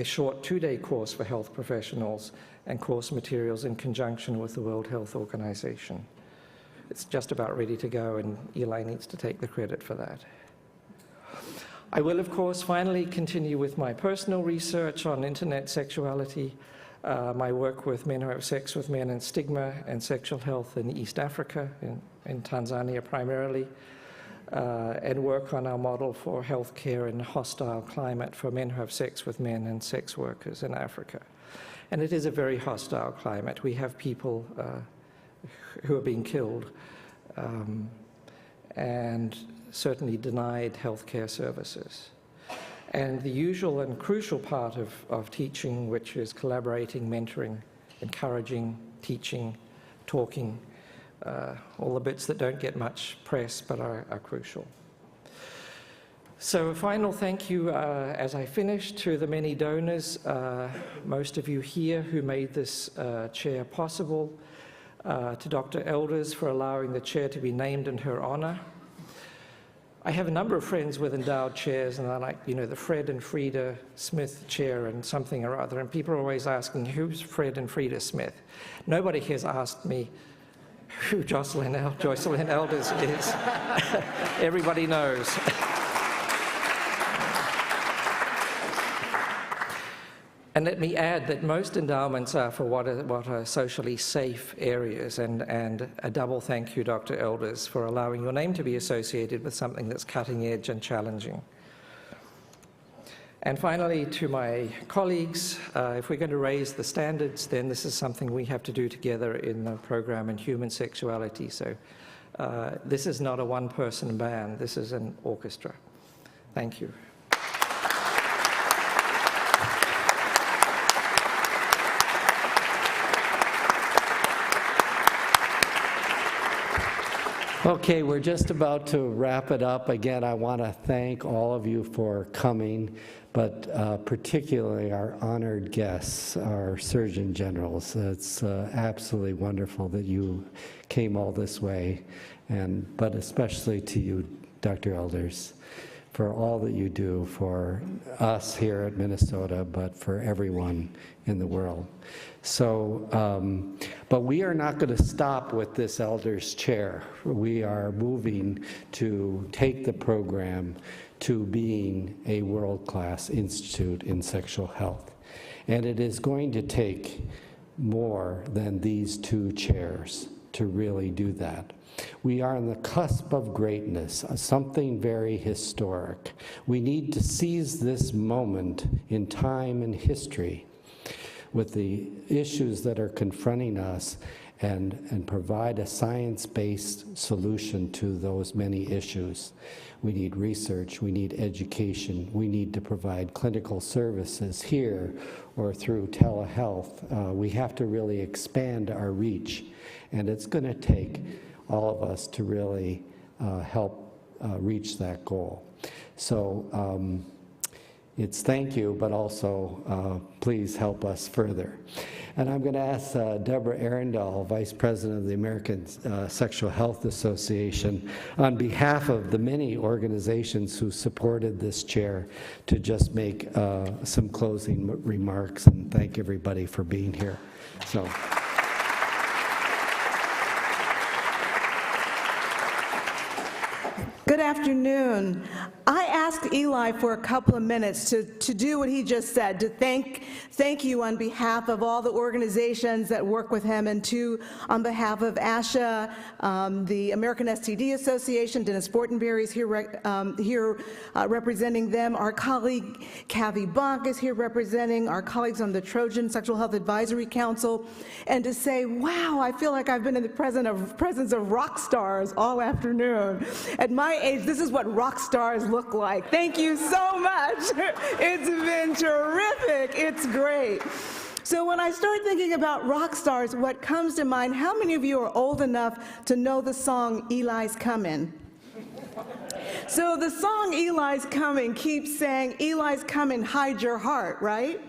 short 2-day course for health professionals and course materials in conjunction with the World Health Organization. It's just about ready to go, and Eli needs to take the credit for that. I will, of course, finally continue with my personal research on internet sexuality. my work with men who have sex with men and stigma and sexual health in East Africa, in Tanzania primarily, and work on our model for healthcare in a hostile climate for men who have sex with men and sex workers in Africa. And it is a very hostile climate. We have people who are being killed and certainly denied healthcare services. And the usual and crucial part of teaching, which is collaborating, mentoring, encouraging, teaching, talking, all the bits that don't get much press but are crucial. So a final thank you as I finish to the many donors, most of you here who made this chair possible, to Dr. Elders for allowing the chair to be named in her honor. I have a number of friends with endowed chairs, and I like, you know, the Fred and Frida Smith chair and something or other, and people are always asking, who's Fred and Frida Smith? Nobody has asked me who Joycelyn Elders is. Everybody knows. And let me add that most endowments are for what are socially safe areas, and a double thank you, Dr. Elders, for allowing your name to be associated with something that's cutting edge and challenging. And finally, to my colleagues, if we're going to raise the standards, then this is something we have to do together in the program in Human Sexuality. So this is not a one-person band, this is an orchestra. Thank you. Okay, we're just about to wrap it up. Again, I want to thank all of you for coming, but particularly our honored guests, our Surgeon Generals. It's absolutely wonderful that you came all this way, but especially to you, Dr. Elders, for all that you do for us here at Minnesota, but for everyone in the world. So, but we are not going to stop with this Elders Chair. We are moving to take the program to being a world-class institute in sexual health. And it is going to take more than these two chairs to really do that. We are on the cusp of greatness, something very historic. We need to seize this moment in time and history with the issues that are confronting us and provide a science-based solution to those many issues. We need research, we need education, we need to provide clinical services here or through telehealth. We have to really expand our reach, and it's going to take all of us to really help reach that goal. So it's thank you, but also please help us further. And I'm going to ask Deborah Arundel, Vice President of the American Sexual Health Association, on behalf of the many organizations who supported this chair, to just make some closing remarks and thank everybody for being here. So. Good afternoon. I asked Eli for a couple of minutes to do what he just said, to thank you on behalf of all the organizations that work with him, and on behalf of ASHA, the American STD Association. Dennis Fortenberry is here representing them. Our colleague Kathy Bonk is here representing our colleagues on the Trojan Sexual Health Advisory Council, and to say, wow, I feel like I've been in the presence of rock stars all afternoon. At my age, this is what rock stars look like. Thank you so much. It's been terrific. It's great. So when I start thinking about rock stars, what comes to mind, how many of you are old enough to know the song Eli's Comin'? So the song Eli's Coming keeps saying, Eli's coming, hide your heart, right?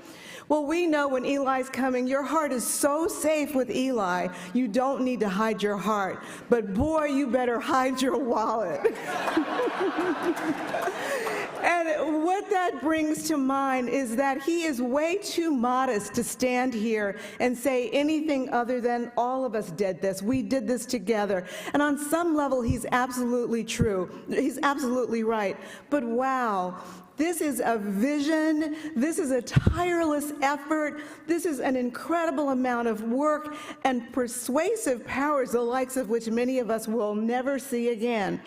Well, we know when Eli's coming, your heart is so safe with Eli, you don't need to hide your heart. But boy, you better hide your wallet. And what that brings to mind is that he is way too modest to stand here and say anything other than all of us did this. We did this together. And on some level, he's absolutely true. He's absolutely right. But wow. This is a vision. This is a tireless effort. This is an incredible amount of work and persuasive powers, the likes of which many of us will never see again.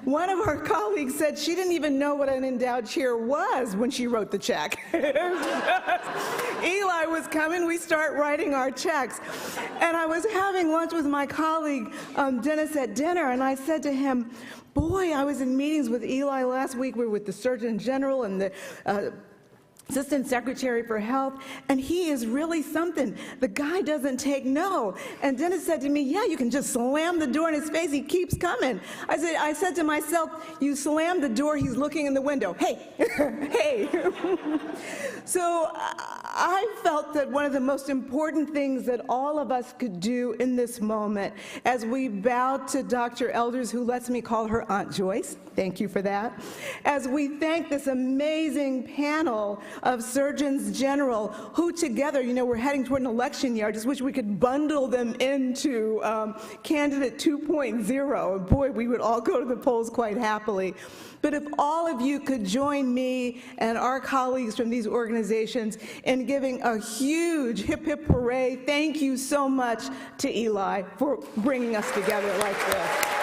One of our colleagues said she didn't even know what an endowed chair was when she wrote the check. Eli was coming, we start writing our checks. And I was having lunch with my colleague, Dennis, at dinner, and I said to him, boy, I was in meetings with Eli last week. We were with the Surgeon General and the Assistant Secretary for Health, and he is really something. The guy doesn't take no. And Dennis said to me, yeah, you can just slam the door in his face, he keeps coming. I said to myself, you slam the door, he's looking in the window. Hey, hey. So I felt that one of the most important things that all of us could do in this moment, as we bow to Dr. Elders, who lets me call her Aunt Joyce, thank you for that, as we thank this amazing panel of Surgeons General, who together, you know, we're heading toward an election year. I just wish we could bundle them into candidate 2.0. And boy, we would all go to the polls quite happily. But if all of you could join me and our colleagues from these organizations in giving a huge hip hip hooray, thank you so much to Eli for bringing us together like this.